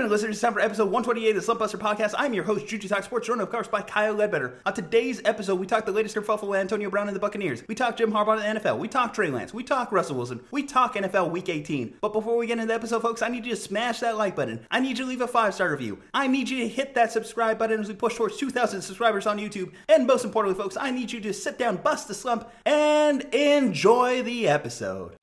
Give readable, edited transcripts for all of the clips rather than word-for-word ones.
gentlemen and listeners, it's time for episode 128 of the Slumpbuster podcast. I'm your host, Juju Talk Sports, joined of course by Kyle Ledbetter. On today's episode, we talk the latest kerfuffle with Antonio Brown and the Buccaneers. We talk Jim Harbaugh and the NFL. We talk Trey Lance. We talk Russell Wilson. We talk NFL Week 18. But before we get into the episode, folks, I need you to smash that like button. I need you to leave a 5-star review. I need you to hit that subscribe button as we push towards 2,000 subscribers on YouTube. And most importantly, folks, I need you to sit down, bust the slump, and enjoy the episode.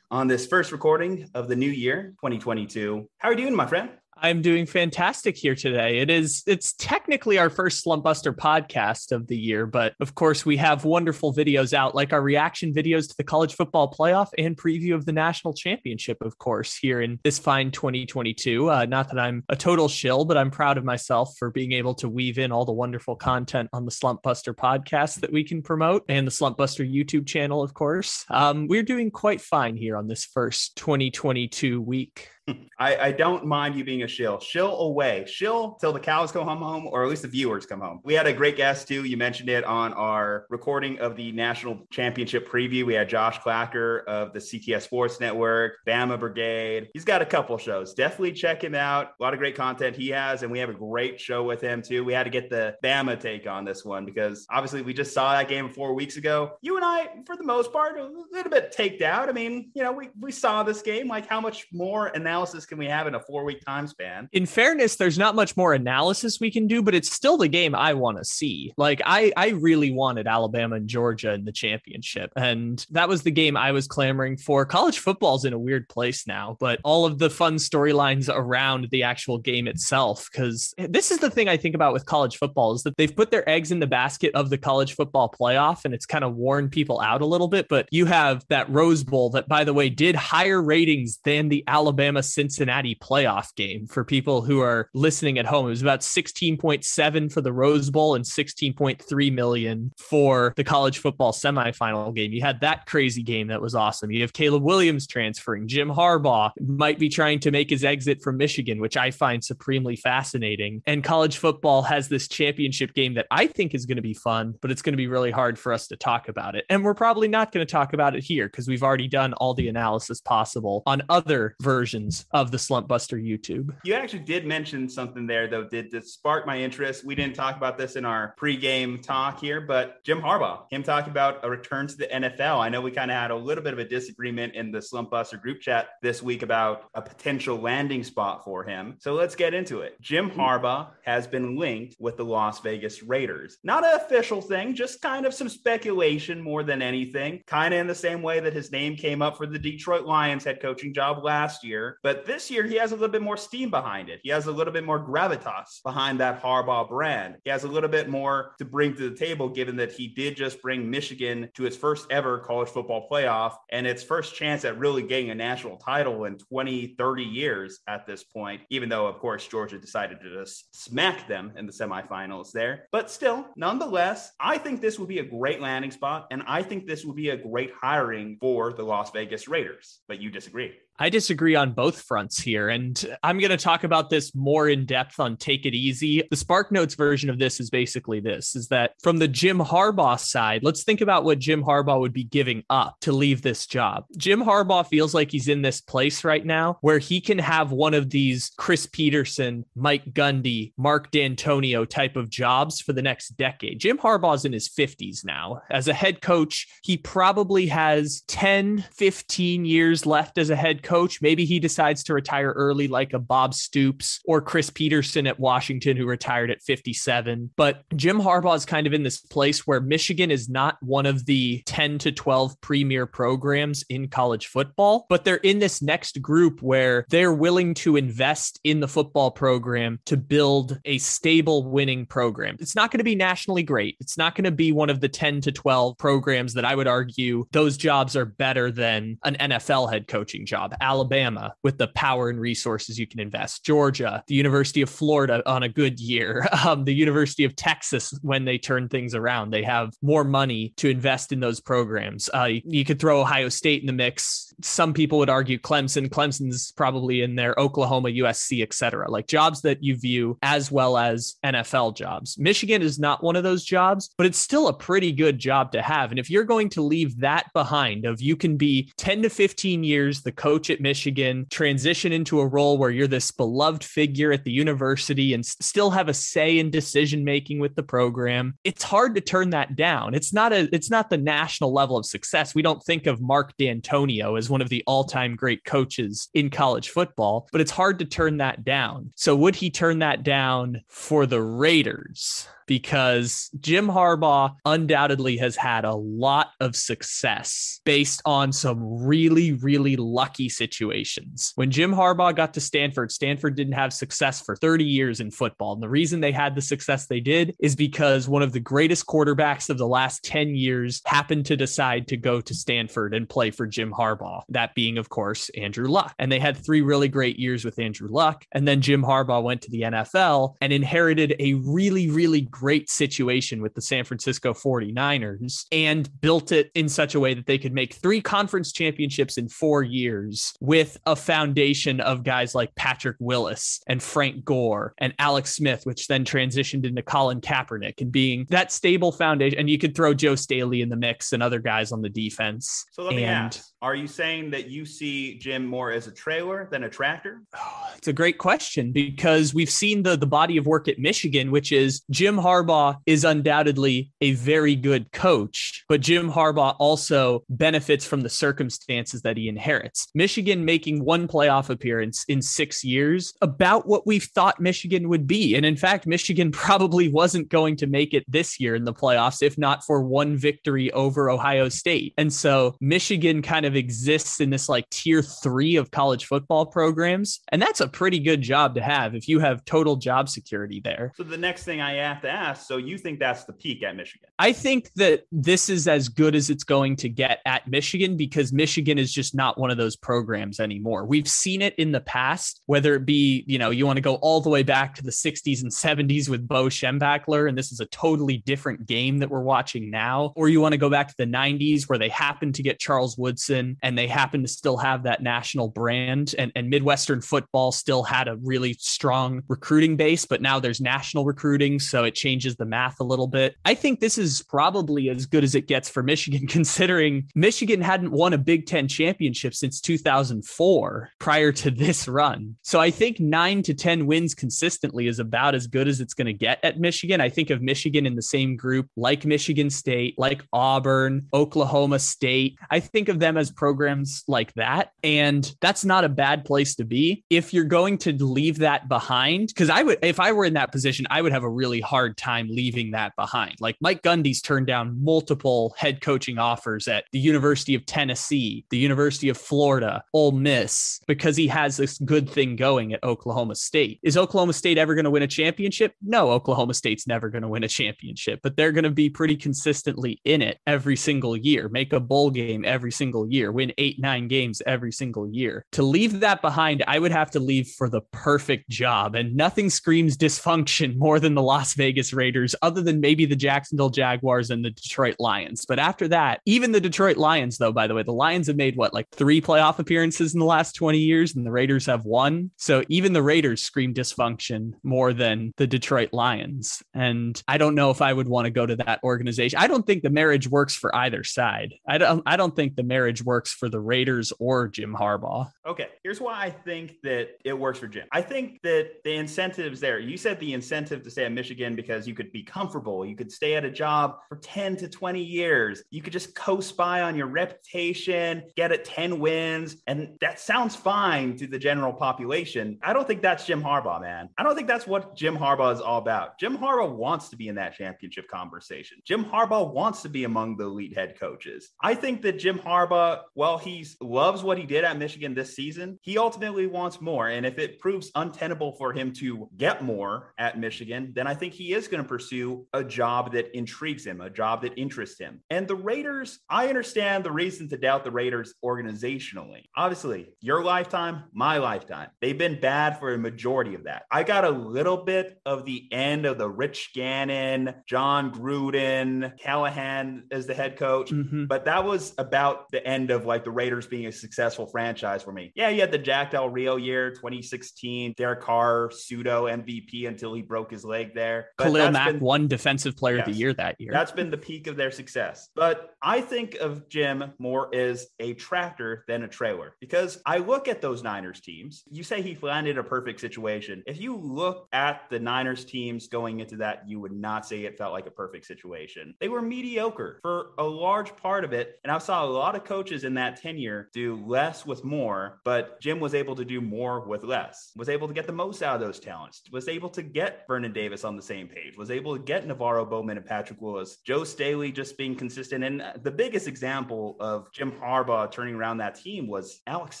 On this first recording of the new year, 2022. How are you doing, my friend? I'm doing fantastic here today. It's technically our first Slumpbuster podcast of the year, but of course we have wonderful videos out, like our reaction videos to the college football playoff and preview of the national championship, of course, here in this fine 2022. Not that I'm a total shill, but I'm proud of myself for being able to weave in all the wonderful content on the Slumpbuster podcast that we can promote and the Slumpbuster YouTube channel, of course. We're doing quite fine here on this first 2022 week. I don't mind you being a shill. Shill away. Shill till the cows come home, or at least the viewers come home. We had a great guest, too. You mentioned it on our recording of the national championship preview. We had Josh Clacker of the CTS Sports Network, Bama Brigade. He's got a couple shows. Definitely check him out. A lot of great content he has, and we have a great show with him, too. We had to get the Bama take on this one because, obviously, we just saw that game 4 weeks ago. You and I, for the most part, a little bit taked out. I mean, you know, we saw this game. Like, how much more analysis can we have in a 4-week time span? In fairness, there's not much more analysis we can do, but it's still the game I want to see. Like I really wanted Alabama and Georgia in the championship, and that was the game I was clamoring for. College football's in a weird place now, but all of the fun storylines around the actual game itself, because this is the thing I think about with college football, is that they've put their eggs in the basket of the college football playoff, and it's kind of worn people out a little bit. But you have that Rose Bowl that, by the way, did higher ratings than the Alabama Cincinnati playoff game. For people who are listening at home, it was about 16.7 for the Rose Bowl and 16.3 million for the college football semifinal game. You had that crazy game that was awesome. You have Caleb Williams transferring. Jim Harbaugh might be trying to make his exit from Michigan, which I find supremely fascinating. And college football has this championship game that I think is going to be fun, but it's going to be really hard for us to talk about it. And we're probably not going to talk about it here because we've already done all the analysis possible on other versions of the Slumpbuster YouTube. You actually did mention something there, though, that sparked my interest. We didn't talk about this in our pregame talk here, but Jim Harbaugh, him talking about a return to the NFL. I know we kind of had a little bit of a disagreement in the Slumpbuster group chat this week about a potential landing spot for him. So let's get into it. Jim Harbaugh has been linked with the Las Vegas Raiders. Not an official thing, just kind of some speculation more than anything. Kind of in the same way that his name came up for the Detroit Lions head coaching job last year. But this year, he has a little bit more steam behind it. He has a little bit more gravitas behind that Harbaugh brand. He has a little bit more to bring to the table, given that he did just bring Michigan to its first ever college football playoff and its first chance at really getting a national title in 20, 30 years at this point, even though, of course, Georgia decided to just smack them in the semifinals there. But still, nonetheless, I think this would be a great landing spot, and I think this would be a great hiring for the Las Vegas Raiders. But you disagree. I disagree on both fronts here, and I'm going to talk about this more in depth on Take It Easy. The Spark Notes version of this is basically this, is that from the Jim Harbaugh side, let's think about what Jim Harbaugh would be giving up to leave this job. Jim Harbaugh feels like he's in this place right now where he can have one of these Chris Peterson, Mike Gundy, Mark D'Antonio type of jobs for the next decade. Jim Harbaugh's in his 50s now. As a head coach, he probably has 10, 15 years left as a head coach. Maybe he decides to retire early like a Bob Stoops or Chris Peterson at Washington, who retired at 57. But Jim Harbaugh is kind of in this place where Michigan is not one of the 10 to 12 premier programs in college football, but they're in this next group where they're willing to invest in the football program to build a stable winning program. It's not going to be nationally great. It's not going to be one of the 10 to 12 programs that I would argue those jobs are better than an NFL head coaching job. job. Alabama, with the power and resources you can invest. Georgia, the University of Florida on a good year. The University of Texas, when they turn things around, they have more money to invest in those programs. You could throw Ohio State in the mix. Some people would argue Clemson. Clemson's probably in there, Oklahoma, USC, etc. Like jobs that you view as well as NFL jobs. Michigan is not one of those jobs, but it's still a pretty good job to have. And if you're going to leave that behind, of you can be 10 to 15 years the coach at Michigan, transition into a role where you're this beloved figure at the university and still have a say in decision making with the program, it's hard to turn that down. It's not the national level of success. We don't think of Mark D'Antonio as one of the all-time great coaches in college football, but it's hard to turn that down. So would he turn that down for the Raiders? Because Jim Harbaugh undoubtedly has had a lot of success based on some really, really lucky situations. When Jim Harbaugh got to Stanford, Stanford didn't have success for 30 years in football. And the reason they had the success they did is because one of the greatest quarterbacks of the last 10 years happened to decide to go to Stanford and play for Jim Harbaugh. That being, of course, Andrew Luck. And they had 3 really great years with Andrew Luck. And then Jim Harbaugh went to the NFL and inherited a really, really great situation with the San Francisco 49ers and built it in such a way that they could make 3 conference championships in 4 years with a foundation of guys like Patrick Willis and Frank Gore and Alex Smith, which then transitioned into Colin Kaepernick and being that stable foundation. And you could throw Joe Staley in the mix and other guys on the defense. So let me ask, are you saying that you see Jim more as a trailer than a tractor? Oh, it's a great question, because we've seen the body of work at Michigan, which is Jim Harbaugh is undoubtedly a very good coach, but Jim Harbaugh also benefits from the circumstances that he inherits. Michigan making 1 playoff appearance in 6 years, about what we thought Michigan would be. And in fact, Michigan probably wasn't going to make it this year in the playoffs, if not for 1 victory over Ohio State. And so Michigan kind of exists in this like tier 3 of college football programs. And that's a pretty good job to have if you have total job security there. So the next thing I have to ask, so you think that's the peak at Michigan? I think that this is as good as it's going to get at Michigan, because Michigan is just not one of those programs anymore. We've seen it in the past, whether it be, you want to go all the way back to the 60s and 70s with Bo Schembechler, and this is a totally different game that we're watching now, or you want to go back to the 90s where they happened to get Charles Woodson and they happened to still have that national brand, and Midwestern football still had a really strong recruiting base, but now there's national recruiting, so it changes the math a little bit. I think this is probably as good as it gets for Michigan, considering Michigan hadn't won a Big Ten championship since 2004 prior to this run. So I think 9 to 10 wins consistently is about as good as it's going to get at Michigan. I think of Michigan in the same group like Michigan State, like Auburn, Oklahoma State. I think of them as programs like that. And that's not a bad place to be. If you're going to leave that behind, because if I were in that position, I would have a really hard time leaving that behind. Like Mike Gundy's turned down multiple head coaching offers at the University of Tennessee, the University of Florida, Ole Miss, because he has this good thing going at Oklahoma State. Is Oklahoma State ever going to win a championship? No, Oklahoma State's never going to win a championship, but they're going to be pretty consistently in it every single year, make a bowl game every single year, win 8-9 games every single year. To leave that behind, I would have to leave for the perfect job, and nothing screams dysfunction more than the Las Vegas Raiders, other than maybe the Jacksonville Jaguars and the Detroit Lions. But after that, even the Detroit Lions, though, by the way, the Lions have made 3 playoff appearances in the last 20 years, and the Raiders have 1. So even the Raiders scream dysfunction more than the Detroit Lions. And I don't know if I would want to go to that organization. I don't think the marriage works for either side. I don't think the marriage works for the Raiders or Jim Harbaugh. Okay, here's why I think that it works for Jim. I think that the incentives there, you said the incentive to stay at Michigan because you could be comfortable. You could stay at a job for 10 to 20 years. You could just coast by on your reputation, get it 10 wins. And that sounds fine to the general population. I don't think that's Jim Harbaugh, man. I don't think that's what Jim Harbaugh is all about. Jim Harbaugh wants to be in that championship conversation. Jim Harbaugh wants to be among the elite head coaches. I think that Jim Harbaugh, while he loves what he did at Michigan this season, he ultimately wants more. And if it proves untenable for him to get more at Michigan, then I think he is going to pursue a job that intrigues him, a job that interests him. And the Raiders, I understand the reason to doubt the Raiders organizationally. me. Obviously, your lifetime, my lifetime. They've been bad for a majority of that. I got a little bit of the end of the Rich Gannon, John Gruden, Callahan as the head coach, but that was about the end of like the Raiders being a successful franchise for me. Yeah, you had the Jack Del Rio year, 2016, Derek Carr, pseudo MVP until he broke his leg there. But Khalil Mack won Defensive Player of the Year that year. That's been the peak of their success. But I think of Jim more as a tractor than a trailer, because I look at those Niners teams. You say he landed a perfect situation. If you look at the Niners teams going into that, you would not say it felt like a perfect situation. They were mediocre for a large part of it. And I saw a lot of coaches in that tenure do less with more, but Jim was able to do more with less, was able to get the most out of those talents, was able to get Vernon Davis on the same page, was able to get Navarro Bowman and Patrick Willis, Joe Staley just being consistent. And the biggest example of Jim Harbaugh turning around that team was Alex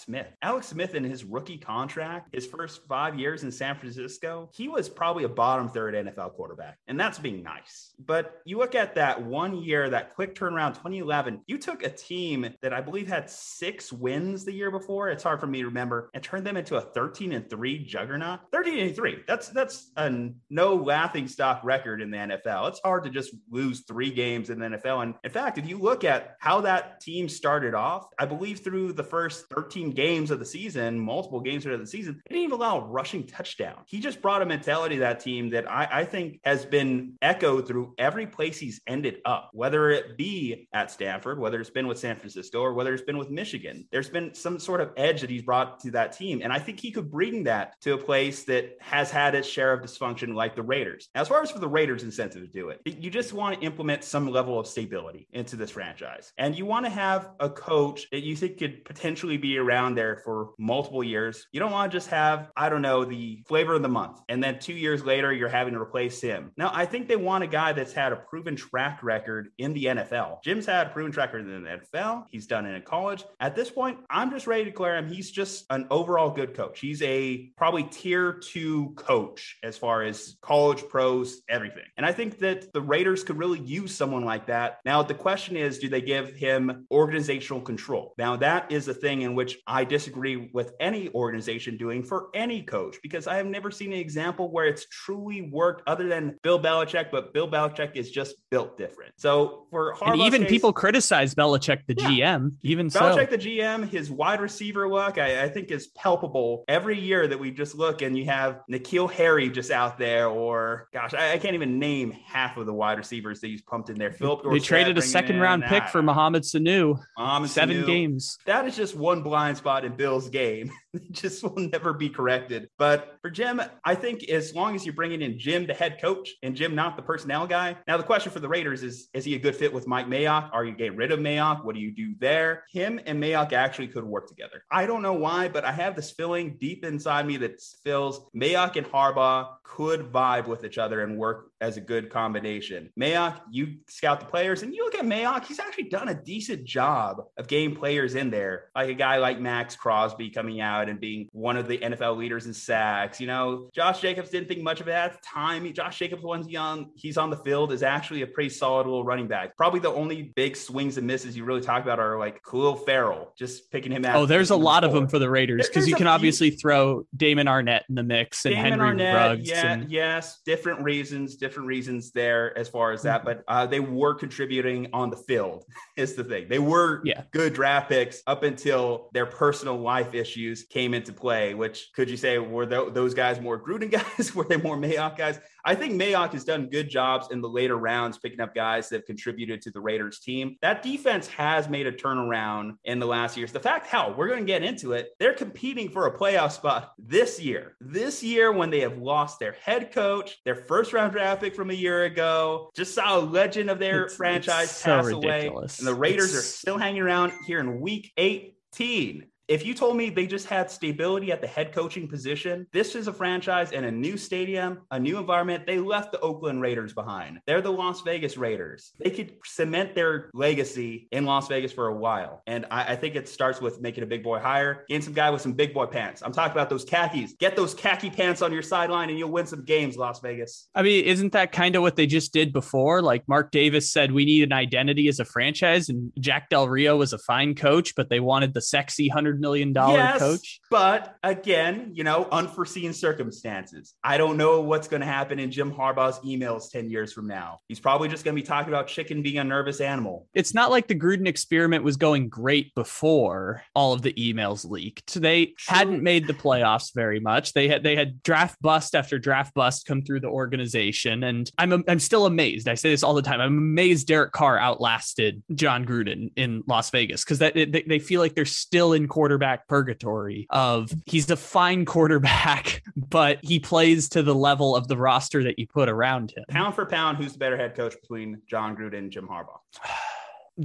Smith. Alex Smith in his rookie contract, his first 5 years in San Francisco, he was probably a bottom third NFL quarterback. And that's being nice. But you look at that 1 year, that quick turnaround, 2011, you took a team that I believe had 6 wins the year before. It's hard for me to remember, and turned them into a 13-3 juggernaut. 13-3. That's a no laughing stock record in the NFL. It's hard to just lose 3 games in the NFL. And in fact, if you look at how that team started off, I believe through the first 13 games of the season, multiple games of the season, they didn't even allow a rushing touchdown. He just brought a mentality to that team that I think has been echoed through every place he's ended up, whether it be at Stanford, whether it's been with San Francisco, or whether it's been with Michigan. There's been some sort of edge that he's brought to that team. And I think he could bring that to a place that has had its share of dysfunction like the Raiders. As far as for the Raiders' incentive to do it, you just want to implement some level of stability into this franchise. And you want to have a coach that you think could potentially be around there for multiple years. You don't want to just have, I don't know, the flavor of the month, and then 2 years later, you're having to replace him. Now, I think they want a guy that's had a proven track record in the NFL. Jim's had a proven track record in the NFL. He's done it in college. At this point, I'm just ready to declare him. He's just an overall good coach. He's a probably tier 2 coach as far as college, pros, everything. And I think that the Raiders could really use someone like that. Now, the question is, do they give him organizational control? Now, that is a thing in which I disagree with any organization doing for any coach, because I have never seen an example where it's truly worked other than Bill Belichick, but Bill Belichick is just built different. So for Harbaugh's and even case, people criticize Belichick, the GM, even Belichick, the GM, his wide receiver look, I think is palpable every year that we just look and you have N'Keal Harry just out there, or gosh, I can't even name half of the wide receivers that he's pumped in there. They traded a second round pick for Mohamed Sanu. 7 games. That is just one blind spot in Bill's game. It just will never be corrected. But for Jim, I think as long as you're bringing in Jim, the head coach, and Jim, not the personnel guy. Now, the question for the Raiders is he a good fit with Mike Mayock? Are you getting rid of Mayock? What do you do there? Him and Mayock actually could work together. I don't know why, but I have this feeling deep inside me that feels Mayock and Harbaugh could vibe with each other and work as a good combination. Mayock, you scout the players, and you look at Mayock, he's actually done a decent job of getting players in there, like a guy like Max Crosby coming out and being one of the NFL leaders in sacks. You know, Josh Jacobs didn't think much of it at the time. Josh Jacobs, when he's on the field, is actually a pretty solid little running back. Probably the only big swings and misses you really talk about are like Khalil Farrell, just picking him out. Oh, there's a lot of them for the Raiders, because you can obviously throw Damon Arnett in the mix and Henry Ruggs. Yes, different reasons there as far as that, but they were contributing on the field is the thing. They were good draft picks up until their personal life issues came into play, which could you say, were those guys more Gruden guys? Were they more Mayock guys? I think Mayock has done good jobs in the later rounds, picking up guys that have contributed to the Raiders team. That defense has made a turnaround in the last years. The fact, we're going to get into it. They're competing for a playoff spot this year when they have lost their head coach, their first round draft pick from a year ago, just saw a legend of their franchise pass away. And the Raiders are still hanging around here in week 18. If you told me they just had stability at the head coaching position, this is a franchise in a new stadium, a new environment. They left the Oakland Raiders behind. They're the Las Vegas Raiders. They could cement their legacy in Las Vegas for a while. And I think it starts with making a big boy hire, getting some guy with some big boy pants. I'm talking about those khakis. Get those khaki pants on your sideline and you'll win some games, Las Vegas. I mean, isn't that kind of what they just did before? Like Mark Davis said, we need an identity as a franchise, and Jack Del Rio was a fine coach, but they wanted the sexy $100 million coach. But again, unforeseen circumstances. I don't know what's going to happen in Jim Harbaugh's emails 10 years from now. He's probably just going to be talking about chicken being a nervous animal. It's not like the Gruden experiment was going great before all of the emails leaked. They hadn't made the playoffs very much. They had draft bust after draft bust come through the organization. And I'm still amazed. I say this all the time. I'm amazed Derek Carr outlasted John Gruden in Las Vegas because they feel like they're still in quarterback purgatory of he's a fine quarterback, but he plays to the level of the roster that you put around him. Pound for pound, who's the better head coach between John Gruden and Jim Harbaugh?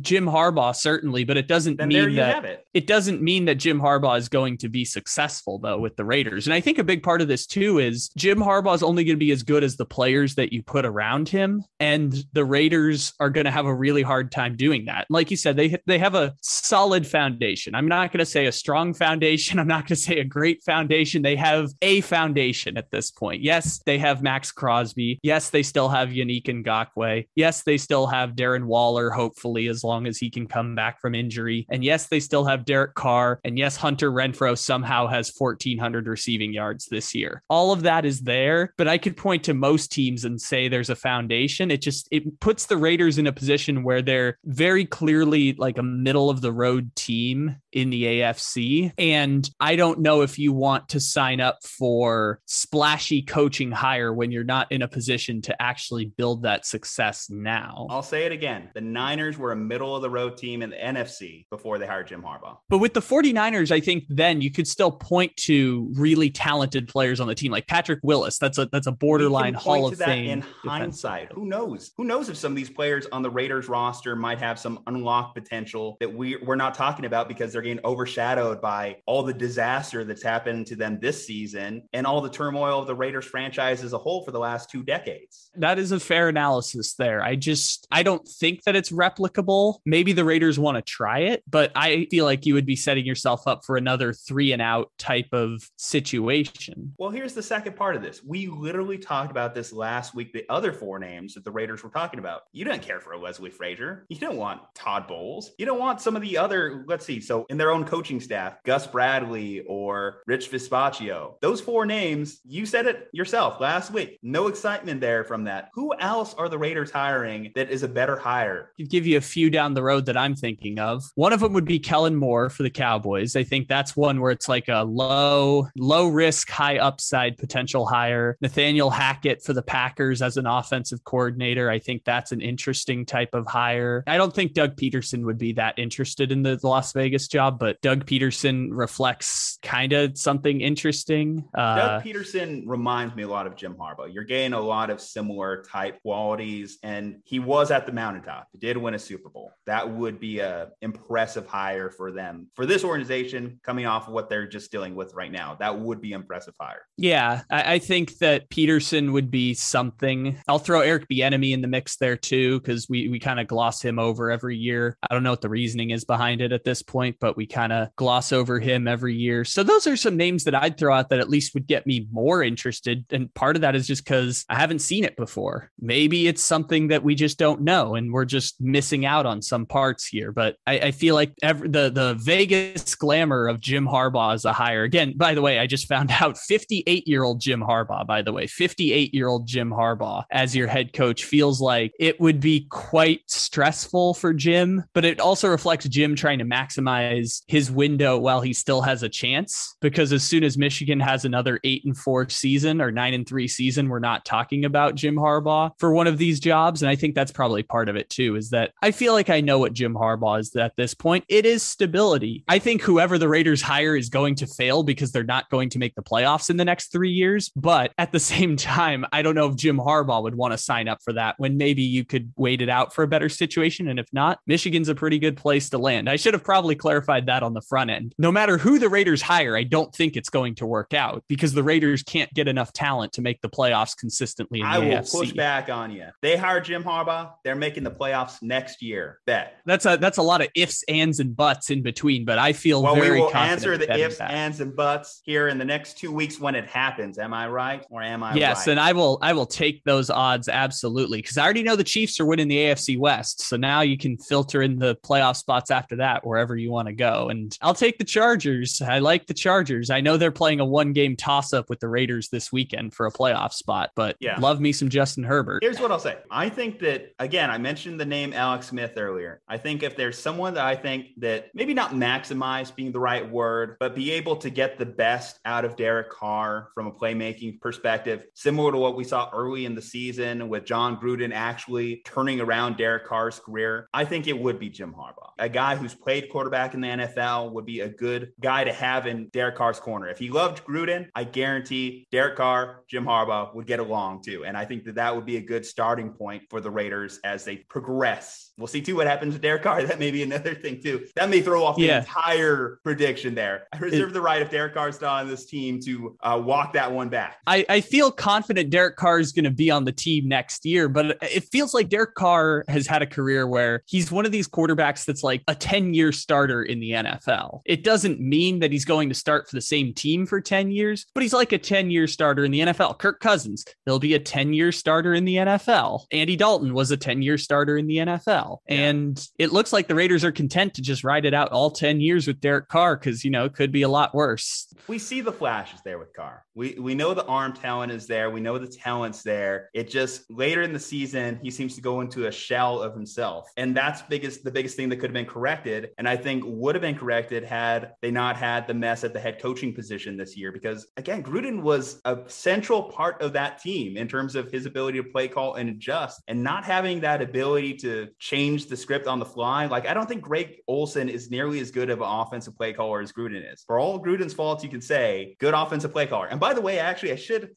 Jim Harbaugh, certainly, but it doesn't mean that it doesn't mean that Jim Harbaugh is going to be successful, though, with the Raiders. And I think a big part of this, too, is Jim Harbaugh is only going to be as good as the players that you put around him. And the Raiders are going to have a really hard time doing that. Like you said, they have a solid foundation. I'm not going to say a strong foundation. I'm not going to say a great foundation. They have a foundation at this point. Yes, they have Max Crosby. Yes, they still have Yannick Ngakoue. Yes, they still have Darren Waller, hopefully, as long as he can come back from injury. And yes, they still have Derek Carr. And yes, Hunter Renfrow somehow has 1,400 receiving yards this year. All of that is there, but I could point to most teams and say there's a foundation. It puts the Raiders in a position where they're very clearly like a middle of the road team in the AFC. And I don't know if you want to sign up for splashy coaching hire when you're not in a position to actually build that success now. I'll say it again. The Niners were a middle of the road team in the NFC before they hired Jim Harbaugh. But with the 49ers, I think then you could still point to really talented players on the team, like Patrick Willis. That's a borderline Hall of Fame. In hindsight, who knows? Who knows if some of these players on the Raiders roster might have some unlocked potential that we're not talking about because they're getting overshadowed by all the disaster that's happened to them this season and all the turmoil of the Raiders franchise as a whole for the last 2 decades. That is a fair analysis there. I don't think that it's replicable. Maybe the Raiders want to try it, but I feel like you would be setting yourself up for another 3-and-out type of situation. Well, here's the second part of this. We literally talked about this last week, the other 4 names that the Raiders were talking about. You didn't care for a Leslie Frazier. You don't want Todd Bowles. You don't want some of the other, so in their own coaching staff, Gus Bradley or Rich Vespaccio. Those 4 names, you said it yourself last week. No excitement there from that. Who else are the Raiders hiring that is a better hire? I'll give you a few down the road that I'm thinking of. One of them would be Kellen Moore for the Cowboys. I think that's one where it's like a low risk, high upside potential hire. Nathaniel Hackett for the Packers as an offensive coordinator. I think that's an interesting type of hire. I don't think Doug Peterson would be that interested in the Las Vegas job, but Doug Peterson reflects kind of something interesting. Doug Peterson reminds me a lot of Jim Harbaugh. You're getting a lot of similar type qualities, and he was at the mountaintop. He did win a Super Bowl. That would be a impressive hire for them. For this organization, coming off of what they're just dealing with right now, that would be impressive hire. Yeah, I think that Peterson would be something. I'll throw Eric Bieniemy in the mix there too, because we kind of gloss him over every year. I don't know what the reasoning is behind it at this point, but we kind of gloss over him every year. So those are some names that I'd throw out that at least would get me more interested. And part of that is just because I haven't seen it before. Maybe it's something that we just don't know and we're just missing out on some parts here. But I feel like the Vegas glamour of Jim Harbaugh as a hire. Again, by the way, I just found out 58-year-old Jim Harbaugh, 58-year-old Jim Harbaugh as your head coach feels like it would be quite stressful for Jim, but it also reflects Jim trying to maximize his window while he still has a chance, because as soon as Michigan has another 8-4 season or 9-3 season, we're not talking about Jim Harbaugh for one of these jobs. And I think that's probably part of it too, is that I feel like I know what Jim Harbaugh is at this point. It is stability. I think whoever the Raiders hire is going to fail because they're not going to make the playoffs in the next 3 years. But at the same time, I don't know if Jim Harbaugh would want to sign up for that when maybe you could wait it out for a better situation. And if not, Michigan's a pretty good place to land. I should have probably clarified that on the front end. No matter who the Raiders hire, I don't think it's going to work out because the Raiders can't get enough talent to make the playoffs consistently in the AFC. I will push back on you. They hired Jim Harbaugh. They're making the playoffs next year. Bet. That's a lot of ifs, ands, and buts in between, but I feel very confident. We will answer the ifs, ands, and buts here in the next 2 weeks when it happens. Am I right or am I right? Yes, and I will take those odds absolutely, because I already know the Chiefs are winning the AFC West. So now you can filter in the playoff spots after that, wherever you want to go. And I'll take the Chargers. I like the Chargers. I know they're playing a 1-game toss-up with the Raiders this weekend for a playoff spot, but love me some Justin Herbert. Here's what I'll say. I think that, again, I mentioned the name Alex Smith earlier. I think if there's someone that I think that maybe not maximize being the right word, but be able to get the best out of Derek Carr from a playmaking perspective, similar to what we saw early in the season with John Gruden actually turning around Derek Carr's career, I think it would be Jim Harbaugh. A guy who's played quarterback in the NFL would be a good guy to have in Derek Carr's corner. If he loved Gruden, I guarantee Derek Carr, Jim Harbaugh would get along too. And I think that that would be a good starting point for the Raiders as they progress. We'll see too what happens with Derek Carr. That may be another thing too. That may throw off the entire prediction there. I reserve the right, if Derek Carr's not on this team, to walk that one back. I feel confident Derek Carr is going to be on the team next year, but it feels like Derek Carr has had a career where he's one of these quarterbacks that's like a 10-year starter in the NFL. It doesn't mean that he's going to start for the same team for 10 years, but he's like a 10-year starter in the NFL. Kirk Cousins, he'll be a 10-year starter in the NFL. Andy Dalton was a 10-year starter in the NFL. And it looks like the Raiders are content to just ride it out all 10 years with Derek Carr because, you know, it could be a lot worse. We see the flashes there with Carr. We know the arm talent is there. We know the talent's there. It just later in the season, he seems to go into a shell of himself. And that's the biggest thing that could have been corrected. And I think would have been corrected had they not had the mess at the head coaching position this year. Because again, Gruden was a central part of that team in terms of his ability to play call and adjust, and not having that ability to change the script on the fly. Like, I don't think Greg Olsen is nearly as good of an offensive play caller as Gruden is. For all Gruden's faults, you can say good offensive play caller. And by the way, actually, I should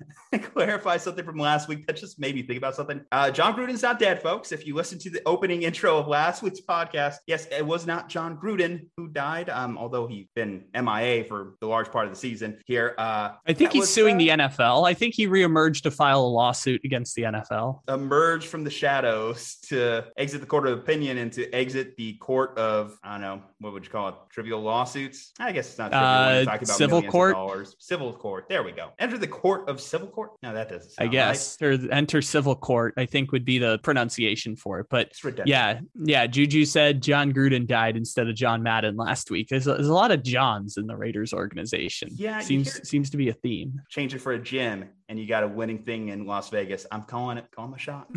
clarify something from last week that just made me think about something. John Gruden's not dead, folks. If you listen to the opening intro of last week's podcast, yes, it was not John Gruden who died, although he's been MIA for the large part of the season here. I think he's suing the NFL. I think he reemerged to file a lawsuit against the NFL. Emerged from the shadows to exit the court of opinion and to exit the court of, I don't know, what would you call it? Trivial lawsuits? I guess it's not trivial when you're talking about civil court. Civil court. There we go. Enter the court of civil court? No, that doesn't sound I guess. Right. Or enter civil court, I think would be the pronunciation for it. But yeah. Juju said John Gruden died instead of John Madden last week. There's a lot of Johns in the Raiders organization. Yeah. Seems to be a theme. Change it for a gym and you got a winning thing in Las Vegas. I'm calling my shot.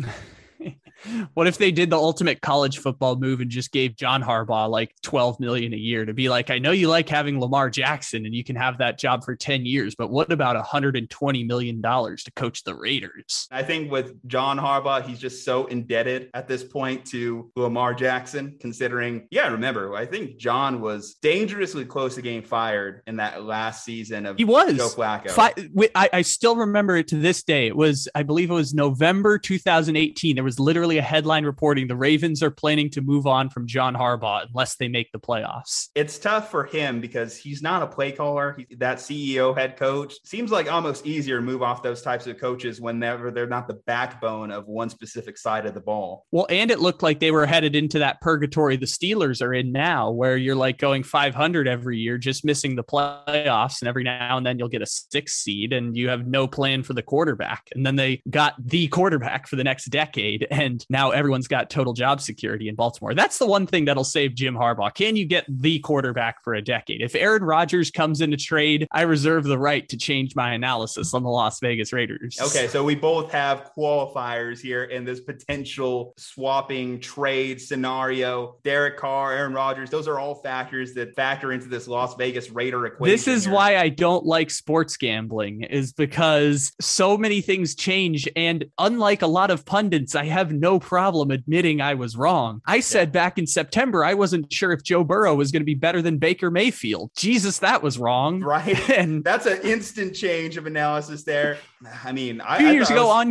What if they did the ultimate college football move and just gave John Harbaugh like $12 million a year to be like, I know you like having Lamar Jackson and you can have that job for 10 years, but what about $120 million to coach the Raiders? I think with John Harbaugh, he's just so indebted at this point to Lamar Jackson, considering, remember, I think John was dangerously close to getting fired in that last season of Joe Flacco. I still remember it to this day. I believe it was November 2018. There was literally a headline reporting the Ravens are planning to move on from John Harbaugh unless they make the playoffs. It's tough for him because he's not a play caller. That CEO head coach seems like almost easier to move off those types of coaches whenever they're not the backbone of one specific side of the ball. Well, and it looked like they were headed into that purgatory the Steelers are in now, where you're like going 500 every year, just missing the playoffs. And every now and then you'll get a 6th seed and you have no plan for the quarterback. And then they got the quarterback for the next decade. And now everyone's got total job security in Baltimore. That's the one thing that'll save Jim Harbaugh. Can you get the quarterback for a decade? If Aaron Rodgers comes into trade, I reserve the right to change my analysis on the Las Vegas Raiders. Okay, so we both have qualifiers here in this potential swapping trade scenario. Derek Carr, Aaron Rodgers, those are all factors that factor into this Las Vegas Raider equation. This is why I don't like sports gambling, is because so many things change. And unlike a lot of pundits, I have no problem admitting I was wrong. I said back in September, I wasn't sure if Joe Burrow was going to be better than Baker Mayfield. Jesus, that was wrong. Right. And that's an instant change of analysis there. I mean, 2 years ago on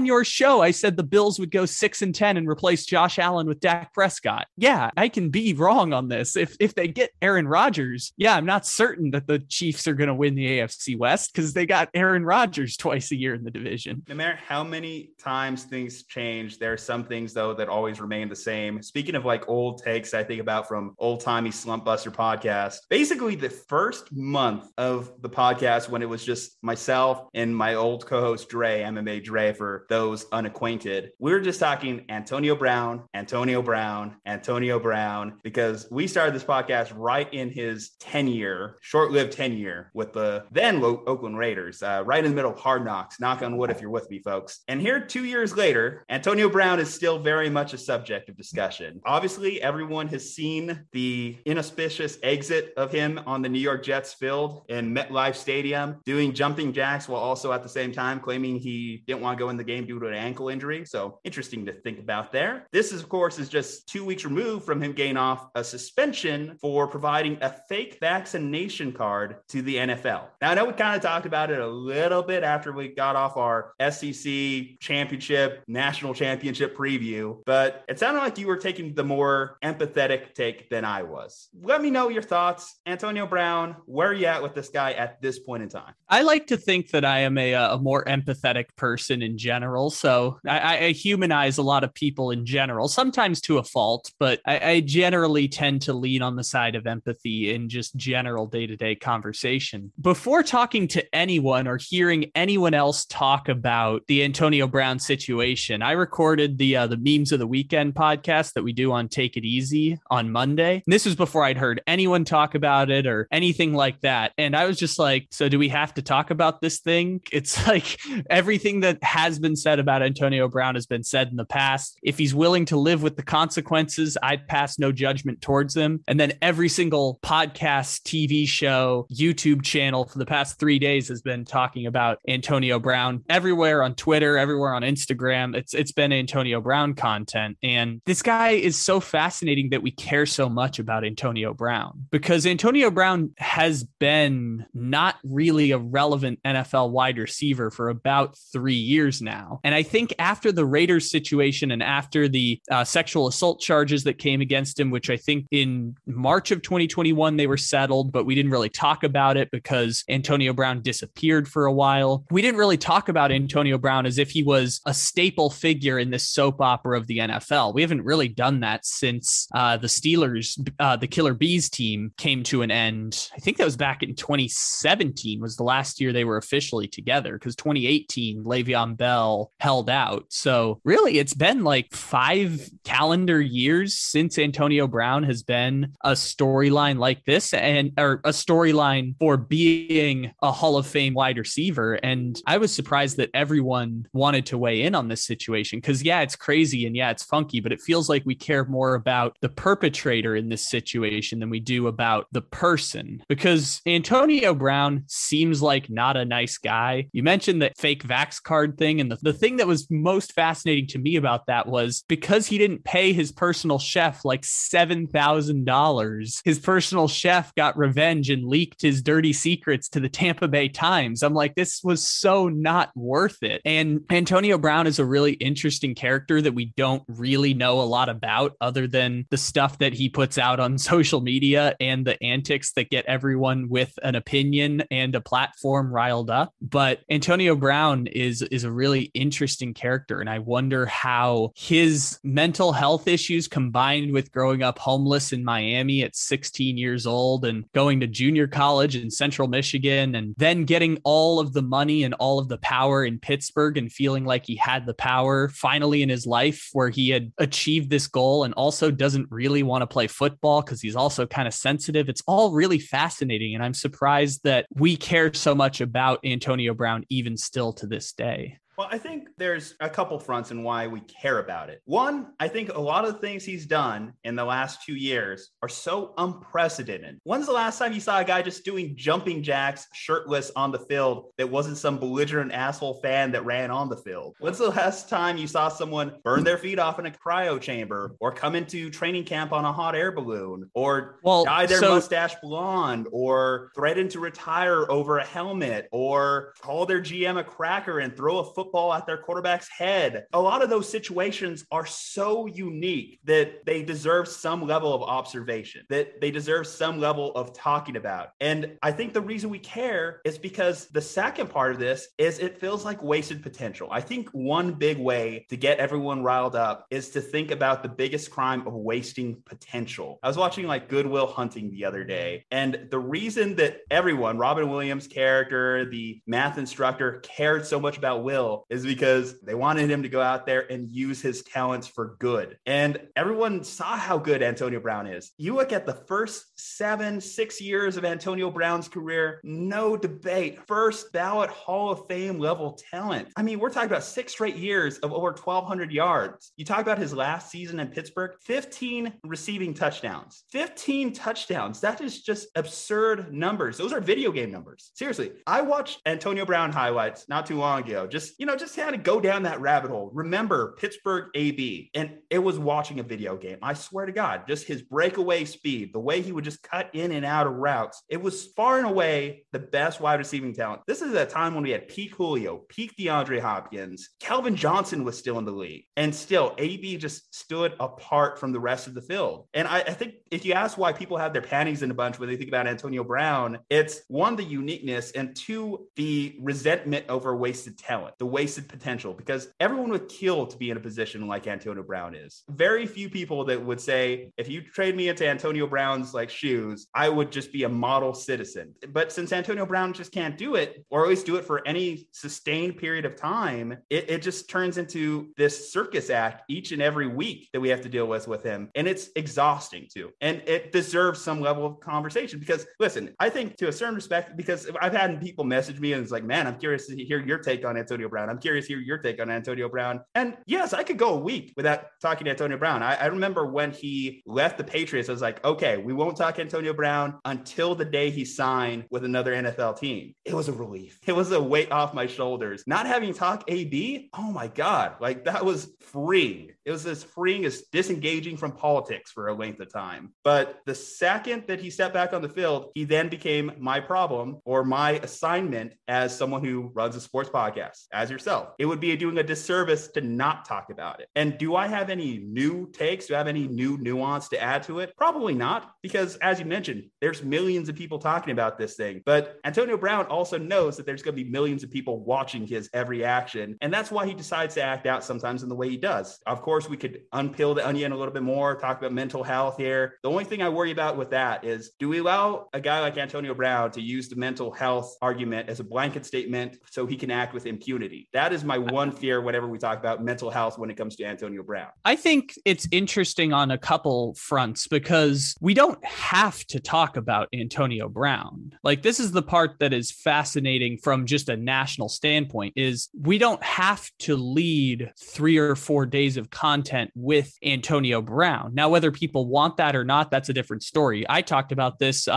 your show, I said the Bills would go 6-10 and replace Josh Allen with Dak Prescott. Yeah, I can be wrong on this. If they get Aaron Rodgers, I'm not certain that the Chiefs are going to win the AFC West because they got Aaron Rodgers twice a year in the division. No matter how many times things change, there are some things, though, that always remain the same. Speaking of like old takes, I think about from old timey Slumpbuster podcast, basically the first month of the podcast when it was just myself and my old co-host Dre, MMA Dre, for those unacquainted, we were just talking Antonio Brown, because we started this podcast right in his short-lived tenure with the then Oakland Raiders, right in the middle of Hard Knocks. Knock on wood if you're with me, folks. And here 2 years later, Antonio Brown is still very much a subject of discussion. Obviously, everyone has seen the inauspicious exit of him on the New York Jets field in MetLife Stadium, doing jumping jacks while also at the same time claiming he didn't want to go in the game due to an ankle injury. So interesting to think about there. This, of course, is just 2 weeks removed from him getting off a suspension for providing a fake vaccination card to the NFL. Now, I know we kind of talked about it a little bit after we got off our SEC championship, national championship preview, but it sounded like you were taking the more empathetic take than I was. Let me know your thoughts. Antonio Brown, where are you at with this guy at this point in time? I like to think that I am a more empathetic person in general. So I humanize a lot of people in general, sometimes to a fault, but I generally tend to lean on the side of empathy in just general day-to-day conversation. Before talking to anyone or hearing anyone else talk about the Antonio Brown situation, I recorded the Memes of the Weekend podcast that we do on Take It Easy on Monday. And this was before I'd heard anyone talk about it or anything like that. And I was just like, so do we have to talk about this thing? It's like everything that has been said about Antonio Brown has been said in the past. If he's willing to live with the consequences, I'd pass no judgment towards him. And then every single podcast, TV show, YouTube channel for the past 3 days has been talking about Antonio Brown everywhere on Twitter, everywhere on Instagram. It's been Antonio Brown content. And this guy is so fascinating that we care so much about Antonio Brown, because Antonio Brown has been not really a relevant NFL wide receiver for about 3 years now. And I think after the Raiders situation and after the sexual assault charges that came against him, which I think in March of 2021, they were settled, but we didn't really talk about it because Antonio Brown disappeared for a while. We didn't really talk about Antonio Brown as if he was a staple figure in this soap opera of the NFL. We haven't really done that since the Steelers, the Killer Bees team came to an end. I think that was back in 2017 was the last year they were officially together, because 2018 Le'Veon Bell held out. So really it's been like 5 calendar years since Antonio Brown has been a storyline like this, or a storyline for being a Hall of Fame wide receiver. And I was surprised that everyone wanted to weigh in on this situation, because yeah, it's crazy and yeah, it's funky, but it feels like we care more about the perpetrator in this situation than we do about the person, because Antonio Brown seems like not a nice guy. You mentioned that fake vax card thing, and the thing that was most fascinating to me about that was because he didn't pay his personal chef like $7,000, his personal chef got revenge and leaked his dirty secrets to the Tampa Bay Times. I'm like, this was so not worth it. And Antonio Brown is a really interesting character that we don't really know a lot about, other than the stuff that he puts out on social media and the antics that get everyone with an opinion and a platform riled up. But Antonio Brown is a really interesting character. And I wonder how his mental health issues combined with growing up homeless in Miami at 16 years old and going to junior college in Central Michigan, and then getting all of the money and all of the power in Pittsburgh and feeling like he had the power finally in his life where he had achieved this goal, and also doesn't really want to play football because he's also kind of sensitive. It's all really fascinating. And I'm surprised that we care so much about Antonio Brown even still to this day. Well, I think there's a couple fronts in why we care about it. One, I think a lot of the things he's done in the last 2 years are so unprecedented. When's the last time you saw a guy just doing jumping jacks shirtless on the field that wasn't some belligerent asshole fan that ran on the field? When's the last time you saw someone burn their feet off in a cryo chamber, or come into training camp on a hot air balloon, or dye their mustache blonde, or threaten to retire over a helmet, or call their GM a cracker and throw a football football at their quarterback's head. A lot of those situations are so unique that they deserve some level of observation, that they deserve some level of talking about. And I think the reason we care is because the second part of this is it feels like wasted potential. I think one big way to get everyone riled up is to think about the biggest crime of wasting potential. I was watching like Good Will Hunting the other day, and the reason that everyone, Robin Williams' character, the math instructor, cared so much about Will is because they wanted him to go out there and use his talents for good. And everyone saw how good Antonio Brown is. You look at the first 6 years of Antonio Brown's career, no debate, first ballot Hall of Fame level talent. I mean, we're talking about 6 straight years of over 1,200 yards. You talk about his last season in Pittsburgh, 15 receiving touchdowns. 15 touchdowns. That is just absurd numbers. Those are video game numbers. Seriously, I watched Antonio Brown highlights not too long ago. Just had to go down that rabbit hole. Remember Pittsburgh AB, and it was watching a video game. I swear to God, just his breakaway speed, the way he would just cut in and out of routes. It was far and away the best wide receiving talent. This is a time when we had peak Julio, peak DeAndre Hopkins. Calvin Johnson was still in the league, and still AB just stood apart from the rest of the field. And I think if you ask why people have their panties in a bunch when they think about Antonio Brown, it's one, the uniqueness, and two, the resentment over wasted talent, the wasted potential, because everyone would kill to be in a position like Antonio Brown is. Very few people that would say, if you trade me into Antonio Brown's like shoes, I would just be a model citizen. But since Antonio Brown just can't do it, or always do it for any sustained period of time, it just turns into this circus act each and every week that we have to deal with him. And it's exhausting too. And it deserves some level of conversation because, listen, I think to a certain respect, because I've had people message me and it's like, man, I'm curious to hear your take on Antonio Brown. I'm curious to hear your take on Antonio Brown. And yes, I could go a week without talking to Antonio Brown. I remember when he left the Patriots, I was like, okay, we won't talk Antonio Brown until the day he signed with another NFL team. It was a relief. It was a weight off my shoulders. Not having to talk AB, oh my God, like that was freeing. It was as freeing as disengaging from politics for a length of time. But the second that he stepped back on the field, he then became my problem or my assignment as someone who runs a sports podcast, as yourself. It would be doing a disservice to not talk about it. And do I have any new takes? Do I have any new nuance to add to it? Probably not, because as you mentioned, there's millions of people talking about this thing. But Antonio Brown also knows that there's going to be millions of people watching his every action. And that's why he decides to act out sometimes in the way he does. Of course, we could unpeel the onion a little bit more, talk about mental health here. The only thing I worry about with that is, do we allow a guy like Antonio Brown to use the mental health argument as a blanket statement so he can act with impunity? That is my one fear whenever we talk about mental health when it comes to Antonio Brown. I think it's interesting on a couple fronts because we don't have to talk about Antonio Brown. Like, this is the part that is fascinating from just a national standpoint, is we don't have to lead 3 or 4 days of content with Antonio Brown. Now, whether people want that or not, that's a different story. I talked about this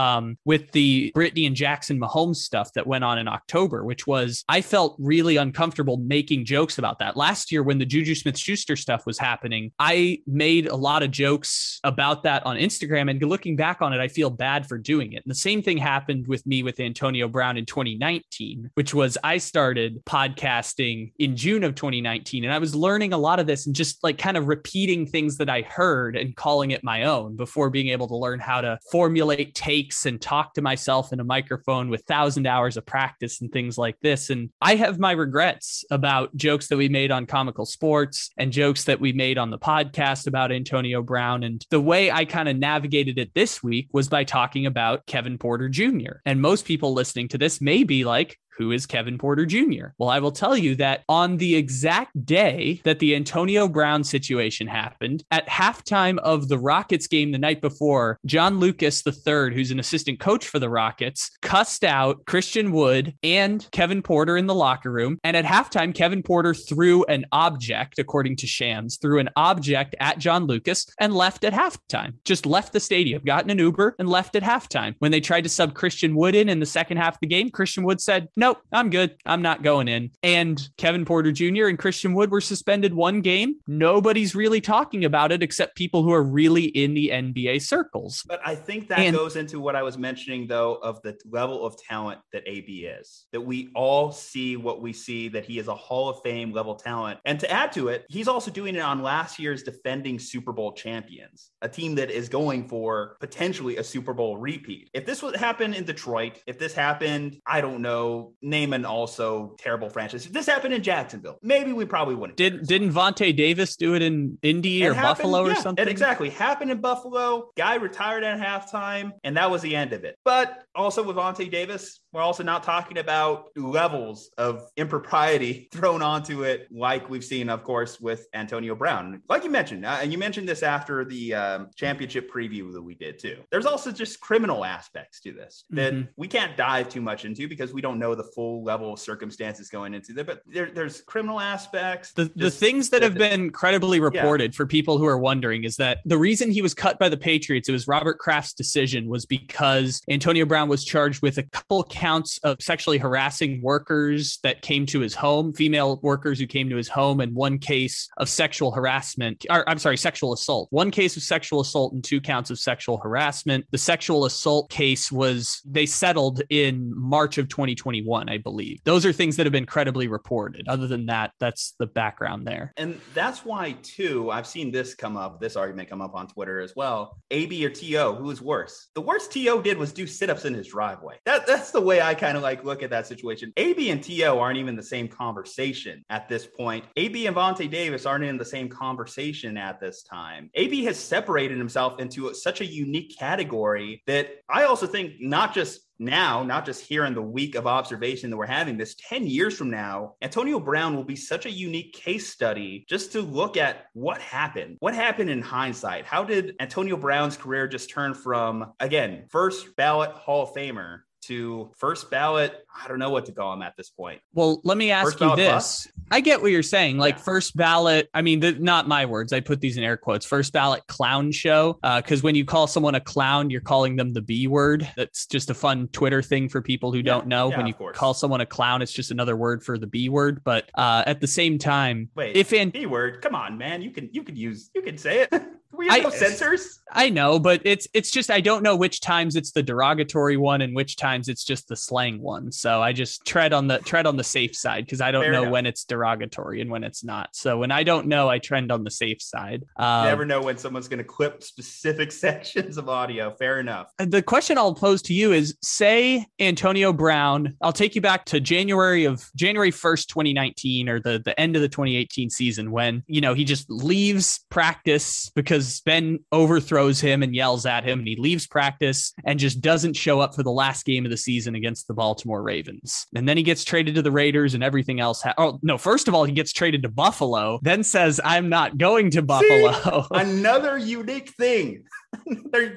with the Brittany and Jackson Mahomes stuff that went on in October, which was, I felt really uncomfortable making jokes about that. Last year, when the Juju Smith-Schuster stuff was happening, I made a lot of jokes about that on Instagram, and looking back on it, I feel bad for doing it. And the same thing happened with me with Antonio Brown in 2019, which was I started podcasting in June of 2019, and I was learning a lot of this and just like kind of repeating things that I heard and calling it my own before being able to learn how to formulate takes and talk to myself in a microphone with 1,000 hours of practice and things like this. And I have my regrets about jokes that we made on Comical Sports and jokes that we made on the podcast about Antonio Brown. And the way I kind of navigated it this week was by talking about Kevin Porter Jr. And most people listening to this may be like, who is Kevin Porter Jr.? Well, I will tell you that on the exact day that the Antonio Brown situation happened, at halftime of the Rockets game the night before, John Lucas III, who's an assistant coach for the Rockets, cussed out Christian Wood and Kevin Porter in the locker room. And at halftime, Kevin Porter threw an object, according to Shams, threw an object at John Lucas and left at halftime. Just left the stadium, got in an Uber and left at halftime. When they tried to sub Christian Wood in the second half of the game, Christian Wood said, no, nope, I'm good. I'm not going in. And Kevin Porter Jr. and Christian Wood were suspended one game. Nobody's really talking about it except people who are really in the NBA circles. But I think that goes into what I was mentioning, though, of the level of talent that AB is, that we all see what we see, that he is a Hall of Fame level talent. And to add to it, he's also doing it on last year's defending Super Bowl champions, a team that is going for potentially a Super Bowl repeat. If this would happen in Detroit, if this happened, I don't know, name an also terrible franchise. If this happened in Jacksonville, maybe we probably wouldn't. Didn't Vontae Davis do it in Indy or Buffalo or something? It exactly happened in Buffalo. Guy retired at halftime, and that was the end of it. But also with Vontae Davis, we're also not talking about levels of impropriety thrown onto it like we've seen, of course, with Antonio Brown. Like you mentioned, and you mentioned this after the championship preview that we did too. There's also just criminal aspects to this that we can't dive too much into because we don't know the full level of circumstances going into there. But there's criminal aspects. The things that have been credibly reported for people who are wondering is that the reason he was cut by the Patriots, it was Robert Kraft's decision, was because Antonio Brown was charged with a couple counts of sexually harassing workers that came to his home, female workers who came to his home, and one case of sexual assault. One case of sexual assault and 2 counts of sexual harassment. The sexual assault case they settled in March of 2021, I believe. Those are things that have been credibly reported. Other than that, that's the background there. And that's why, too, I've seen this argument come up on Twitter as well. AB or TO, who is worse? The worst TO did was do sit-ups in his driveway. That's the way I kind of like look at that situation. AB and TO aren't even the same conversation at this point. AB and Vontae Davis aren't in the same conversation at this time. AB has separated himself into such a unique category that I also think not just here in the week of observation that we're having this, 10 years from now, Antonio Brown will be such a unique case study just to look at what happened in hindsight. How did Antonio Brown's career just turn from, again, first ballot Hall of Famer to first ballot, I don't know what to call him at this point. Well, let me ask you this. Bust? I get what you're saying. Like first ballot, I mean, not my words. I put these in air quotes. First ballot clown show. Because when you call someone a clown, you're calling them the B word. That's just a fun Twitter thing for people who don't know. When you call someone a clown, it's just another word for the B word. But at the same time, B word, come on, man. You can say it. We have no censors. I know, but it's just, I don't know which times it's the derogatory one and which times it's just the slang one. So I just tread on the safe side because I don't know when it's derogatory and when it's not. So when I don't know, I trend on the safe side. You never know when someone's going to clip specific sections of audio. Fair enough. The question I'll pose to you is, say Antonio Brown, I'll take you back to January 1st, 2019, or the end of the 2018 season when, he just leaves practice because Ben overthrows him and yells at him, and he leaves practice and just doesn't show up for the last game of the season against the Baltimore Ravens. And then he gets traded to the Raiders and everything else. First of all, he gets traded to Buffalo, then says, I'm not going to Buffalo. Another unique thing.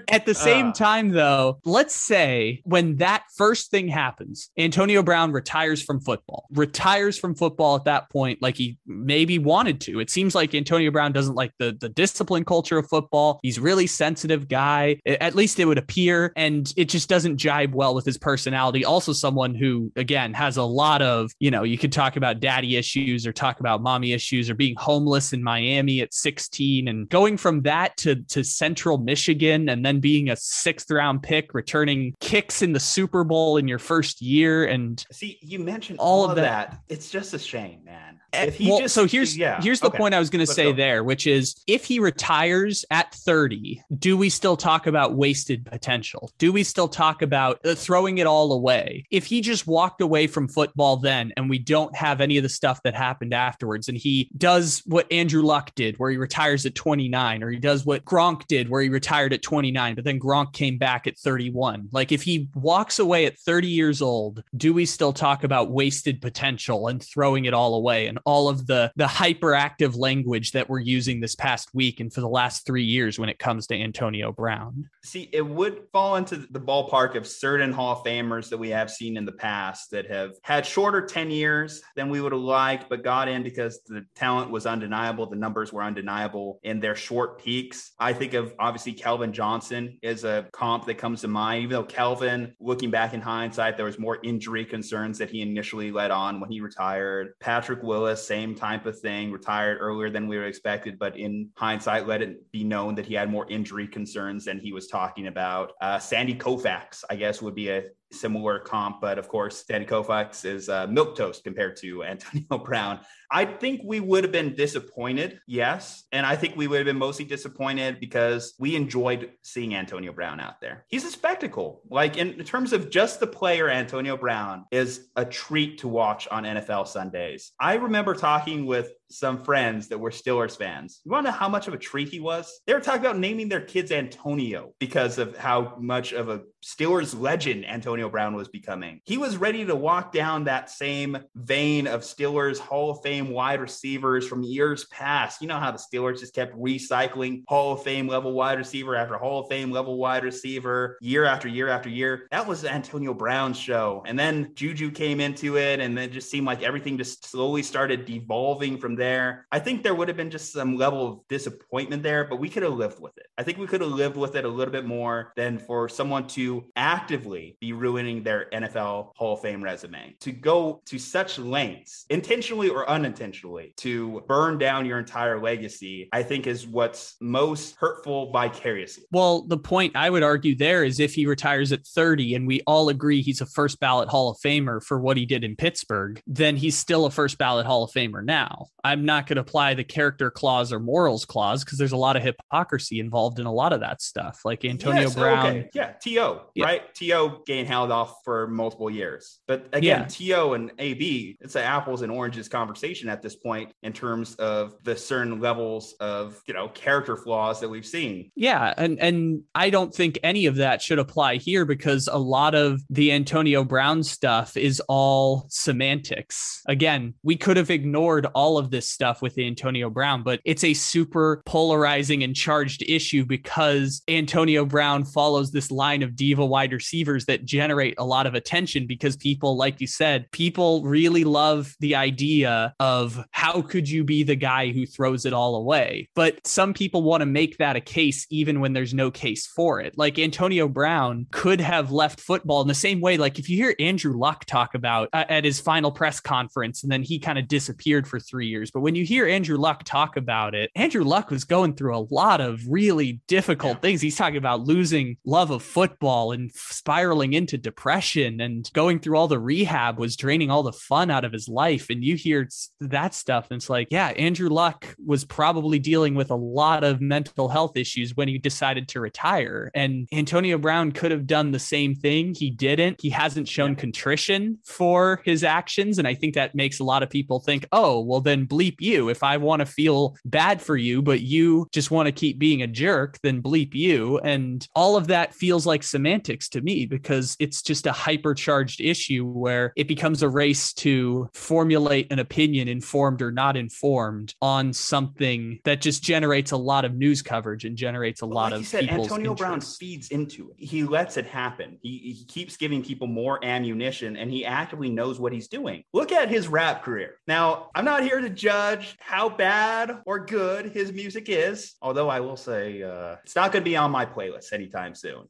At the same time, though, let's say when that first thing happens, Antonio Brown retires from football at that point, like he maybe wanted to. It seems like Antonio Brown doesn't like the discipline culture of football. He's a really sensitive guy, at least it would appear, and it just doesn't jibe well with his personality. Also someone who, again, has a lot of, you could talk about daddy issues or talk about mommy issues or being homeless in Miami at 16 and going from that to Central Michigan and then being a 6th round pick, returning kicks in the Super Bowl in your first year. And see, you mentioned all of that. It's just a shame, man. Here's the point I was going to say there, which is if he retires at 30, do we still talk about wasted potential? Do we still talk about throwing it all away? If he just walked away from football then and we don't have any of the stuff that happened afterwards, and he does what Andrew Luck did where he retires at 29, or he does what Gronk did where he retired at 29, but then Gronk came back at 31. Like if he walks away at 30 years old, do we still talk about wasted potential and throwing it all away? And all of the hyperactive language that we're using this past week and for the last 3 years when it comes to Antonio Brown. See, it would fall into the ballpark of certain Hall of Famers that we have seen in the past that have had shorter tenures than we would have liked, but got in because the talent was undeniable. The numbers were undeniable in their short peaks. I think of obviously Calvin Johnson is a comp that comes to mind, even though Calvin, looking back in hindsight, there was more injury concerns that he initially led on when he retired. Patrick Willis, same type of thing, retired earlier than we were expected, but in hindsight, let it be known that he had more injury concerns than he was talking about. Sandy Koufax, I guess, would be a similar comp, but of course, Sandy Koufax is milquetoast compared to Antonio Brown. I think we would have been disappointed, yes. And I think we would have been mostly disappointed because we enjoyed seeing Antonio Brown out there. He's a spectacle. Like in terms of just the player, Antonio Brown is a treat to watch on NFL Sundays. I remember talking with some friends that were Steelers fans. You want to know how much of a treat he was? They were talking about naming their kids Antonio because of how much of a Steelers legend Antonio Brown was becoming. He was ready to walk down that same vein of Steelers Hall of Fame wide receivers from years past. You know how the Steelers just kept recycling Hall of Fame level wide receiver after Hall of Fame level wide receiver year after year after year. That was Antonio Brown's show. And then Juju came into it, and it just seemed like everything just slowly started devolving from there. I think there would have been just some level of disappointment there, but we could have lived with it. I think we could have lived with it a little bit more than for someone to actively be ruining their NFL Hall of Fame resume, to go to such lengths, intentionally or unintentionally, to burn down your entire legacy, I think is what's most hurtful vicariously. Well, the point I would argue there is if he retires at 30 and we all agree he's a first ballot Hall of Famer for what he did in Pittsburgh, then he's still a first ballot Hall of Famer now. I'm not going to apply the character clause or morals clause because there's a lot of hypocrisy involved in a lot of that stuff. Like Antonio Brown. Okay. Yeah. T.O. Yeah. Right? T.O. getting held off for multiple years. But again, T.O. and A.B., it's an apples and oranges conversation at this point in terms of the certain levels of, character flaws that we've seen. Yeah. And I don't think any of that should apply here because a lot of the Antonio Brown stuff is all semantics. Again, we could have ignored all of this stuff with Antonio Brown, but it's a super polarizing and charged issue because Antonio Brown follows this line of diva wide receivers that generate a lot of attention because people, like you said, people really love the idea of how could you be the guy who throws it all away? But some people want to make that a case even when there's no case for it. Like Antonio Brown could have left football in the same way. Like if you hear Andrew Luck talk about at his final press conference, and then he kind of disappeared for 3 years. But when you hear Andrew Luck talk about it, Andrew Luck was going through a lot of really difficult things. He's talking about losing love of football and spiraling into depression, and going through all the rehab was draining all the fun out of his life. And you hear that stuff and it's like, yeah, Andrew Luck was probably dealing with a lot of mental health issues when he decided to retire. And Antonio Brown could have done the same thing. He didn't. He hasn't shown contrition for his actions. And I think that makes a lot of people think, oh, well then bleep you. If I want to feel bad for you, but you just want to keep being a jerk, then bleep you. And all of that feels like semantics to me because it's just a hypercharged issue where it becomes a race to formulate an opinion, informed or not informed, on something that just generates a lot of news coverage and generates a lot of people's Antonio interest. Brown feeds into it. He lets it happen. He keeps giving people more ammunition, and he actively knows what he's doing. Look at his rap career. Now, I'm not here to judge how bad or good his music is, although I will say it's not going to be on my playlist anytime soon.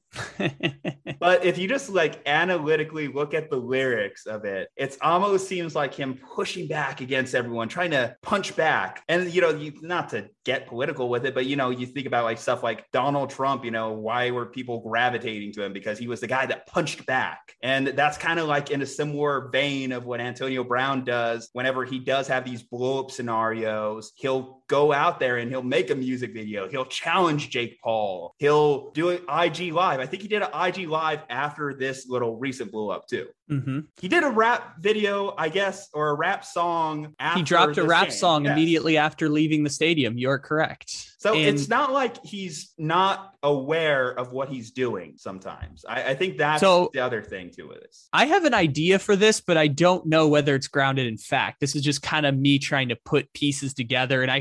But if you just analytically look at the lyrics of it, it almost seems like him pushing back against everyone, trying to punch back. And, not to get political with it, but, you think about stuff like Donald Trump, why were people gravitating to him? Because he was the guy that punched back. And that's kind of like in a similar vein of what Antonio Brown does whenever he does have these blow up scenarios. He'll go out there and he'll make a music video. He'll challenge Jake Paul. He'll do an IG live. I think he did an IG live after this little recent blow up too. He did a rap video, I guess, or a rap song after he dropped a rap song yes. immediately after leaving the stadium. You're correct. So it's not like he's not aware of what he's doing sometimes. I think that's the other thing to it. I have an idea for this, but I don't know whether it's grounded in fact. This is just kind of me trying to put pieces together. And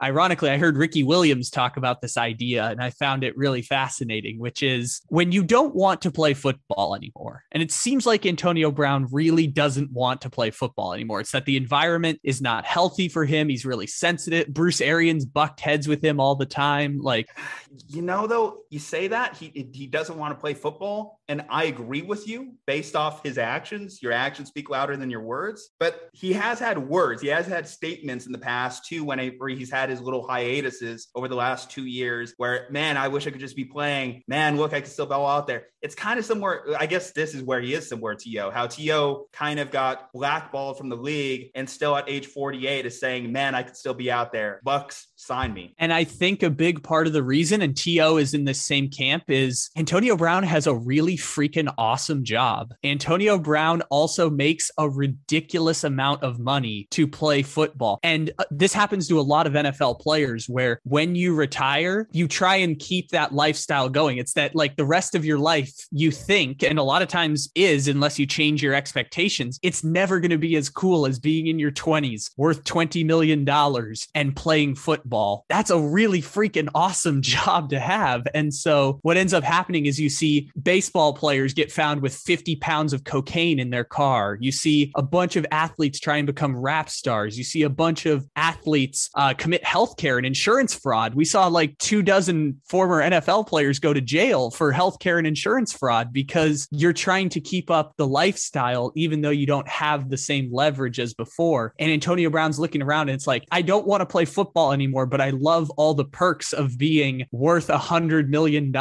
ironically, I heard Ricky Williams talk about this idea, and I found it really fascinating, which is when you don't want to play football anymore. And it seems like Antonio Brown really doesn't want to play football anymore. It's that the environment is not healthy for him. He's really sensitive. Bruce Arians bucked heads with him all the time. Like, though, you say that he doesn't want to play football, and I agree with you based off his actions. Your actions speak louder than your words, but he has had words. He has had statements in the past too, where he's had his little hiatuses over the last 2 years where, man, I wish I could just be playing. Man, look, I can still go out there. It's kind of somewhere, I guess this is where he is somewhere, T.O., how T.O. kind of got blackballed from the league and still at age 48 is saying, man, I could still be out there. Bucks, sign me. And I think a big part of the reason, and T.O. is in the same camp, is Antonio Brown has a really freaking awesome job. Antonio Brown also makes a ridiculous amount of money to play football. And this happens to a lot of NFL players where when you retire, you try and keep that lifestyle going. It's that like the rest of your life, you think, and a lot of times is, unless you change your expectations, it's never going to be as cool as being in your 20s, worth $20 million and playing football. That's a really freaking awesome job to have. And so what ends up happening is you see baseball players get found with 50 pounds of cocaine in their car. You see a bunch of athletes try and become rap stars. You see a bunch of athletes commit healthcare and insurance fraud. We saw like 24 former NFL players go to jail for healthcare and insurance fraud because you're trying to keep up the lifestyle, even though you don't have the same leverage as before. And Antonio Brown's looking around and it's like, I don't want to play football anymore, but I love all the perks of being worth $100 million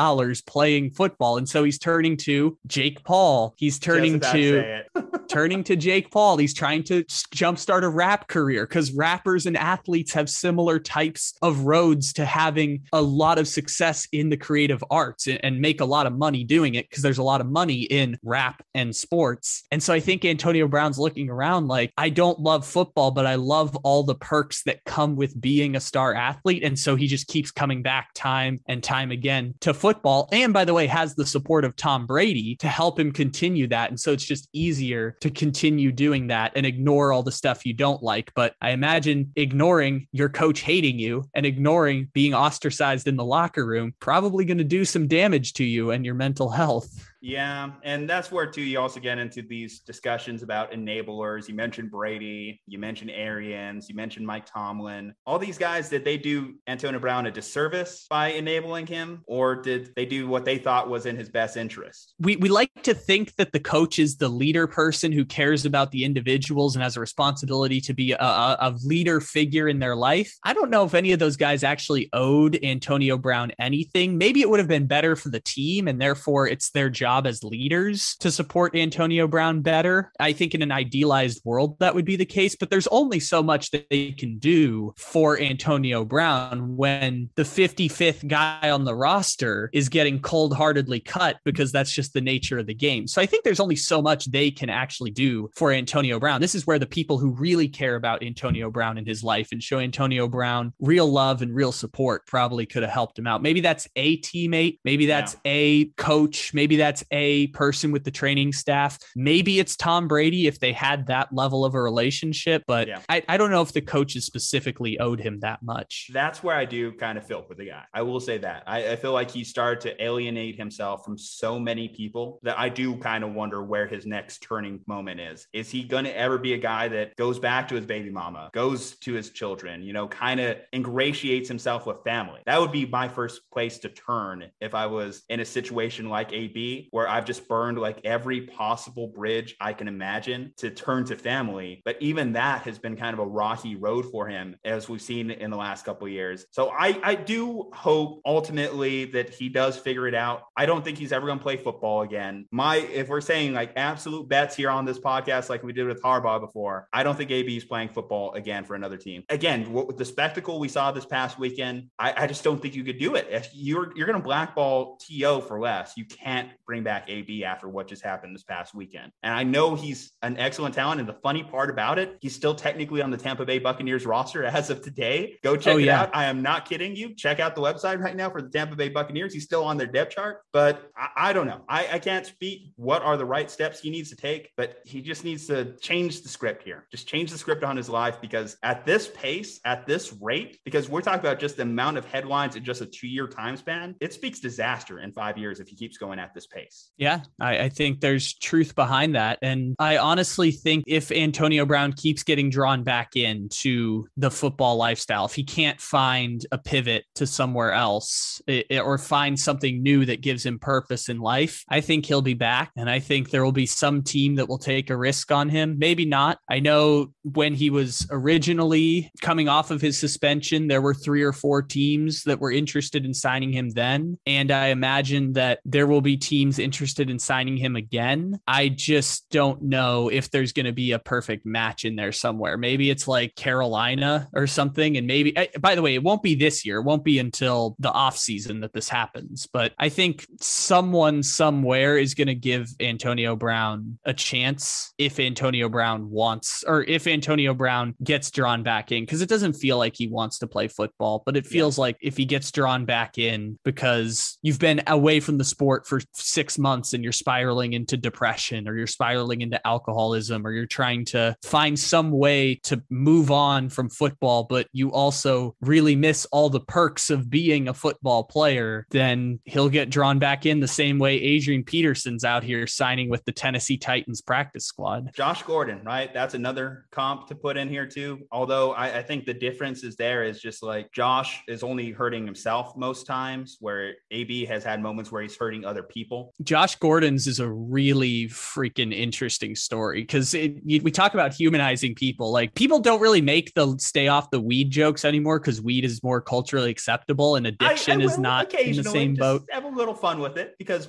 playing football. And so he's turning to Jake Paul. He's turning to Jake Paul. He's trying to jumpstart a rap career because rappers and athletes have similar types of roads to having a lot of success in the creative arts and make a lot of money doing it because there's a lot of money in rap and sports. And so I think Antonio Brown's looking around like, I don't love football, but I love all the perks that come with being a star athlete. And so he just keeps coming back time and time again to football. And by the way, has the support of Tom Brady to help him continue that. And so it's just easier to continue doing that and ignore all the stuff you don't like. But I imagine ignoring your coach hating you and ignoring being ostracized in the locker room, probably going to do some damage to you and your mental health. Yeah. And that's where, too, you also get into these discussions about enablers. You mentioned Brady, you mentioned Arians, you mentioned Mike Tomlin. All these guys, did they do Antonio Brown a disservice by enabling him, or did they do what they thought was in his best interest? We like to think that the coach is the leader person who cares about the individuals and has a responsibility to be a leader figure in their life. I don't know if any of those guys actually owed Antonio Brown anything. Maybe it would have been better for the team, and therefore it's their job as leaders to support Antonio Brown better. I think in an idealized world that would be the case, but there's only so much that they can do for Antonio Brown when the 55th guy on the roster is getting cold-heartedly cut because that's just the nature of the game. So I think there's only so much they can actually do for Antonio Brown. This is where the people who really care about Antonio Brown in his life and show Antonio Brown real love and real support probably could have helped him out. Maybe that's a teammate, maybe that's a coach, maybe that's a person with the training staff. Maybe it's Tom Brady if they had that level of a relationship, but I don't know if the coaches specifically owed him that much. That's where I do kind of feel for the guy. I will say that. I feel like he started to alienate himself from so many people that I do kind of wonder where his next turning moment is. Is he going to ever be a guy that goes back to his baby mama, goes to his children, kind of ingratiates himself with family? That would be my first place to turn if I was in a situation like AB, where I've just burned like every possible bridge I can imagine to turn to family. But even that has been kind of a rocky road for him, as we've seen in the last couple of years. So I do hope ultimately that he does figure it out. I don't think he's ever going to play football again. If we're saying like absolute bets here on this podcast, like we did with Harbaugh before, I don't think AB is playing football again for another team. Again, with the spectacle we saw this past weekend, I just don't think you could do it. If you're going to blackball T.O. for less, you can't bring bring back AB after what just happened this past weekend. And I know he's an excellent talent. And the funny part about it, he's still technically on the Tampa Bay Buccaneers roster as of today. Go check it out. I am not kidding you. Check out the website right now for the Tampa Bay Buccaneers. He's still on their depth chart, but I don't know. I can't speak what are the right steps he needs to take, but he just needs to change the script here. Just change the script on his life, because at this pace, at this rate, because we're talking about just the amount of headlines in just a 2-year time span, it speaks disaster in 5 years if he keeps going at this pace. Yeah, I think there's truth behind that. And I honestly think if Antonio Brown keeps getting drawn back into the football lifestyle, if he can't find a pivot to somewhere else or find something new that gives him purpose in life, I think he'll be back. And I think there will be some team that will take a risk on him. Maybe not. I know when he was originally coming off of his suspension, there were 3 or 4 teams that were interested in signing him then. And I imagine that there will be teams interested in signing him again. I just don't know if there's going to be a perfect match in there somewhere. Maybe it's like Carolina or something. And maybe, by the way, it won't be this year. It won't be until the off season that this happens. But I think someone somewhere is going to give Antonio Brown a chance if Antonio Brown wants, or if Antonio Brown gets drawn back in, because it doesn't feel like he wants to play football, but it feels like if he gets drawn back in because you've been away from the sport for 6 months and you're spiraling into depression, or you're spiraling into alcoholism, or you're trying to find some way to move on from football, but you also really miss all the perks of being a football player, then he'll get drawn back in the same way Adrian Peterson's out here signing with the Tennessee Titans practice squad. Josh Gordon, right? That's another comp to put in here too. Although I think the difference is there is just like Josh is only hurting himself most times, where AB has had moments where he's hurting other people. Josh Gordon's is a really freaking interesting story, because we talk about humanizing people. Like, people don't really make the stay off the weed jokes anymore because weed is more culturally acceptable and addiction is not in the same boat. Have a little fun with it, because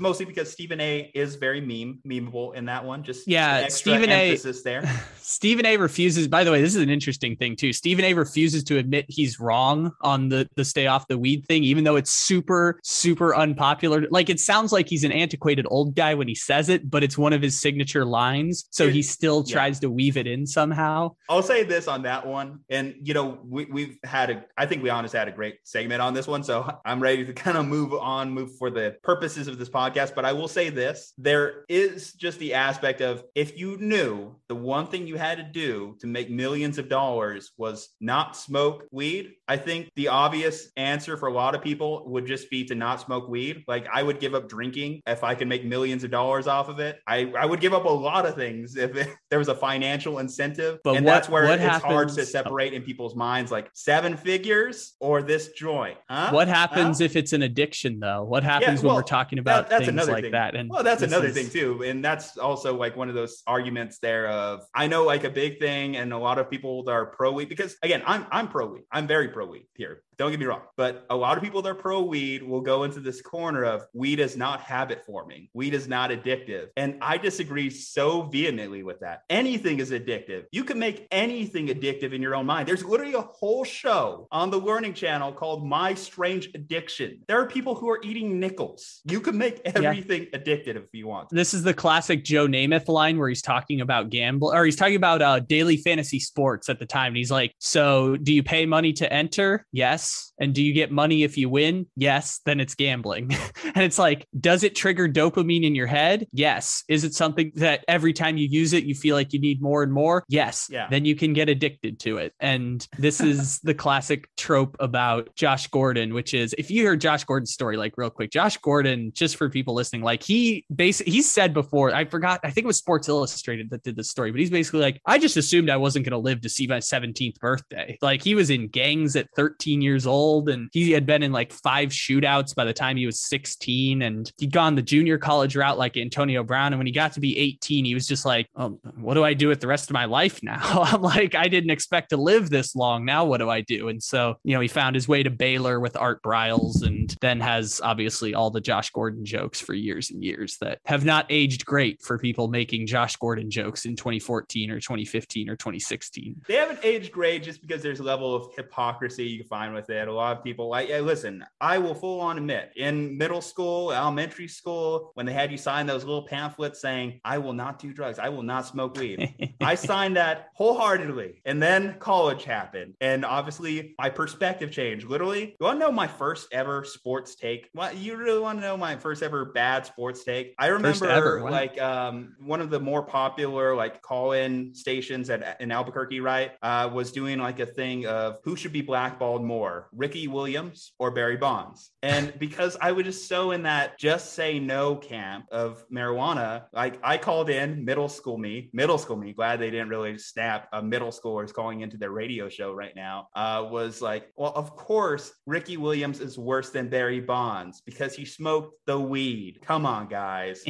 Stephen A is very memeable in that one. Just Stephen A there. Stephen A refuses. By the way, this is an interesting thing too. Stephen A refuses to admit he's wrong on the stay off the weed thing, even though it's super, super unpopular. Like, it sounds like he's an antiquated old guy when he says it, but it's one of his signature lines. So he still tries to weave it in somehow. I'll say this on that one. And, I think we honestly had a great segment on this one. So I'm ready to kind of move for the purposes of this podcast. But I will say this, there is just the aspect of, if you knew the one thing you had to do to make millions of dollars was not smoke weed, I think the obvious answer for a lot of people would just be to not smoke weed. Like, I would give up drinking if I could make millions of dollars off of it. I would give up a lot of things if there was a financial incentive. But that's where it's hard to separate in people's minds, like 7 figures or this joint. What happens if it's an addiction, though? What happens when we're talking about things like that? And that's another thing too. And that's also like one of those arguments there of, I know like a big thing, and a lot of people that are pro weed, because again, I'm pro weed. I'm very pro weed here. Don't get me wrong. But a lot of people that are pro weed will go into this corner of weed is not habit forming. Weed is not addictive. And I disagree so vehemently with that. Anything is addictive. You can make anything addictive in your own mind. There's literally a whole show on the Learning Channel called My Strange Addiction. There are people who are eating nickels. You can make everything addictive if you want. This is the classic Joe Namath line where he's talking about gambling, or he's talking about daily fantasy sports at the time. And he's like, so do you pay money to enter? Yes. And do you get money if you win? Yes. Then it's gambling. And it's like, does it trigger dopamine in your head? Yes. Is it something that every time you use it, you feel like you need more and more? Yes. Yeah. Then you can get addicted to it. And this is the classic trope about Josh Gordon, which is, if you hear Josh Gordon's story, like real quick, Josh Gordon, just for people listening, like he said before, I think it was Sports Illustrated that did this story, but he's basically like, I just assumed I wasn't going to live to see my 17th birthday. Like, he was in gangs at 13 years old, and he had been in like 5 shootouts by the time he was 16, and he'd gone the junior college route like Antonio Brown. And when he got to be 18, he was just like, oh, what do I do with the rest of my life now? I'm like, I didn't expect to live this long. Now what do I do? And so, he found his way to Baylor with Art Briles, and then has obviously all the Josh Gordon jokes for years and years that have not aged great for people making Josh Gordon jokes in 2014 or 2015 or 2016. They haven't aged great just because there's a level of hypocrisy you can find with with it. A lot of people like, yeah, listen, I will full on admit in middle school, elementary school, when they had you sign those little pamphlets saying, I will not do drugs, I will not smoke weed. I signed that wholeheartedly. And then college happened. And obviously my perspective changed. Literally, you want to know my first ever sports take? What, you really want to know my first ever bad sports take? I remember one of the more popular like call-in stations in Albuquerque, right, was doing like a thing of who should be blackballed more, Ricky Williams or Barry Bonds. And because I was just so in that just say no camp of marijuana, like I called in middle school me, glad they didn't really snap a middle schoolers calling into their radio show right now, was like, well, of course, Ricky Williams is worse than Barry Bonds because he smoked the weed. Come on, guys.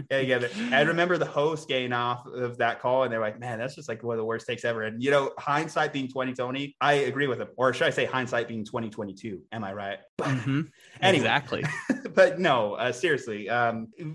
Yeah. I remember the host getting off of that call and they're like, man, that's just like one of the worst takes ever. And, hindsight being 2020, I agree with him. Or should I say hindsight being 2022? Am I right? Mm-hmm. Anyway. Exactly. But no, seriously,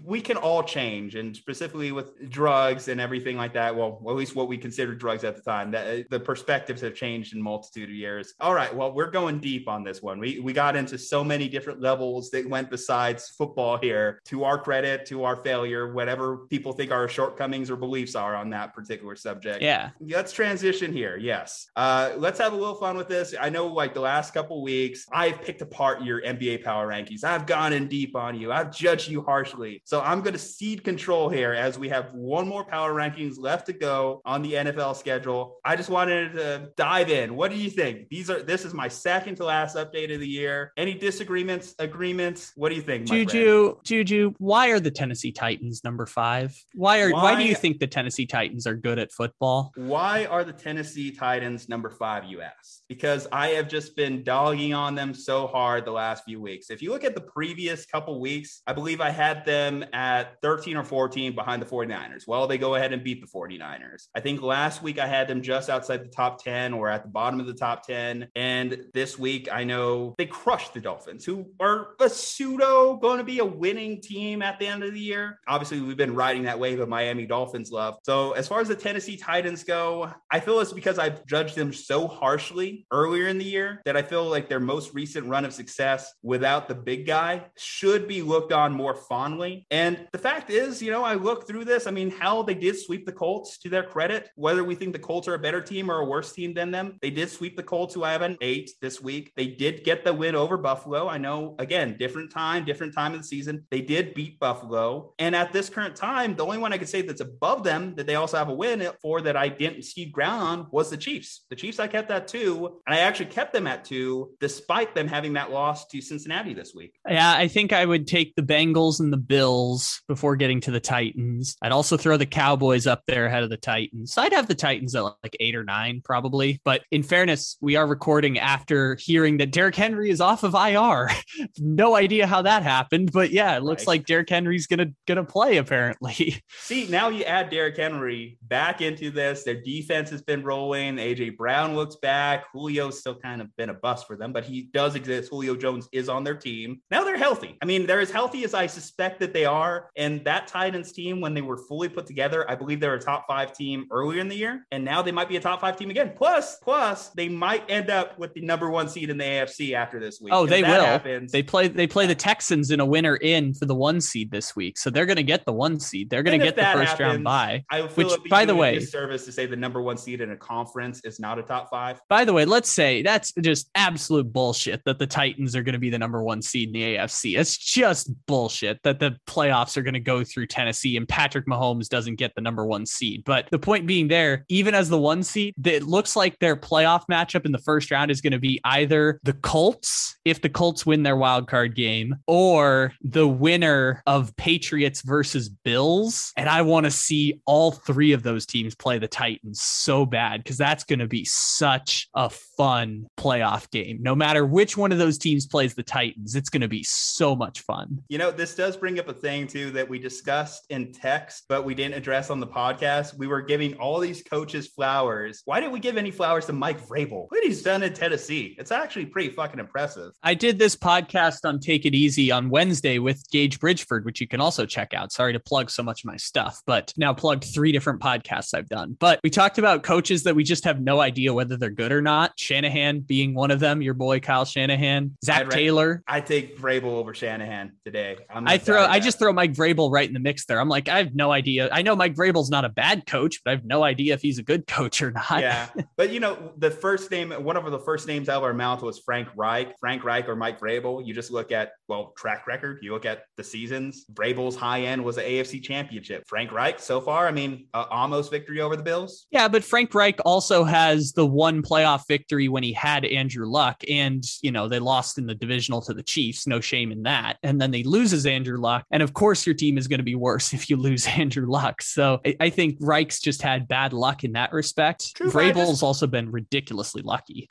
we can all change, and specifically with drugs and everything like that. Well, at least what we considered drugs at the time, that the perspectives have changed in a multitude of years. All right. Well, we're going deep on this one. We got into so many different levels that went besides football here, to our credit, to our failure, whatever people think our shortcomings or beliefs are on that particular subject. Yeah. Let's transition here. Yes. Let's have a little fun with this. I know like the last couple weeks, I've picked apart your NBA power rankings. I've gone in deep on you. I've judged you harshly. So I'm going to cede control here as we have one more power rankings left to go on the NFL schedule. I just wanted to dive in. What do you think? This is my second to last update of the year. Any disagreements, agreements? What do you think, Juju, why are the Tennessee Titans number 5? Why do you think the Tennessee Titans are good at football? Why are the Tennessee Titans number 5, you ask? Because I have just been dogging on them so hard the last few weeks. If you look at the previous couple weeks, I believe I had them at 13 or 14 behind the 49ers. Well, they go ahead and beat the 49ers. I think last week I had them just outside the top 10 or at the bottom of the top 10. And this week, I know they crushed the Dolphins, who are a pseudo going to be a winning team at the end of the year. Obviously, we've been riding that wave of Miami Dolphins love. So as far as the Tennessee Titans go, I feel it's because I've judged them so harshly earlier in the year that I feel like their most recent run of success without the big guy should be looked on more fondly. And the fact is, I look through this. I mean, hell, they did sweep the Colts, to their credit. Whether we think the Colts are a better team or a worse team than them, they did sweep the Colts, who I have an 8 this week. They did get the win over Buffalo. I know, again, different time of the season. They did beat Buffalo. And at this current time, the only one I could say that's above them that they also have a win for that I didn't cede ground on was the Chiefs. The Chiefs, I kept at 2, and I actually kept them at 2 despite them having that loss to Cincinnati this week. Yeah, I think I would take the Bengals and the Bills before getting to the Titans. I'd also throw the Cowboys up there ahead of the Titans. I'd have the Titans at like 8 or 9 probably. But in fairness, we are recording after hearing that Derrick Henry is off of IR. No idea how that happened, but yeah, it looks like Derrick Henry's gonna play apparently. See, now you add Derrick Henry back into this. Their defense has been rolling. AJ Brown looks back. Julio's still kind of been a bust for them, but he does exist. Julio Jones is on their team. Now they're healthy. I mean, they're as healthy as I suspect that they are. And that Titans team, when they were fully put together, I believe they were a top 5 team earlier in the year. And now they might be a top 5 team again. Plus, they might end up with the number 1 seed in the AFC after this week. Oh, they will. Happens, they play the Texans in a winner in for the 1 seed this week. So they're going to get the 1 seed. They're going to get the first round bye. I feel which, by the way, disservice to say the number 1 seed in a conference is not a top 5. By the way, let's say that's just absolute bullshit that the Titans are going to be the number 1 seed in the AFC. It's just bullshit that the playoffs are going to go through Tennessee and Patrick Mahomes doesn't get the number 1 seed. But the point being there, even as the 1 seed, it looks like their playoff matchup in the first round is going to be either the Colts, if the Colts win their wild card game, or the winner of Patriots versus Bills. And I want to see all 3 of those teams play the Titans so bad, because that's going to be such a fun playoff game. No matter which one of those teams plays the Titans, it's going to be so much fun. This does bring up a thing too that we discussed in text, but we didn't address on the podcast. We were giving all these coaches flowers. Why didn't we give any flowers to Mike Vrabel? What he's done in Tennessee? It's actually pretty fucking impressive. I did this podcast on Take It Easy on Wednesday with Gage Bridgeford, which you can also check out. Sorry to plug so much of my stuff, but now plugged 3 different podcasts I've done. But we talked about coaches that we just have no idea whether they're good or not. Shanahan being one one of them, your boy Kyle Shanahan, Zach Taylor. I take Vrabel over Shanahan today. I just throw Mike Vrabel right in the mix there. I'm like, I have no idea. I know Mike Vrabel's not a bad coach, but I have no idea if he's a good coach or not. Yeah. But the first name, one of the first names out of our mouth was Frank Reich or Mike Vrabel. You just look at, track record. You look at the seasons. Vrabel's high end was an AFC championship. Frank Reich so far, almost victory over the Bills. Yeah, but Frank Reich also has the one playoff victory when he had Andrew Luck, and they lost in the divisional to the Chiefs. No shame in that. And then they loses Andrew Luck, and of course your team is going to be worse if you lose Andrew Luck. So I think Reich's just had bad luck in that respect. True, Vrabel's also been ridiculously lucky,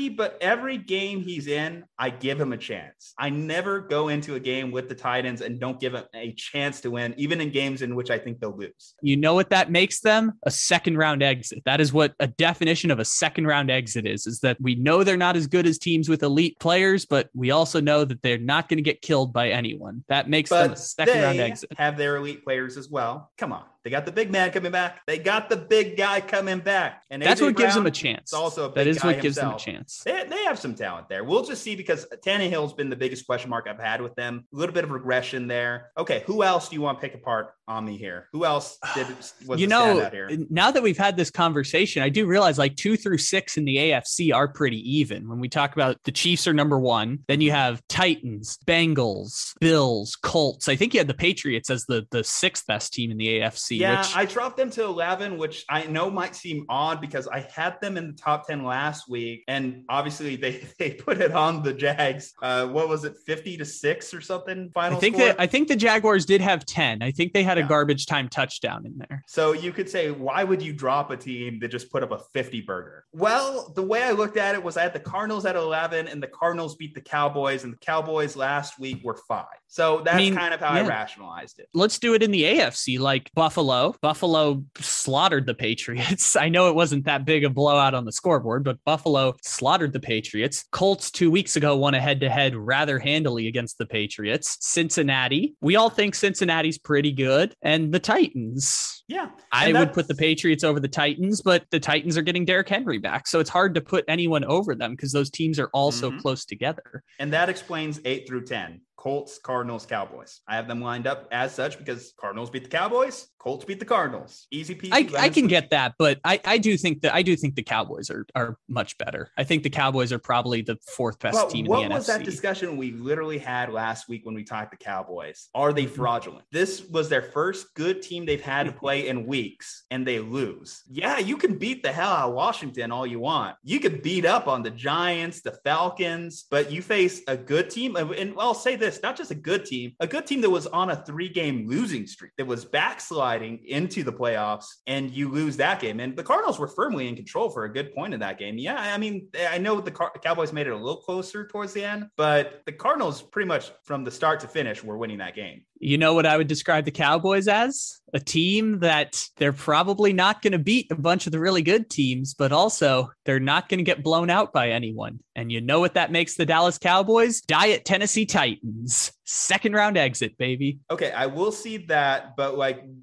but every game he's in, I give him a chance. I never go into a game with the Titans and don't give them a chance to win, even in games in which I think they'll lose. You know what that makes them? A second round exit. That is what a definition of a second round exit is that we know they're not as good as teams with elite players, but we also know that they're not going to get killed by anyone. That makes them a second round exit. Have their elite players as well. Come on. They got the big man coming back. They got the big guy coming back. And that's what gives them a chance. Also a big that is guy what gives himself. them a chance. They have some talent there. We'll just see, because Tannehill's been the biggest question mark I've had with them. A little bit of regression there. Okay, who else do you want to pick apart on me here? Who else was the standout here? Now that we've had this conversation, I do realize 2 through 6 in the AFC are pretty even. When we talk about the Chiefs are number 1, then you have Titans, Bengals, Bills, Colts. I think you had the Patriots as the 6th best team in the AFC. Yeah, I dropped them to 11, which I know might seem odd because I had them in the top 10 last week. And obviously they put it on the Jags. What was it, 50-6 or something? Final score? I think the Jaguars did have 10. I think they had a garbage time touchdown in there. So you could say, why would you drop a team that just put up a 50 burger? Well, the way I looked at it was I had the Cardinals at 11, and the Cardinals beat the Cowboys, and the Cowboys last week were 5. So that's kind of how I rationalized it. Let's do it in the AFC, like Buffalo. Buffalo slaughtered the Patriots. I know it wasn't that big a blowout on the scoreboard, but Buffalo slaughtered the Patriots. Colts 2 weeks ago won a head-to-head rather handily against the Patriots. Cincinnati, we all think Cincinnati's pretty good. And the Titans. Yeah. I would put the Patriots over the Titans, but the Titans are getting Derrick Henry back. So it's hard to put anyone over them because those teams are all so close together. And that explains 8 through 10. Colts, Cardinals, Cowboys. I have them lined up as such because Cardinals beat the Cowboys, Colts beat the Cardinals. Easy peasy. I can get that, but I do think the Cowboys are much better. I think the Cowboys are probably the 4th best team in the NFC. What was that discussion we literally had last week when we talked the Cowboys? Are they fraudulent? This was their first good team they've had to play in weeks, and they lose. Yeah, you can beat the hell out of Washington all you want. You could beat up on the Giants, the Falcons, but you face a good team. And I'll say this, not just a good team that was on a 3-game losing streak, that was backsliding into the playoffs, and you lose that game. And the Cardinals were firmly in control for a good point in that game. Yeah, I mean, I know the Cowboys made it a little closer towards the end, but the Cardinals pretty much from the start to finish were winning that game. You know what I would describe the Cowboys as? A team that they're probably not going to beat a bunch of the really good teams, but also they're not going to get blown out by anyone. And you know what that makes the Dallas Cowboys? Diet Tennessee Titans. 2nd round exit, baby. Okay, I will see that, but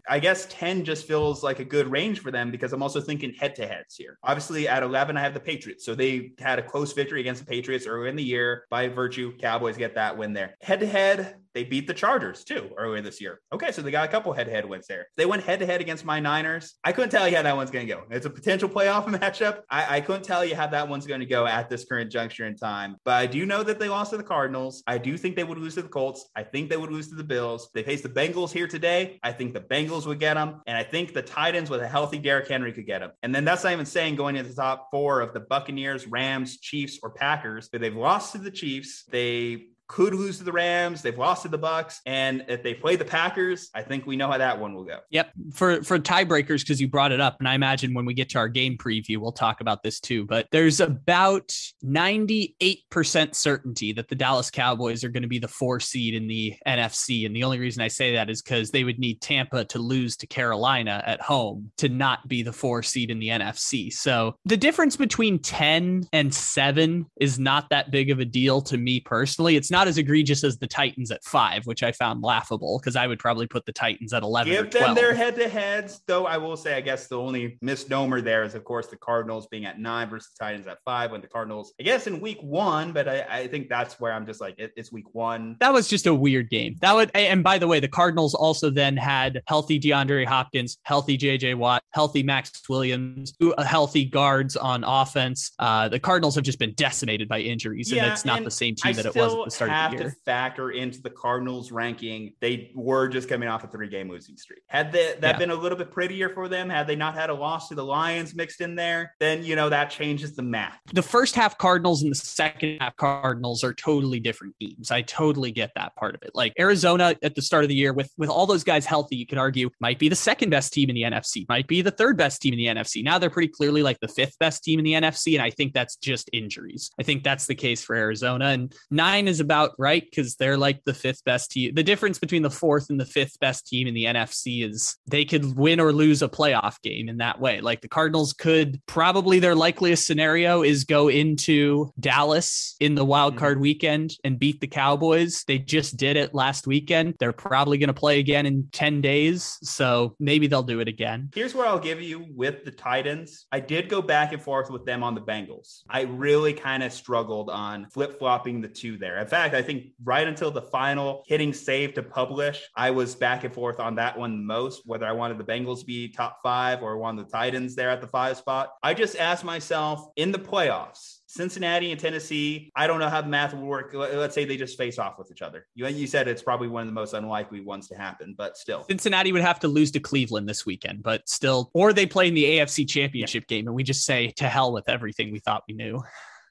I guess 10 just feels like a good range for them because I'm also thinking head-to-heads here. Obviously, at 11, I have the Patriots. So they had a close victory against the Patriots earlier in the year. By virtue, Cowboys get that win there. Head-to-head, they beat the Chargers too earlier this year. Okay, so they got a couple head-to-head wins there. They went head-to-head against my Niners. I couldn't tell you how that one's going to go. It's a potential playoff matchup. I couldn't tell you how that one's going to go at this current juncture in time. But I do know that they lost to the Cardinals. I do think they would lose to the Colts. I think they would lose to the Bills. They faced the Bengals here today. I think the Bengals would get them. And I think the Titans with a healthy Derrick Henry could get them. And then that's not even saying going into the top 4 of the Buccaneers, Rams, Chiefs, or Packers. But they've lost to the Chiefs. They could lose to the Rams. They've lost to the Bucs. And if they play the Packers, I think we know how that one will go. Yep. For tiebreakers, because you brought it up, and I imagine when we get to our game preview, we'll talk about this too, but there's about 98% certainty that the Dallas Cowboys are going to be the 4 seed in the NFC. And the only reason I say that is because they would need Tampa to lose to Carolina at home to not be the 4 seed in the NFC. So the difference between 10 and 7 is not that big of a deal to me personally. It's not as egregious as the Titans at 5, which I found laughable because I would probably put the Titans at 11 or 12. Give them their head-to-heads, though. I will say, I guess the only misnomer there is, of course, the Cardinals being at 9 versus Titans at 5. When the Cardinals, I guess, in week 1, but I think that's where I'm just like, it's week 1. That was just a weird game. And by the way, the Cardinals also then had healthy DeAndre Hopkins, healthy JJ Watt, healthy Max Williams, healthy guards on offense. The Cardinals have just been decimated by injuries, and it's not the same team that it was at the start of the year. I have to factor into the Cardinals ranking. They were just coming off a 3-game losing streak. Had that been a little bit prettier for them, had they not had a loss to the Lions mixed in there, then, that changes the math. The first half Cardinals and the second half Cardinals are totally different teams. I totally get that part of it. Like Arizona at the start of the year with all those guys healthy, you could argue might be the second best team in the NFC, might be the third best team in the NFC. Now they're pretty clearly like the 5th best team in the NFC. And I think that's just injuries. I think that's the case for Arizona, and 9 is about right because they're like the 5th best team. The difference between the 4th and the 5th best team in the NFC is they could win or lose a playoff game in that way. Like the Cardinals could probably, their likeliest scenario is go into Dallas in the wild card weekend and beat the Cowboys. They just did it last weekend. They're probably going to play again in 10 days. So maybe they'll do it again. Here's what I'll give you with the Titans. I did go back and forth with them on the Bengals. I really kind of struggled on flip-flopping the two there. In fact, I think right until the final hitting save to publish, I was back and forth on that one the most, whether I wanted the Bengals to be top 5 or wanted the Titans there at the 5 spot. I just asked myself, in the playoffs, Cincinnati and Tennessee, I don't know how the math will work. Let's say they just face off with each other. You said it's probably one of the most unlikely ones to happen, but still. Cincinnati would have to lose to Cleveland this weekend, but still, or they play in the AFC Championship game and we just say to hell with everything we thought we knew.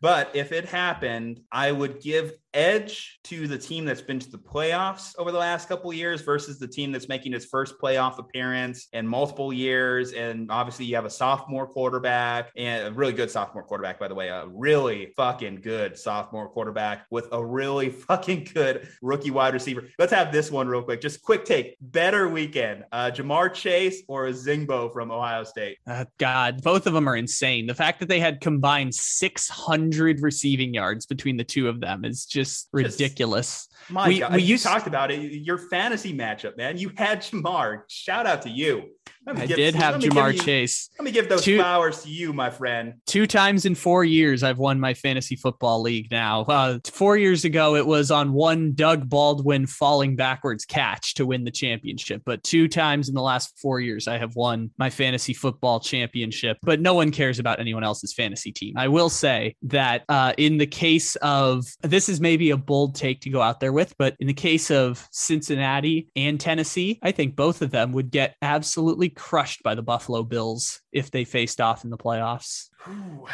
But if it happened, I would give edge to the team that's been to the playoffs over the last couple of years versus the team that's making its first playoff appearance in multiple years. And obviously you have a sophomore quarterback, and a really good sophomore quarterback, by the way, a really fucking good sophomore quarterback with a really fucking good rookie wide receiver. Let's have this one real quick. Just quick take. Better weekend, Jamar Chase or Zingbo from Ohio State? God, both of them are insane. The fact that they had combined 600 receiving yards between the two of them is just ridiculous. My God, you talked about it. Your fantasy matchup, man. You had Jamar. Shout out to you. I did have Jamar Chase. Let me give those flowers to you, my friend. 2 times in 4 years, I've won my fantasy football league now. 4 years ago, it was on one Doug Baldwin falling backwards catch to win the championship. But 2 times in the last 4 years, I have won my fantasy football championship. But no one cares about anyone else's fantasy team. I will say that in the case of, this is maybe a bold take to go out there with, but in the case of Cincinnati and Tennessee, I think both of them would get absolutely crushed by the Buffalo Bills if they faced off in the playoffs. Ooh.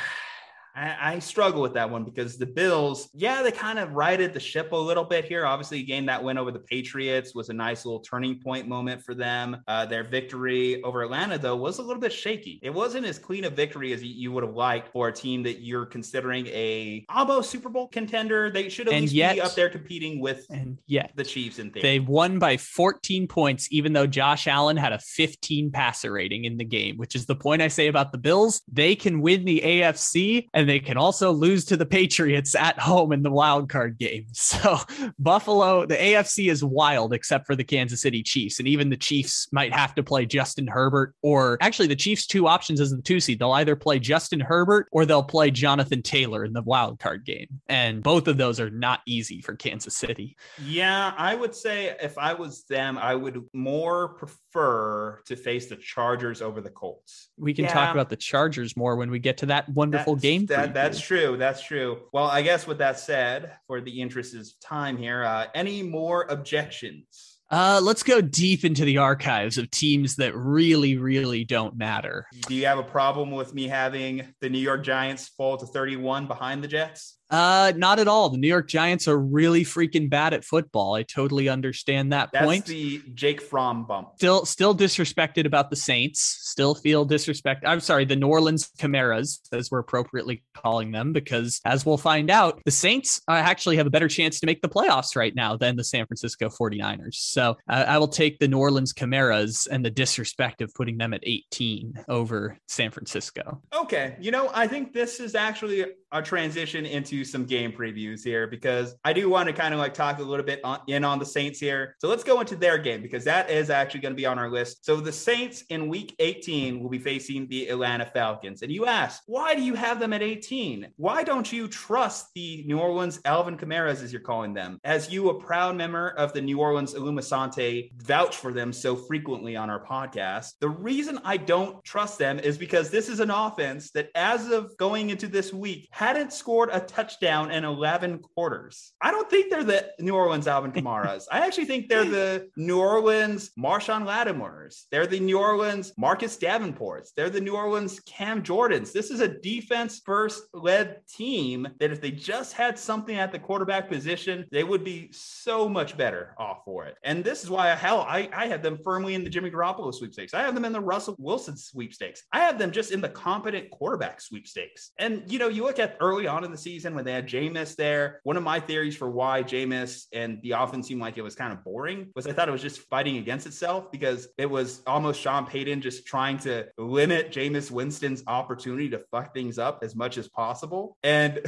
I struggle with that one because the Bills, they kind of righted the ship a little bit here. Obviously, a game that win over the Patriots was a nice little turning point moment for them. Their victory over Atlanta, though, was a little bit shaky. It wasn't as clean a victory as you would have liked for a team that you're considering almost Super Bowl contender. They should at least be up there competing with the Chiefs in theory. They won by 14 points, even though Josh Allen had a 15 passer rating in the game, which is the point I say about the Bills. They can win the AFC and they can also lose to the Patriots at home in the wild card game. So Buffalo, the AFC is wild except for the Kansas City Chiefs. And even the Chiefs might have to play Justin Herbert, or actually the Chiefs' 2 options as the 2 seed. They'll either play Justin Herbert or they'll play Jonathan Taylor in the wild card game. And both of those are not easy for Kansas City. Yeah, I would say if I was them, I would more prefer to face the Chargers over the Colts. We can talk about the Chargers more when we get to that wonderful game. That's true. That's true. Well, I guess with that said, for the interest of time here, any more objections? Let's go deep into the archives of teams that really, really don't matter. Do you have a problem with me having the New York Giants fall to 31 behind the Jets? Not at all. The New York Giants are really freaking bad at football. I totally understand that point. That's the Jake Fromm bump. Still disrespected about the Saints. Still feel disrespect. I'm sorry, the New Orleans Chimeras, as we're appropriately calling them, because as we'll find out, the Saints actually have a better chance to make the playoffs right now than the San Francisco 49ers. So I will take the New Orleans Chimeras and the disrespect of putting them at 18 over San Francisco. Okay. I think this is actually a transition into into some game previews here because I do want to kind of like talk a little bit on the Saints here. So let's go into their game because that is actually going to be on our list. So the Saints in week 18 will be facing the Atlanta Falcons. And you ask, why do you have them at 18? Why don't you trust the New Orleans Alvin Kamaras, as you're calling them? As you, a proud member of the New Orleans Illumisante, vouch for them so frequently on our podcast. The reason I don't trust them is because this is an offense that, as of going into this week, hadn't scored a touchdown in 11 quarters. I don't think they're the New Orleans Alvin Kamaras. I actually think they're the New Orleans Marshawn Lattimore's. They're the New Orleans Marcus Davenport's. They're the New Orleans Cam Jordans. This is a defense first led team that if they just had something at the quarterback position, they would be so much better off for it. And this is why I have them firmly in the Jimmy Garoppolo sweepstakes. I have them in the Russell Wilson sweepstakes. I have them just in the competent quarterback sweepstakes. And, you look at early on in the season when they had Jameis there, one of my theories for why Jameis and the offense seemed like it was kind of boring was I thought it was just fighting against itself because it was almost Sean Payton just trying to limit Jameis Winston's opportunity to fuck things up as much as possible. And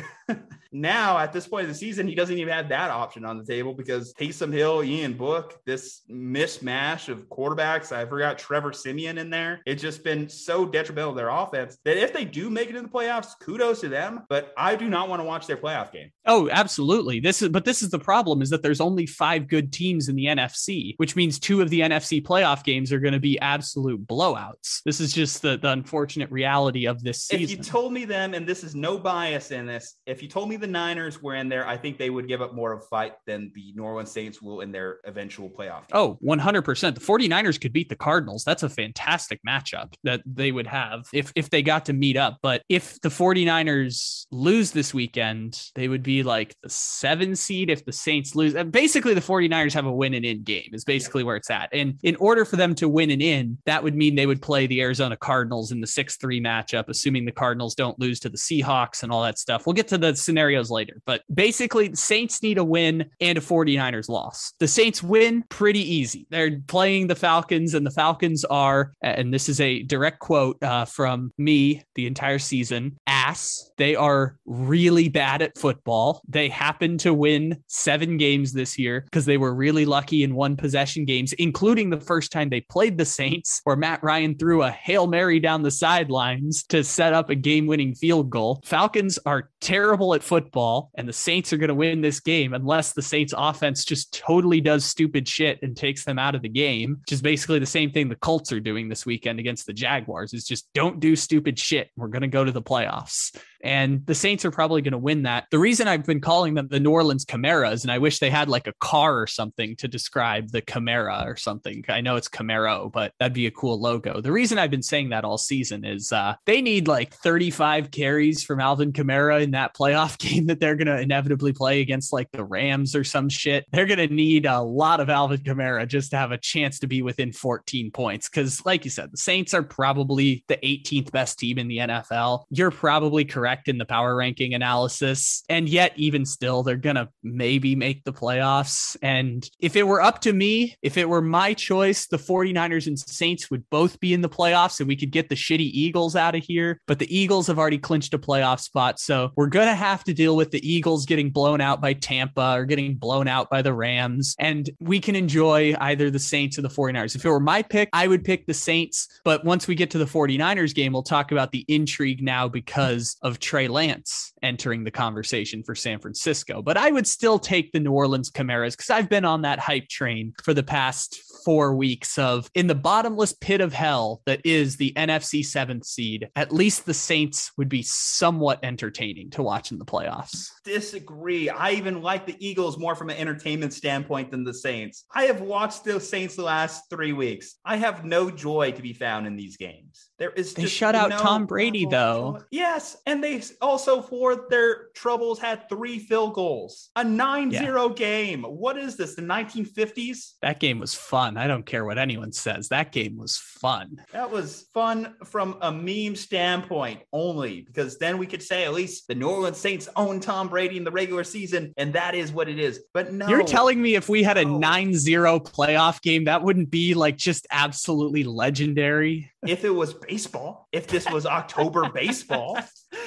now at this point of the season, he doesn't even have that option on the table because Taysom Hill, Ian Book, this mishmash of quarterbacks, I forgot Trevor Siemian in there. It's just been so detrimental to their offense that if they do make it in the playoffs, kudos to them, but I do not want to watch their playoff game. Oh, absolutely. This is the problem is that there's only 5 good teams in the NFC, which means 2 of the NFC playoff games are going to be absolute blowouts. This is just the unfortunate reality of this season. If you told me them, and this is no bias in this, if you told me the Niners were in there, I think they would give up more of a fight than the New Orleans Saints will in their eventual playoff game. Oh, 100%. The 49ers could beat the Cardinals. That's a fantastic matchup that they would have if they got to meet up. But if the 49ers lose this weekend, they would be like the 7 seed if the Saints lose. Basically, the 49ers have a win and in game is basically where it's at. And in order for them to win and in, that would mean they would play the Arizona Cardinals in the 6-3 matchup, assuming the Cardinals don't lose to the Seahawks and all that stuff. We'll get to the scenarios later. But basically, the Saints need a win and a 49ers loss. The Saints win pretty easy. They're playing the Falcons, and the Falcons are, and this is a direct quote from me the entire season, ass. They are really bad at football. They happen to win 7 games this year because they were really lucky in 1-possession games, including the first time they played the Saints, where Matt Ryan threw a Hail Mary down the sidelines to set up a game-winning field goal. Falcons are terrible at football, and the Saints are going to win this game unless the Saints offense just totally does stupid shit and takes them out of the game, which is basically the same thing the Colts are doing this weekend against the Jaguars, is just don't do stupid shit. We're going to go to the playoffs. And the Saints are probably going to win that. The reason I've been calling them the New Orleans Camaras, and I wish they had like a car or something to describe the Camara or something. I know it's Camaro, but that'd be a cool logo. The reason I've been saying that all season is they need like 35 carries from Alvin Kamara in that playoff game that they're going to inevitably play against like the Rams or some shit. They're going to need a lot of Alvin Kamara just to have a chance to be within 14 points. Because like you said, the Saints are probably the 18th best team in the NFL. You're probably correct in the power ranking analysis. And yet, even still, they're going to maybe make the playoffs. And if it were up to me, if it were my choice, the 49ers and Saints would both be in the playoffs and we could get the shitty Eagles out of here. But the Eagles have already clinched a playoff spot. So we're going to have to deal with the Eagles getting blown out by Tampa or getting blown out by the Rams. And we can enjoy either the Saints or the 49ers. If it were my pick, I would pick the Saints. But once we get to the 49ers game, we'll talk about the intrigue now because of Trey Lance entering the conversation for San Francisco. But I would still take the New Orleans Camaras because I've been on that hype train for the past 4 weeks of in the bottomless pit of hell that is the NFC 7th seed. At least the Saints would be somewhat entertaining to watch in the playoffs. Disagree. I even like the Eagles more from an entertainment standpoint than the Saints. I have watched the Saints the last 3 weeks. I have no joy to be found in these games. They shut out Tom Brady, though. Joy. Yes, and they also, for their troubles, had 3 field goals. A 9-0 game. What is this, the 1950s? That game was fun. I don't care what anyone says. That game was fun. That was fun from a meme standpoint only, because then we could say at least the New Orleans Saints own Tom Brady in the regular season, and that is what it is. But no. You're telling me if we had a 9-0 playoff game, that wouldn't be like just absolutely legendary? If it was baseball, if this was October baseball,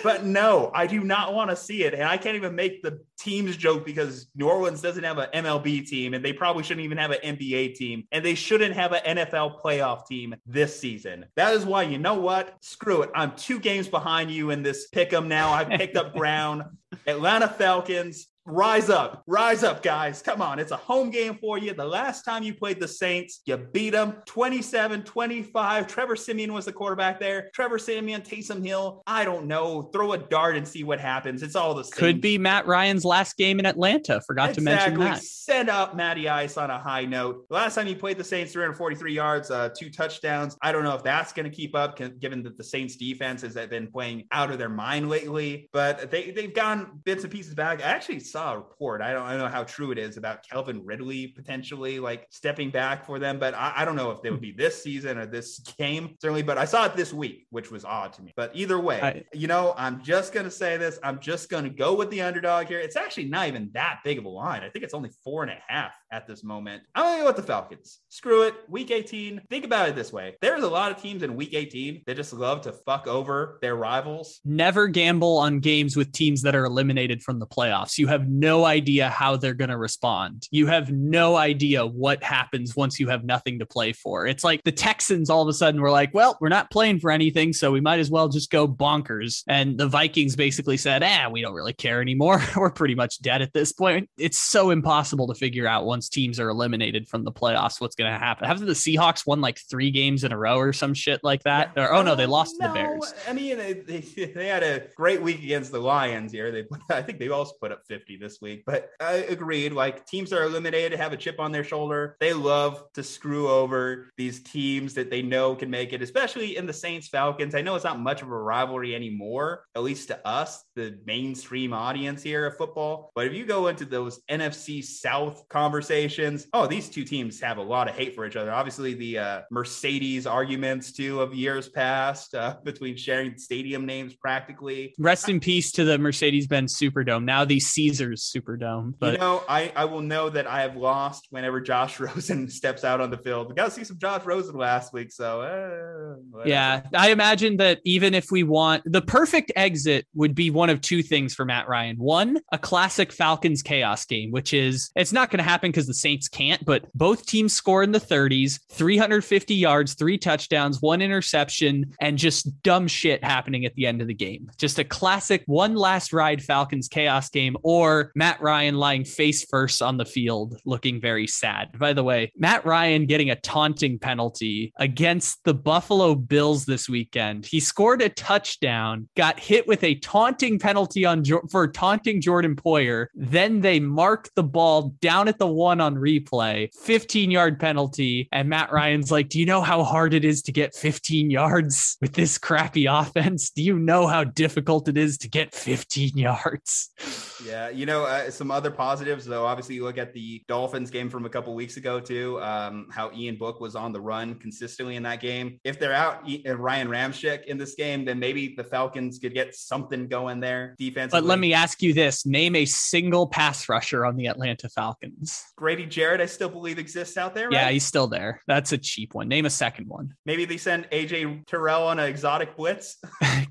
But no, I do not want to see it. And I can't even make the teams joke because New Orleans doesn't have an MLB team and they probably shouldn't even have an NBA team and they shouldn't have an NFL playoff team this season. That is why, you know what? Screw it. I'm 2 games behind you in this pick'em now. I picked up ground. Atlanta Falcons. Rise up, guys. Come on. It's a home game for you. The last time you played the Saints, you beat them 27-25. Trevor Siemian was the quarterback there. Trevor Siemian, Taysom Hill. I don't know. Throw a dart and see what happens. It's all the same. Could be Matt Ryan's last game in Atlanta. Forgot to mention that. Set up Matty Ice on a high note. The last time you played the Saints, 343 yards, 2 touchdowns. I don't know if that's going to keep up given that the Saints defense has been playing out of their mind lately, but they've gotten bits and pieces back. I actually saw a report. I don't know how true it is about Calvin Ridley potentially like stepping back for them, but I don't know if they would be this season or this game certainly, but I saw it this week, which was odd to me. But either way, I'm just going to say this. I'm just going to go with the underdog here. It's actually not even that big of a line. I think it's only 4.5 at this moment. I'm going to go with the Falcons. Screw it. Week 18. Think about it this way. There's a lot of teams in week 18 that just love to fuck over their rivals. Never gamble on games with teams that are eliminated from the playoffs. You have no idea how they're going to respond. You have no idea what happens once you have nothing to play for. It's like the Texans all of a sudden were like, well, we're not playing for anything, so we might as well just go bonkers. And the Vikings basically said, we don't really care anymore. We're pretty much dead at this point. It's so impossible to figure out once teams are eliminated from the playoffs what's going to happen. Haven't the Seahawks won like 3 games in a row or some shit like that? Or, they lost to the Bears. I mean, they had a great week against the Lions here. I think they also put up 50 this week. But I agreed, like teams that are eliminated have a chip on their shoulder. They love to screw over these teams that they know can make it, especially in the Saints Falcons. I know it's not much of a rivalry anymore, at least to us, the mainstream audience here of football. But if you go into those NFC South conversations, these 2 teams have a lot of hate for each other. Obviously, the Mercedes arguments too of years past between sharing stadium names practically. Rest in peace to the Mercedes-Benz Superdome, now the Caesars Superdome. But I will know that I have lost whenever Josh Rosen steps out on the field. We got to see some Josh Rosen last week, so yeah, I imagine that even if we want the perfect exit would be one of 2 things for Matt Ryan. One, a classic Falcons chaos game, which is it's not going to happen because the Saints can't, but both teams score in the 30s, 350 yards, 3 touchdowns, 1 interception, and just dumb shit happening at the end of the game. Just a classic one last ride Falcons chaos game, or Matt Ryan lying face first on the field looking very sad. By the way, Matt Ryan getting a taunting penalty against the Buffalo Bills this weekend. He scored a touchdown, got hit with a taunting penalty for taunting Jordan Poyer. Then they marked the ball down at the 1 on replay, 15-yard penalty. And Matt Ryan's like, do you know how hard it is to get 15 yards with this crappy offense? Do you know how difficult it is to get 15 yards? Yeah, some other positives, though. Obviously, you look at the Dolphins game from a couple weeks ago, too, how Ian Book was on the run consistently in that game. If they're out Ryan Ramczyk in this game, then maybe the Falcons could get something going there defensively. But let me ask you this. Name a single pass rusher on the Atlanta Falcons. Grady Jarrett, I still believe exists out there, right? Yeah, he's still there. That's a cheap one. Name a second one. Maybe they send AJ Terrell on an exotic blitz.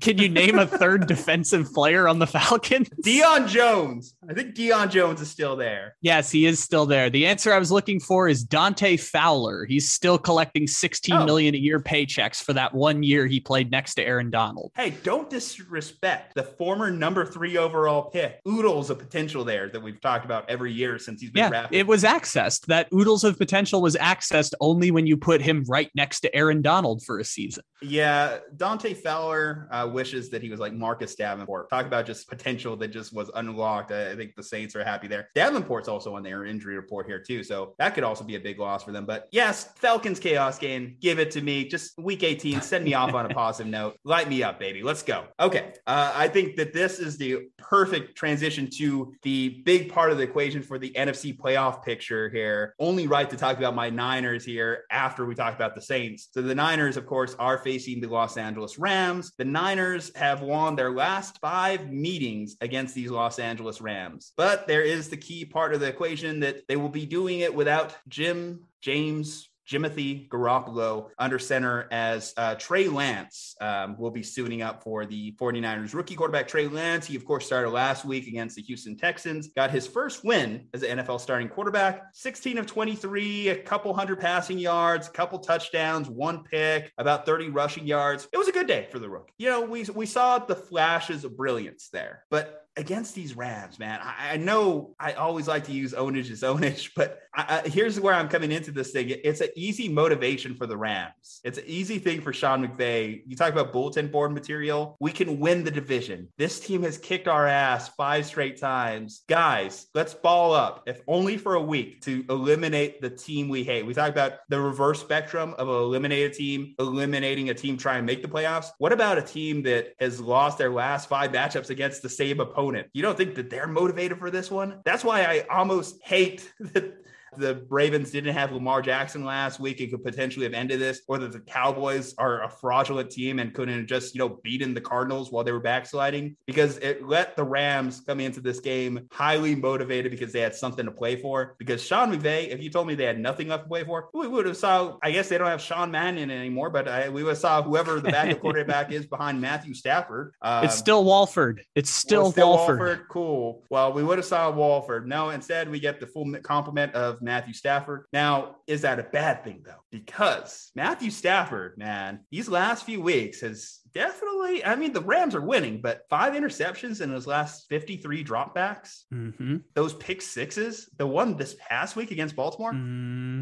Can you name a third defensive player on the Falcons? Deion Jones. I think Deion Jones is still there. Yes, he is still there. The answer I was looking for is Dante Fowler. He's still collecting $16 million a year paychecks for that 1 year he played next to Aaron Donald. Hey, don't disrespect the former number 3 overall pick. Oodles of potential there that we've talked about every year since he's been drafted. It was accessed. That oodles of potential was accessed only when you put him right next to Aaron Donald for a season. Yeah, Dante Fowler wishes that he was like Marcus Davenport. Talk about just potential that just was unlocked. I think the Saints are happy there. Davenport's also on their injury report here too, so that could also be a big loss for them. But yes, Falcons chaos game. Give it to me. Just week 18. Send me off on a positive note. Light me up, baby. Let's go. Okay. I think that this is the perfect transition to the big part of the equation for the NFC playoff picture here. Only right to talk about my Niners here after we talk about the Saints. So the Niners, of course, are facing the Los Angeles Rams. The Niners have won their last 5 meetings against these Los Angeles Rams. But there is the key part of the equation that they will be doing it without James Jimothy Garoppolo under center as Trey Lance will be suiting up for the 49ers. Rookie quarterback Trey Lance, he of course started last week against the Houston Texans, got his first win as an NFL starting quarterback, 16 of 23, a couple hundred passing yards, a couple touchdowns, one pick, about 30 rushing yards. It was a good day for the rookie. You know, we saw the flashes of brilliance there, but against these Rams, man, I know I always like to use ownage as ownage, but here's where I'm coming into this thing. It's an easy motivation for the Rams. It's an easy thing for Sean McVay. You talk about bulletin board material. We can win the division. This team has kicked our ass 5 straight times. Guys, let's ball up, if only for a week, to eliminate the team we hate. We talk about the reverse spectrum of an eliminated team, eliminating a team trying to make the playoffs. What about a team that has lost their last 5 matchups against the same opponent? You don't think that they're motivated for this one? That's why I almost hate that the Ravens didn't have Lamar Jackson last week. It could potentially have ended this, or that the Cowboys are a fraudulent team and couldn't have just, beaten the Cardinals while they were backsliding, because it let the Rams come into this game highly motivated because they had something to play for. Because Sean McVay, if you told me they had nothing left to play for, we would have saw, I guess they don't have Sean Mannion anymore, but we would have saw whoever the backup quarterback is behind Matthew Stafford. It's still Walford. It's still Walford. Cool. Well, we would have saw Walford. No, instead we get the full complement of Matthew Stafford. Now, is that a bad thing though? Because Matthew Stafford, man, these last few weeks has definitely, I mean, the Rams are winning, but 5 interceptions in his last 53 dropbacks. Mm-hmm. Those pick sixes, the one this past week against Baltimore,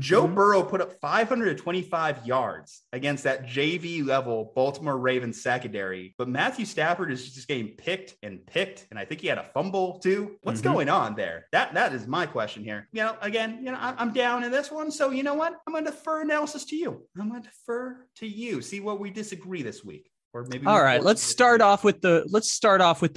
Joe Burrow put up 525 yards against that JV level Baltimore Ravens secondary. But Matthew Stafford is just getting picked, and I think he had a fumble too. What's going on there? That is my question here. I'm down in this one. So you know what? I'm going to defer analysis to you. See what we disagree this week. Or maybe all right, let's start off with the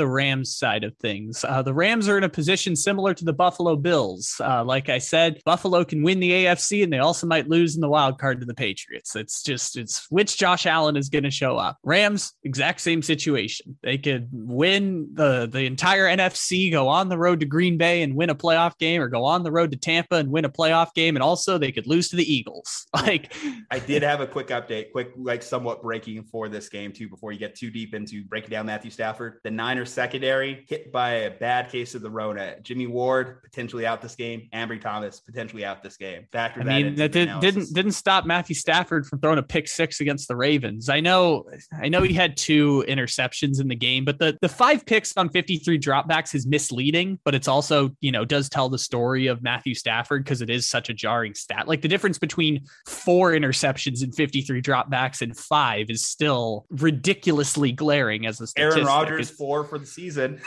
Rams side of things. The Rams are in a position similar to the Buffalo Bills. Like I said, Buffalo can win the AFC, and they also might lose in the wild card to the Patriots. It's which Josh Allen is going to show up. Rams, exact same situation. They could win the entire NFC, go on the road to Green Bay and win a playoff game, or go on the road to Tampa and win a playoff game, and also they could lose to the Eagles. Like, I did have a quick update, somewhat breaking for this game too, before you get too deep into breaking down Matthew Stafford. The Niners secondary hit by a bad case of the Rona. Jimmy Ward potentially out this game. Ambry Thomas potentially out this game. That didn't stop Matthew Stafford from throwing a pick 6 against the Ravens. I know he had 2 interceptions in the game, but the 5 picks on 53 dropbacks is misleading, but it's also, does tell the story of Matthew Stafford, because it is such a jarring stat. Like, the difference between 4 interceptions and 53 dropbacks and 5 is still ridiculously glaring as a statistic. Aaron Rodgers 4 for the season.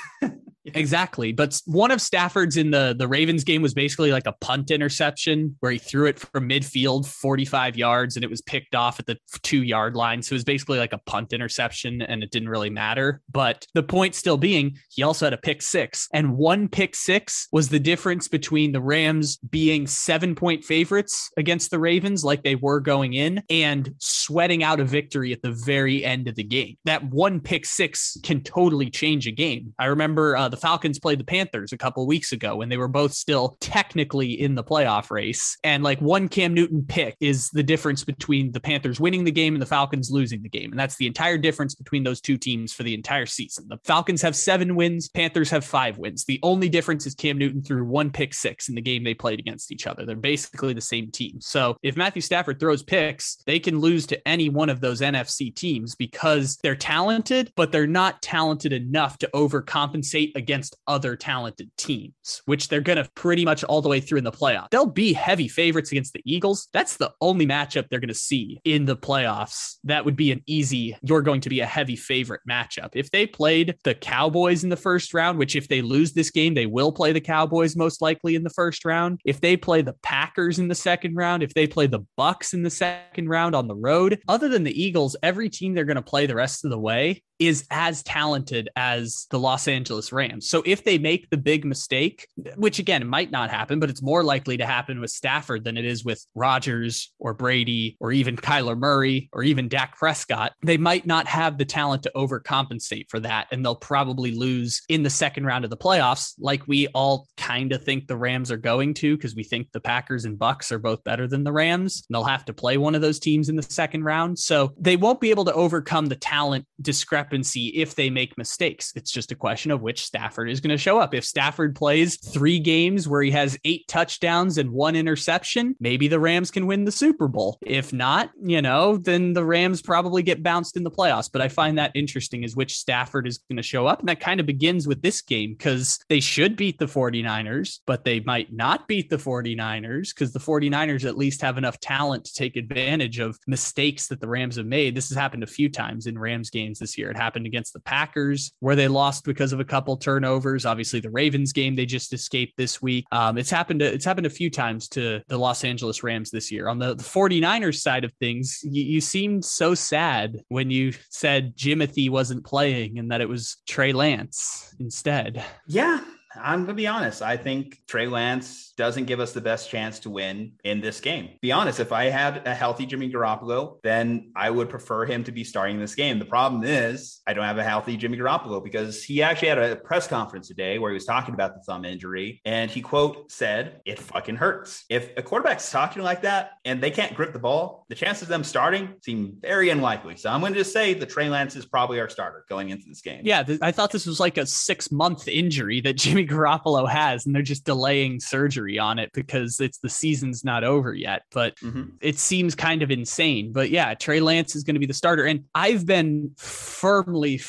Exactly. But one of Stafford's in the Ravens game was basically like a punt interception where he threw it from midfield 45 yards and it was picked off at the 2-yard line. So it was basically like a punt interception and it didn't really matter. But the point still being, he also had a pick 6, and 1 pick 6 was the difference between the Rams being 7-point favorites against the Ravens like they were going in and sweating out a victory at the very end of the game. That 1 pick 6 can totally change a game. I remember the Falcons played the Panthers a couple of weeks ago when they were both still technically in the playoff race. And like 1 Cam Newton pick is the difference between the Panthers winning the game and the Falcons losing the game. And that's the entire difference between those 2 teams for the entire season. The Falcons have 7 wins, Panthers have 5 wins. The only difference is Cam Newton threw 1 pick 6 in the game they played against each other. They're basically the same team. So if Matthew Stafford throws picks, they can lose to any one of those NFC teams because they're talented, but they're not talented enough to overcompensate against other talented teams, which they're going to pretty much all the way through in the playoffs. They'll be heavy favorites against the Eagles. That's the only matchup they're going to see in the playoffs. That would be an easy, you're going to be a heavy favorite matchup. If they played the Cowboys in the first round, which if they lose this game, they will play the Cowboys most likely in the first round. If they play the Packers in the second round, if they play the Bucs in the second round on the road, other than the Eagles, every team they're going to play the rest of the way, is as talented as the Los Angeles Rams. So if they make the big mistake, which again, it might not happen, but it's more likely to happen with Stafford than it is with Rodgers or Brady or even Kyler Murray or even Dak Prescott, they might not have the talent to overcompensate for that. And they'll probably lose in the second round of the playoffs, like we all kind of think the Rams are going to, because we think the Packers and Bucks are both better than the Rams. And they'll have to play one of those teams in the second round. So they won't be able to overcome the talent discrepancy if they make mistakes. It's just a question of which Stafford is going to show up. If Stafford plays 3 games where he has 8 touchdowns and 1 interception, maybe the Rams can win the Super Bowl. If not, then the Rams probably get bounced in the playoffs. But I find that interesting is which Stafford is going to show up. And that kind of begins with this game because they should beat the 49ers, but they might not beat the 49ers because the 49ers at least have enough talent to take advantage of mistakes that the Rams have made. This has happened a few times in Rams games this year. It happened against the Packers where they lost because of a couple turnovers. Obviously the Ravens game they just escaped this week. It's happened a few times to the Los Angeles Rams this year. On the 49ers side of things, you seemed so sad when you said Jimothy wasn't playing and that it was Trey Lance instead. Yeah. I'm going to be honest. I think Trey Lance doesn't give us the best chance to win in this game. Be honest, if I had a healthy Jimmy Garoppolo, then I would prefer him to be starting this game. The problem is I don't have a healthy Jimmy Garoppolo because he actually had a press conference today where he was talking about the thumb injury and he quote said, "It fucking hurts." If a quarterback's talking like that and they can't grip the ball, the chances of them starting seem very unlikely. So I'm going to just say that Trey Lance is probably our starter going into this game. Yeah, I thought this was like a 6-month injury that Jimmy Garoppolo has, and they're just delaying surgery on it because the season's not over yet. But it seems kind of insane. But yeah, Trey Lance is going to be the starter. And I've been firmly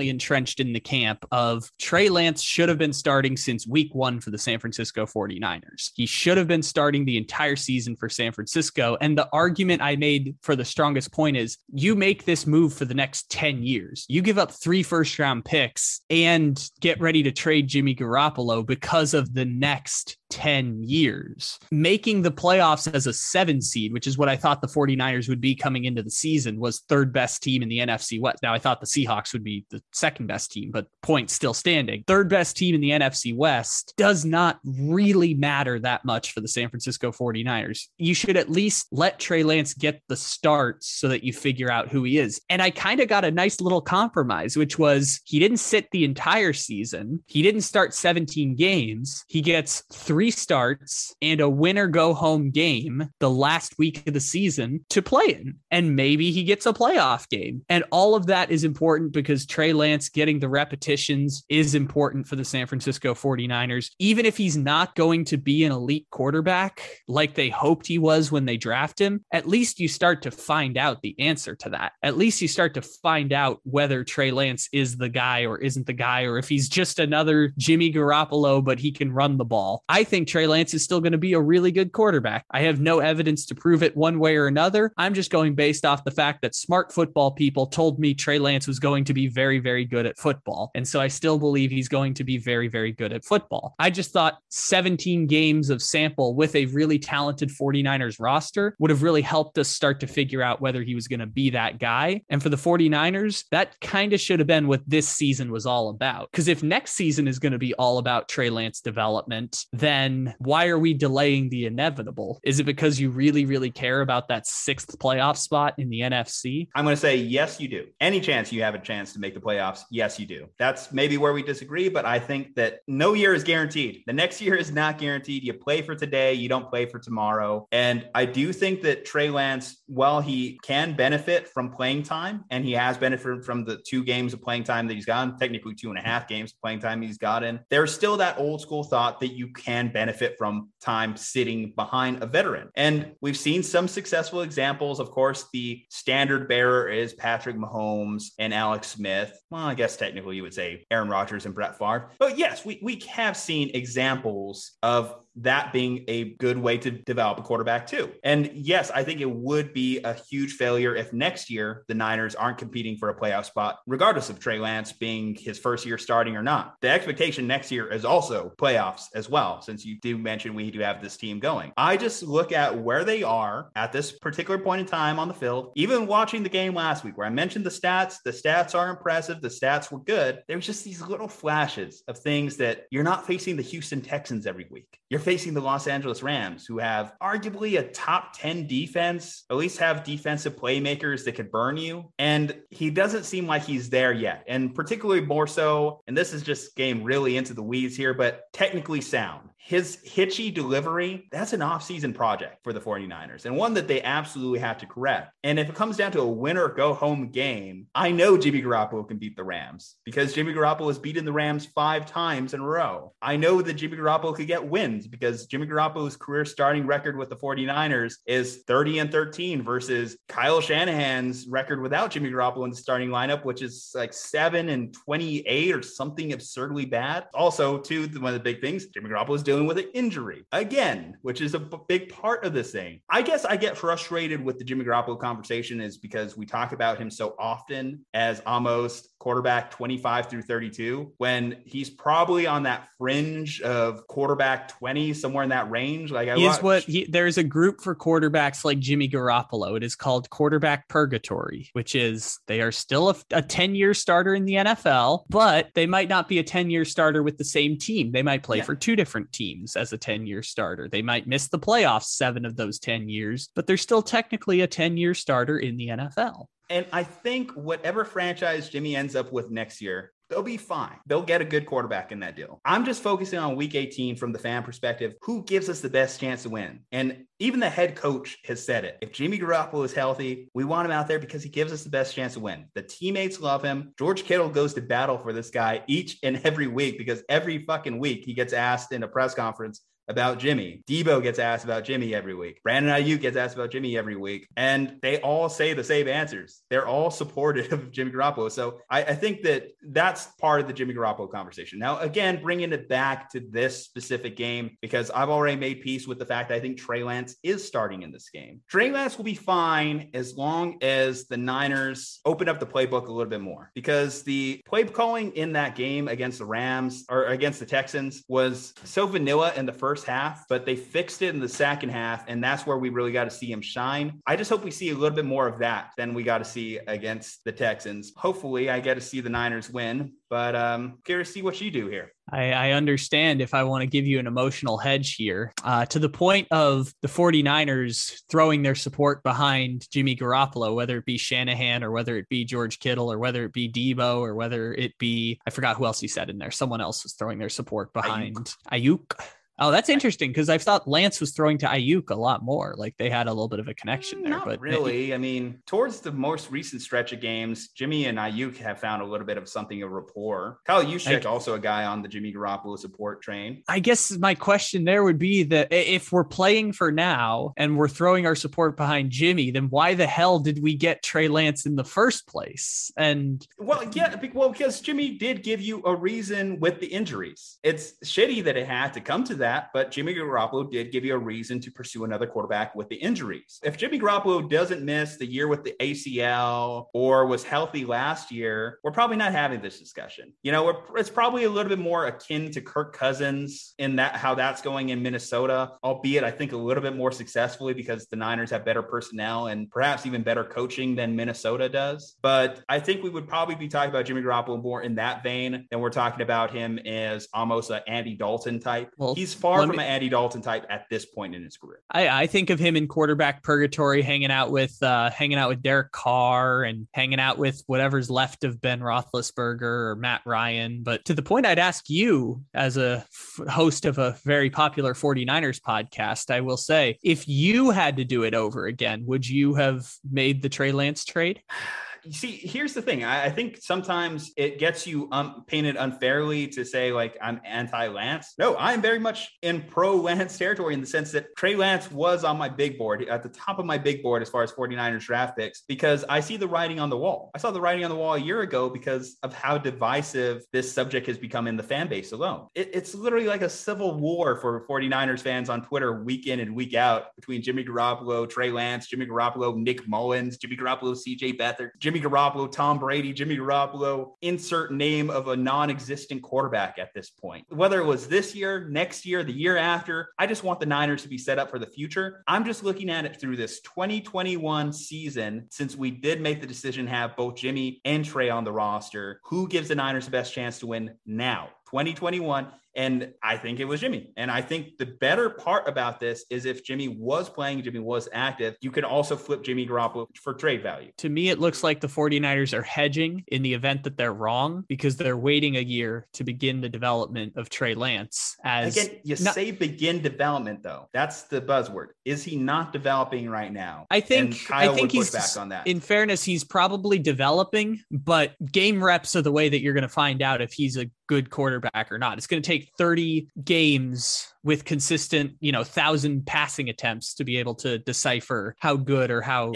entrenched in the camp of Trey Lance should have been starting since week 1 for the San Francisco 49ers. He should have been starting the entire season for San Francisco. And the argument I made for the strongest point is you make this move for the next 10 years. You give up 3 first-round picks and get ready to trade Jimmy Garoppolo because of the next 10 years. Making the playoffs as a 7 seed, which is what I thought the 49ers would be coming into the season, was 3rd best team in the NFC West. Now, I thought the Seahawks would be the 2nd best team, but points still standing. 3rd best team in the NFC West does not really matter that much for the San Francisco 49ers. You should at least let Trey Lance get the starts so that you figure out who he is. And I kind of got a nice little compromise, which was he didn't sit the entire season. He didn't start 17 games. He gets 3 starts and a winner go home game the last week of the season to play in. And maybe he gets a playoff game. And all of that is important because Trey Lance getting the repetitions is important for the San Francisco 49ers. Even if he's not going to be an elite quarterback like they hoped he was when they draft him, at least you start to find out the answer to that. At least you start to find out whether Trey Lance is the guy or isn't the guy, or if he's just another Jimmy Garoppolo, but he can run the ball. I think Trey Lance is still going to be a really good quarterback. I have no evidence to prove it one way or another. I'm just going based off the fact that smart football people told me Trey Lance was going to be very, very good at football. And so I still believe he's going to be very, very good at football. I just thought 17 games of sample with a really talented 49ers roster would have really helped us start to figure out whether he was going to be that guy. And for the 49ers, that kind of should have been what this season was all about. Because if next season is going to be all about Trey Lance development, then why are we delaying the inevitable? Is it because you really, really care about that 6th playoff spot in the NFC? I'm going to say, yes, you do. Any chance you have a chance to make the playoffs, yes, you do. That's maybe where we disagree, but I think that no year is guaranteed. The next year is not guaranteed. You play for today, you don't play for tomorrow. And I do think that Trey Lance, while he can benefit from playing time, and he has benefited from the 2 games of playing time that he's gotten, technically 2.5 games of playing time he's gotten, there's still that old school thought that you can benefit from time sitting behind a veteran. And we've seen some successful examples. Of course, the standard bearer is Patrick Mahomes and Alex Smith. Well, I guess technically you would say Aaron Rodgers and Brett Favre. But yes, we have seen examples of that being a good way to develop a quarterback too. And yes, I think it would be a huge failure if next year the Niners aren't competing for a playoff spot, regardless of Trey Lance being his first year starting or not. The expectation next year is also playoffs as well, since you do mention we do have this team going. I just look at where they are at this particular point in time on the field. Even watching the game last week where I mentioned the stats are impressive. The stats were good. There was just these little flashes of things that you're not facing the Houston Texans every week. You're facing the Los Angeles Rams, who have arguably a top 10 defense, at least have defensive playmakers that could burn you. And he doesn't seem like he's there yet. And particularly more so, and this is just getting really into the weeds here, but technically sound. His hitchy delivery, that's an offseason project for the 49ers and one that they absolutely have to correct. And if it comes down to a win or go home game, I know Jimmy Garoppolo can beat the Rams because Jimmy Garoppolo has beaten the Rams 5 times in a row. I know that Jimmy Garoppolo could get wins because Jimmy Garoppolo's career starting record with the 49ers is 30-13 versus Kyle Shanahan's record without Jimmy Garoppolo in the starting lineup, which is like 7-28 or something absurdly bad. Also, too, one of the big things, Jimmy Garoppolo is dealing with an injury again, which is a big part of this thing. I guess I get frustrated with the Jimmy Garoppolo conversation is because we talk about him so often as almost quarterback 25 through 32 when he's probably on that fringe of quarterback 20, somewhere in that range. Like there's a group for quarterbacks like Jimmy Garoppolo. It is called quarterback purgatory, which is they are still a 10-year starter in the NFL, but they might not be a 10-year starter with the same team. They might play for 2 different teams as a 10-year starter. They might miss the playoffs 7 of those 10 years, but they're still technically a 10-year starter in the NFL. And I think whatever franchise Jimmy ends up with next year, they'll be fine. They'll get a good quarterback in that deal. I'm just focusing on week 18 from the fan perspective. Who gives us the best chance to win? And even the head coach has said it. If Jimmy Garoppolo is healthy, we want him out there because he gives us the best chance to win. The teammates love him. George Kittle goes to battle for this guy each and every week because every fucking week he gets asked in a press conference about Jimmy. Debo gets asked about Jimmy every week. Brandon Ayuk gets asked about Jimmy every week. And they all say the same answers. They're all supportive of Jimmy Garoppolo. So I think that that's part of the Jimmy Garoppolo conversation. Now, again, bringing it back to this specific game, because I've already made peace with the fact that I think Trey Lance is starting in this game. Trey Lance will be fine as long as the Niners open up the playbook a little bit more, because the play calling in that game against the Rams or against the Texans was so vanilla in the first half, but they fixed it in the second half, and that's where we really got to see him shine. I just hope we see a little bit more of that than we got to see against the Texans. Hopefully I get to see the Niners win, but curious to see what you do here. I understand if I want to give you an emotional hedge here, to the point of the 49ers throwing their support behind Jimmy Garoppolo, whether it be Shanahan or whether it be George Kittle or whether it be Debo or whether it be, I forgot who else he said in there. Someone else was throwing their support behind Ayuk. Oh, that's interesting because I thought Lance was throwing to Ayuk a lot more. Like they had a little bit of a connection there. Not really. I mean, towards the most recent stretch of games, Jimmy and Ayuk have found a little bit of something of rapport. Kyle Juszczyk, also a guy on the Jimmy Garoppolo support train. I guess my question there would be that if we're playing for now and we're throwing our support behind Jimmy, then why the hell did we get Trey Lance in the first place? And because Jimmy did give you a reason with the injuries. It's shitty that it had to come to that. But Jimmy Garoppolo did give you a reason to pursue another quarterback with the injuries. If Jimmy Garoppolo doesn't miss the year with the ACL or was healthy last year, we're probably not having this discussion. You know, it's probably a little bit more akin to Kirk Cousins in that how that's going in Minnesota, albeit I think a little bit more successfully because the Niners have better personnel and perhaps even better coaching than Minnesota does. But I think we would probably be talking about Jimmy Garoppolo more in that vein than we're talking about him as almost an Andy Dalton type. Well, he's far from an Andy Dalton type at this point in his career. I think of him in quarterback purgatory, hanging out with Derek Carr and hanging out with whatever's left of Ben Roethlisberger or Matt Ryan. But to the point I'd ask you as a host of a very popular 49ers podcast, I will say, if you had to do it over again, would you have made the Trey Lance trade? You see, here's the thing. I think sometimes it gets you painted unfairly to say, like, I'm anti-Lance. No, I'm very much in pro-Lance territory in the sense that Trey Lance was on my big board, at the top of my big board as far as 49ers draft picks, because I see the writing on the wall. I saw the writing on the wall a year ago because of how divisive this subject has become in the fan base alone. It's literally like a civil war for 49ers fans on Twitter week in and week out between Jimmy Garoppolo, Trey Lance, Jimmy Garoppolo, Nick Mullins, Jimmy Garoppolo, CJ Beathard, Jimmy Garoppolo, Tom Brady, Jimmy Garoppolo, insert name of a non-existent quarterback at this point. Whether it was this year, next year, the year after, I just want the Niners to be set up for the future. I'm just looking at it through this 2021 season, since we did make the decision to have both Jimmy and Trey on the roster. Who gives the Niners the best chance to win now? 2021. And I think it was Jimmy. And I think the better part about this is if Jimmy was playing, Jimmy was active, you could also flip Jimmy Garoppolo for trade value. To me, it looks like the 49ers are hedging in the event that they're wrong, because they're waiting a year to begin the development of Trey Lance. Again, say begin development, though. That's the buzzword. Is he not developing right now? I think he's back on that. In fairness, he's probably developing, but game reps are the way that you're going to find out if he's a good quarterback or not. It's going to take 30 games with consistent, 1,000 passing attempts to be able to decipher how good or how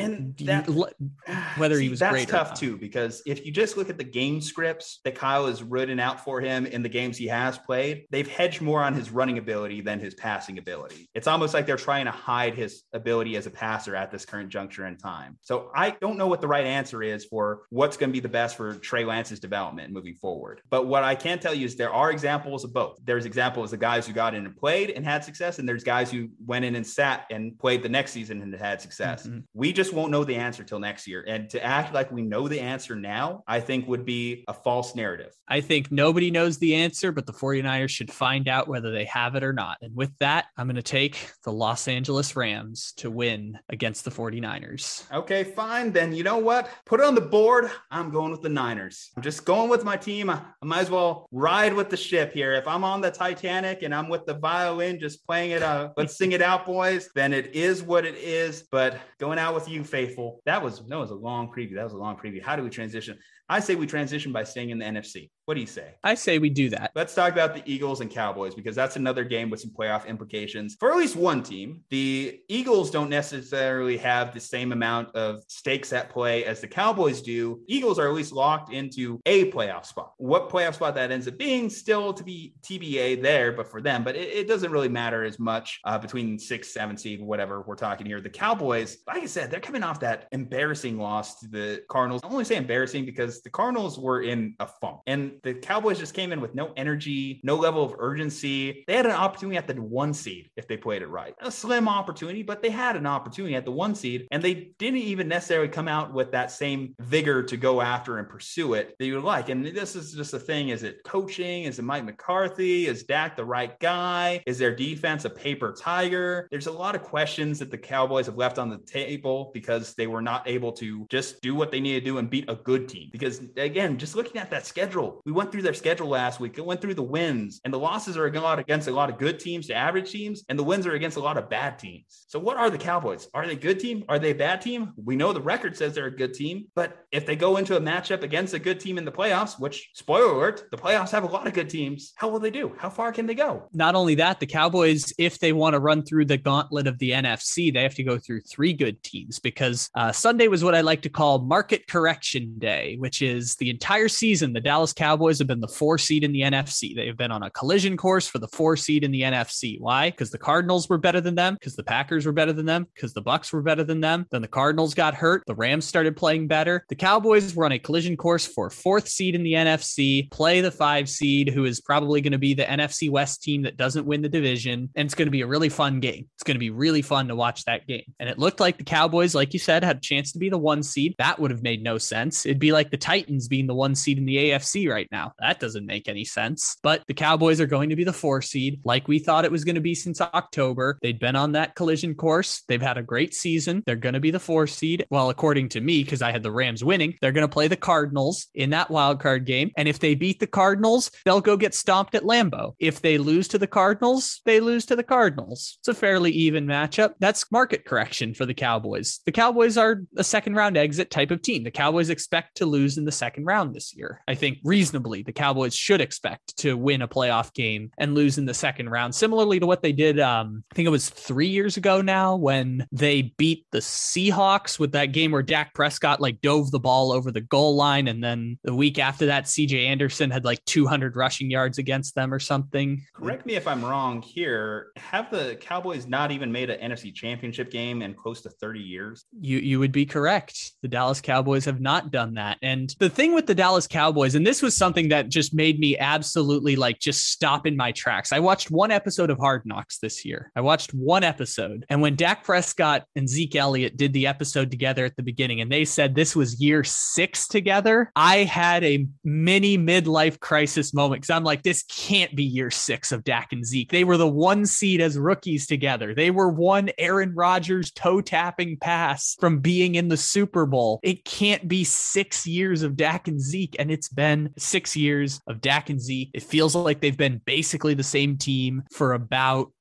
whether he was great. That's tough too, because if you just look at the game scripts that Kyle has written out for him in the games he has played, they've hedged more on his running ability than his passing ability. It's almost like they're trying to hide his ability as a passer at this current juncture in time. So I don't know what the right answer is for what's going to be the best for Trey Lance's development moving forward. But what I can tell you is there are examples of both. There's examples of guys who got in and played and had success, and there's guys who went in and sat and played the next season and had success. Mm-hmm. We just won't know the answer till next year. And to act like we know the answer now, I think would be a false narrative. I think nobody knows the answer, but the 49ers should find out whether they have it or not. And with that, I'm going to take the Los Angeles Rams to win against the 49ers. Okay, fine. Then you know what? Put it on the board. I'm going with the Niners. I'm just going with my team. I might as well ride with the ship here. If I'm on the Titanic and I'm with the violin just playing it, let's sing it out, boys, then it is what it is. But going out with you, faithful. That was a long preview. How do we transition? I say we transition by staying in the NFC. What do you say? I say we do that. Let's talk about the Eagles and Cowboys, because that's another game with some playoff implications for at least one team. The Eagles don't necessarily have the same amount of stakes at play as the Cowboys do. Eagles are at least locked into a playoff spot. What playoff spot that ends up being still to be TBA there, but for them, but it doesn't really matter as much between 6, 7 seed, whatever we're talking here. The Cowboys, like I said, they're coming off that embarrassing loss to the Cardinals. I only say embarrassing because the Cardinals were in a funk, and the Cowboys just came in with no energy, no level of urgency. They had an opportunity at the 1 seed if they played it right. A slim opportunity, but they had an opportunity at the 1 seed, and they didn't even necessarily come out with that same vigor to go after and pursue it that you would like. And this is just a thing. Is it coaching? Is it Mike McCarthy? Is Dak the right guy? Is their defense a paper tiger? There's a lot of questions that the Cowboys have left on the table because they were not able to just do what they needed to do and beat a good team. Because again, just looking at that schedule, we went through their schedule last week. It went through the wins, and the losses are against a lot of good teams to average teams, and the wins are against a lot of bad teams. So what are the Cowboys? Are they a good team? Are they a bad team? We know the record says they're a good team, but if they go into a matchup against a good team in the playoffs, which, spoiler alert, the playoffs have a lot of good teams, how will they do? How far can they go? Not only that, the Cowboys, if they want to run through the gauntlet of the NFC, they have to go through 3 good teams, because Sunday was what I like to call market correction day, which is the entire season, the Dallas Cowboys have been the 4 seed in the NFC. They have been on a collision course for the 4 seed in the NFC. Why? Because the Cardinals were better than them, because the Packers were better than them, because the Bucs were better than them. Then the Cardinals got hurt. The Rams started playing better. The Cowboys were on a collision course for 4th seed in the NFC, play the 5 seed, who is probably going to be the NFC West team that doesn't win the division. And it's going to be a really fun game. It's going to be really fun to watch that game. And it looked like the Cowboys, like you said, had a chance to be the 1 seed. That would have made no sense. It'd be like the Titans being the 1 seed in the AFC right right now. That doesn't make any sense. But the Cowboys are going to be the 4 seed like we thought it was going to be since October. They'd been on that collision course. They've had a great season. They're going to be the 4 seed. Well, according to me, because I had the Rams winning, they're going to play the Cardinals in that wild card game. And if they beat the Cardinals, they'll go get stomped at Lambeau. If they lose to the Cardinals, they lose to the Cardinals. It's a fairly even matchup. That's market correction for the Cowboys. The Cowboys are a second round exit type of team. The Cowboys expect to lose in the second round this year. I think reasonably, the Cowboys should expect to win a playoff game and lose in the second round, similarly to what they did, I think it was 3 years ago now, when they beat the Seahawks with that game where Dak Prescott like dove the ball over the goal line. And then the week after that, CJ Anderson had like 200 rushing yards against them or something. Correct me if I'm wrong here. Have the Cowboys not even made an NFC Championship game in close to 30 years? You would be correct. The Dallas Cowboys have not done that. And the thing with the Dallas Cowboys, and this was something that just made me absolutely like just stop in my tracks. I watched one episode of Hard Knocks this year. I watched one episode. And when Dak Prescott and Zeke Elliott did the episode together at the beginning, and they said this was year 6 together, I had a mini midlife crisis moment, because I'm like, this can't be year 6 of Dak and Zeke. They were the 1 seed as rookies together. They were one Aaron Rodgers toe tapping pass from being in the Super Bowl. It can't be 6 years of Dak and Zeke. And it's been 6 years of Dak and Zeke. It feels like they've been basically the same team for about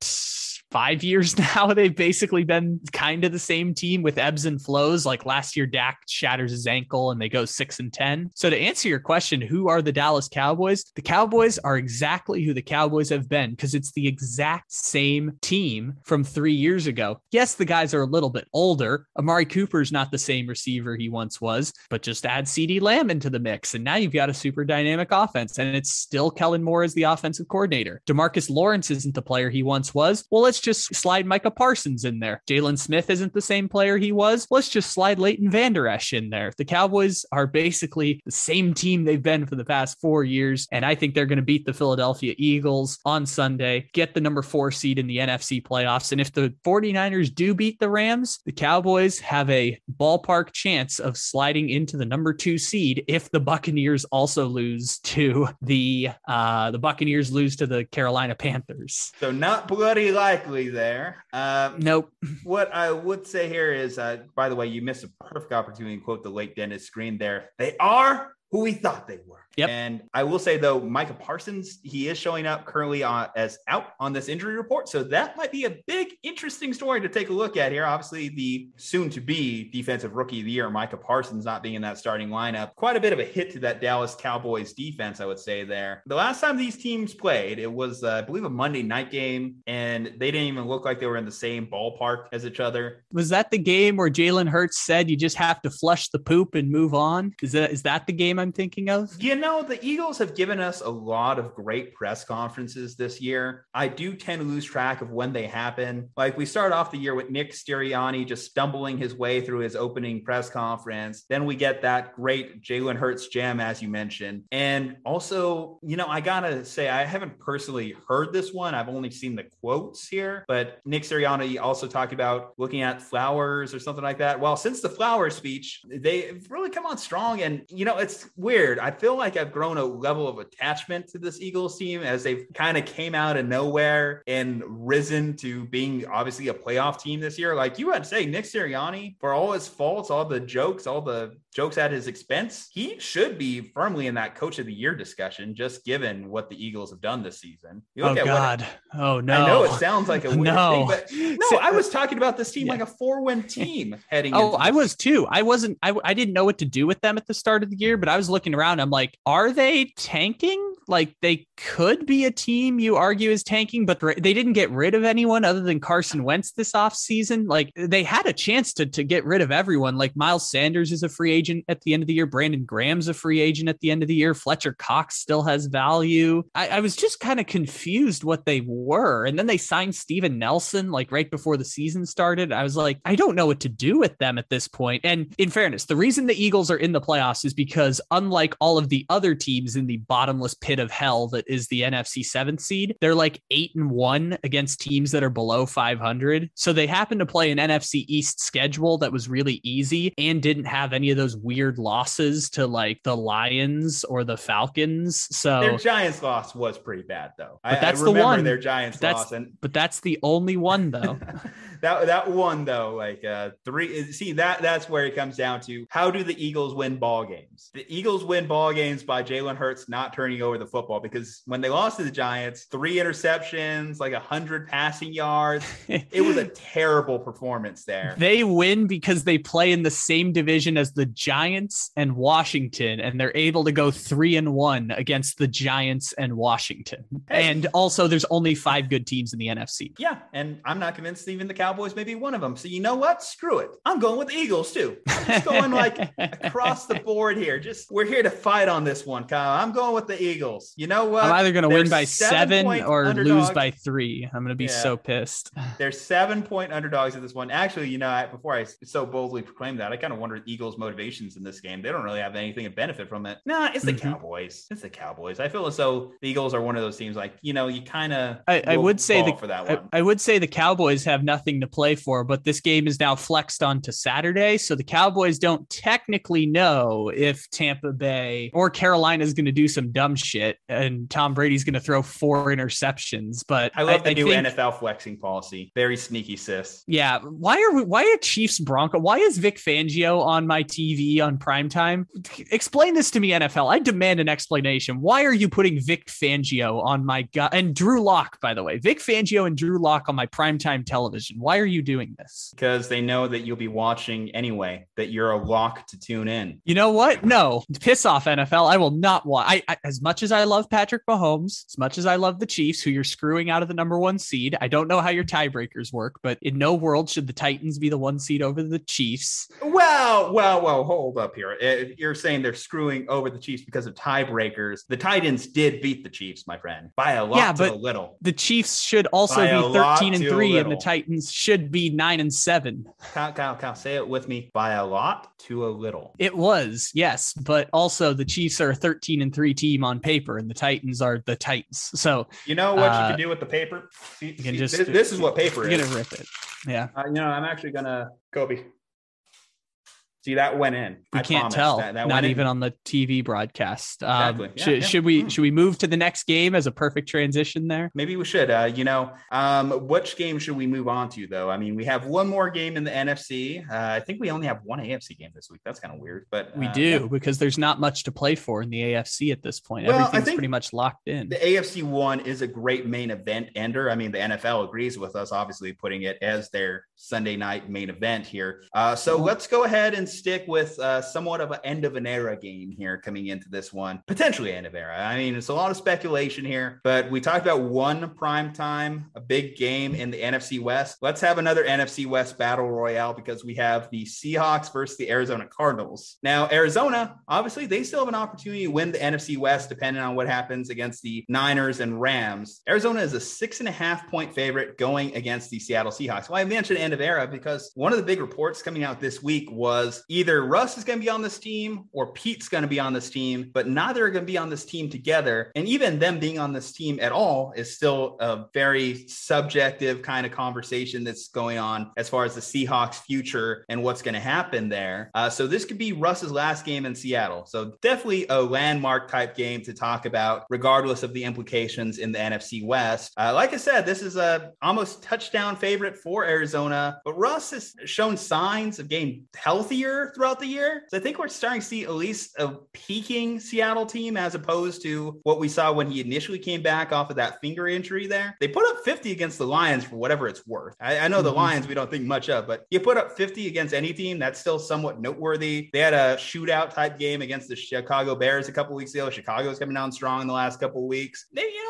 5 years now. They've basically been kind of the same team with ebbs and flows. Like last year, Dak shatters his ankle and they go 6-10. So to answer your question, who are the Dallas Cowboys? The Cowboys are exactly who the Cowboys have been, because it's the exact same team from 3 years ago. Yes, the guys are a little bit older. Amari Cooper's not the same receiver he once was, but just add CeeDee Lamb into the mix, and now you've got a super dynamic offense, and it's still Kellen Moore as the offensive coordinator. DeMarcus Lawrence isn't the player he once was. Well, let's just slide Micah Parsons in there. Jalen Smith isn't the same player he was. Let's just slide Leighton Vander Esch in there. The Cowboys are basically the same team they've been for the past 4 years, and I think they're going to beat the Philadelphia Eagles on Sunday, get the number 4 seed in the NFC playoffs. And if the 49ers do beat the Rams, the Cowboys have a ballpark chance of sliding into the number 2 seed if the Buccaneers also lose to the Buccaneers lose to the Carolina Panthers. So not bloody likely there. Nope. What I would say here is, by the way, you missed a perfect opportunity to quote the late Dennis Green there. They are who we thought they were. Yep. And I will say, though, Micah Parsons, he is showing up currently as out on this injury report. So that might be a big, interesting story to take a look at here. Obviously, the soon-to-be defensive rookie of the year, Micah Parsons, not being in that starting lineup. Quite a bit of a hit to that Dallas Cowboys defense, I would say there. The last time these teams played, it was, I believe, a Monday night game, and they didn't even look like they were in the same ballpark as each other. Was that the game where Jalen Hurts said you just have to flush the poop and move on? Is that the game I'm thinking of? You know, the Eagles have given us a lot of great press conferences this year. I do tend to lose track of when they happen. Like, we start off the year with Nick Sirianni just stumbling his way through his opening press conference. Then we get that great Jalen Hurts gem, as you mentioned. And also, you know, I gotta say, I haven't personally heard this one. I've only seen the quotes here, but Nick Sirianni also talked about looking at Flowers or something like that. Well, since the Flowers speech, they've really come on strong. And, you know, it's weird. I feel like I've grown a level of attachment to this Eagles team as they've kind of came out of nowhere and risen to being obviously a playoff team this year. Like you had to say, Nick Sirianni, for all his faults, all the jokes at his expense, he should be firmly in that coach of the year discussion, just given what the Eagles have done this season. Oh God. Oh no. I know it sounds like a weird thing, but no, I was talking about this team like a 4-win team heading into I was too. I didn't know what to do with them at the start of the year, but I was looking around. I'm like, are they tanking? Like, they could be a team you argue is tanking, but they didn't get rid of anyone other than Carson Wentz this offseason. Like, they had a chance to get rid of everyone. Like, Miles Sanders is a free agent at the end of the year. Brandon Graham's a free agent at the end of the year. Fletcher Cox still has value. I was just kind of confused what they were. And then they signed Steven Nelson, like right before the season started. I was like, I don't know what to do with them at this point. And in fairness, the reason the Eagles are in the playoffs is because unlike all of the other teams in the bottomless pit of hell that is the NFC 7th seed, they're like 8-1 against teams that are below 500. So they happen to play an NFC East schedule that was really easy and didn't have any of those weird losses to like the Lions or the Falcons. So their Giants loss was pretty bad though. But that's I remember the one. Their Giants loss, but that's the only one though. that one though, like three. See that's where it comes down to how do the Eagles win ball games? The Eagles win ball games by Jalen Hurts not turning over the football, because when they lost to the Giants, 3 interceptions, like 100 passing yards. It was a terrible performance there. They win because they play in the same division as the Giants and Washington, and they're able to go 3-1 against the Giants and Washington. Hey. And also there's only 5 good teams in the NFC. Yeah, and I'm not convinced even the Cowboys may be one of them. So you know what? Screw it. I'm going with the Eagles too. I'm just going like across the board here. We're here to fight on this one, Kyle. I'm going with the Eagles. You know what? I'm either going to win by 7 or underdogs. Lose by 3. I'm going to be so pissed. They're 7-point underdogs in this one. Actually, you know, before I so boldly proclaim that, I kind of wonder Eagles' motivations in this game. They don't really have anything to benefit from it. Nah, it's the Cowboys. It's the Cowboys. I feel as though the Eagles are one of those teams like, you know, you kind of I would say for that one. I would say the Cowboys have nothing to play for, but this game is now flexed onto Saturday. So the Cowboys don't technically know if Tampa Bay or Carolina is going to do some dumb shit and Tom Brady's going to throw 4 interceptions. But I love the new NFL flexing policy. Very sneaky, sis. Yeah. Why are Chiefs Bronco? Why is Vic Fangio on my TV on primetime? Explain this to me, NFL. I demand an explanation. Why are you putting Vic Fangio on my and Drew Lock, by the way, Vic Fangio and Drew Lock on my primetime television? Why are you doing this? Because they know that you'll be watching anyway, that you're a lock to tune in. You know what? No, piss off, NFL. I will not watch. I as much as I love Patrick Mahomes, as much as I love the Chiefs, who you're screwing out of the number 1 seed. I don't know how your tiebreakers work, but in no world should the Titans be the 1 seed over the Chiefs. Well, hold up here. You're saying they're screwing over the Chiefs because of tiebreakers. The Titans did beat the Chiefs, my friend, by a lot to a little. The Chiefs should also be 13-3, and the Titans should be 9-7. Kyle, say it with me. By a lot to a little. It was, yes, but also the Chiefs are a 13-3 team on paper, and the Titans are the Titans. So you know what you can do with the paper? This is what paper is. You're gonna rip it. Yeah. I'm actually gonna Kobe. See, that went in. We can't tell. That not even on the TV broadcast. Exactly. Should we move to the next game as a perfect transition there? Maybe we should. Which game should we move on to, though? I mean, we have one more game in the NFC. I think we only have one AFC game this week. That's kind of weird, but we do because there's not much to play for in the AFC at this point. Well, everything's pretty much locked in. The AFC one is a great main event ender. I mean, the NFL agrees with us, obviously putting it as their Sunday night main event here. So let's go ahead and stick with somewhat of an end of an era game here coming into this one, potentially end of era. I mean, it's a lot of speculation here, but we talked about one prime time, a big game in the NFC West. Let's have another NFC West battle royale because we have the Seahawks versus the Arizona Cardinals. Now, Arizona, obviously, they still have an opportunity to win the NFC West depending on what happens against the Niners and Rams. Arizona is a 6.5-point favorite going against the Seattle Seahawks. Well, I mentioned end of era because one of the big reports coming out this week was either Russ is going to be on this team or Pete's going to be on this team, but neither are going to be on this team together. And even them being on this team at all is still a very subjective kind of conversation that's going on as far as the Seahawks future and what's going to happen there. So this could be Russ's last game in Seattle. So definitely a landmark type game to talk about, regardless of the implications in the NFC West. Like I said, this is a almost touchdown favorite for Arizona, but Russ has shown signs of getting healthier throughout the year. So I think we're starting to see at least a peaking Seattle team as opposed to what we saw when he initially came back off of that finger injury there. They put up 50 against the Lions for whatever it's worth. I know the Lions we don't think much of, but you put up 50 against any team, that's still somewhat noteworthy. They had a shootout type game against the Chicago Bears a couple weeks ago. Chicago's coming down strong in the last couple of weeks.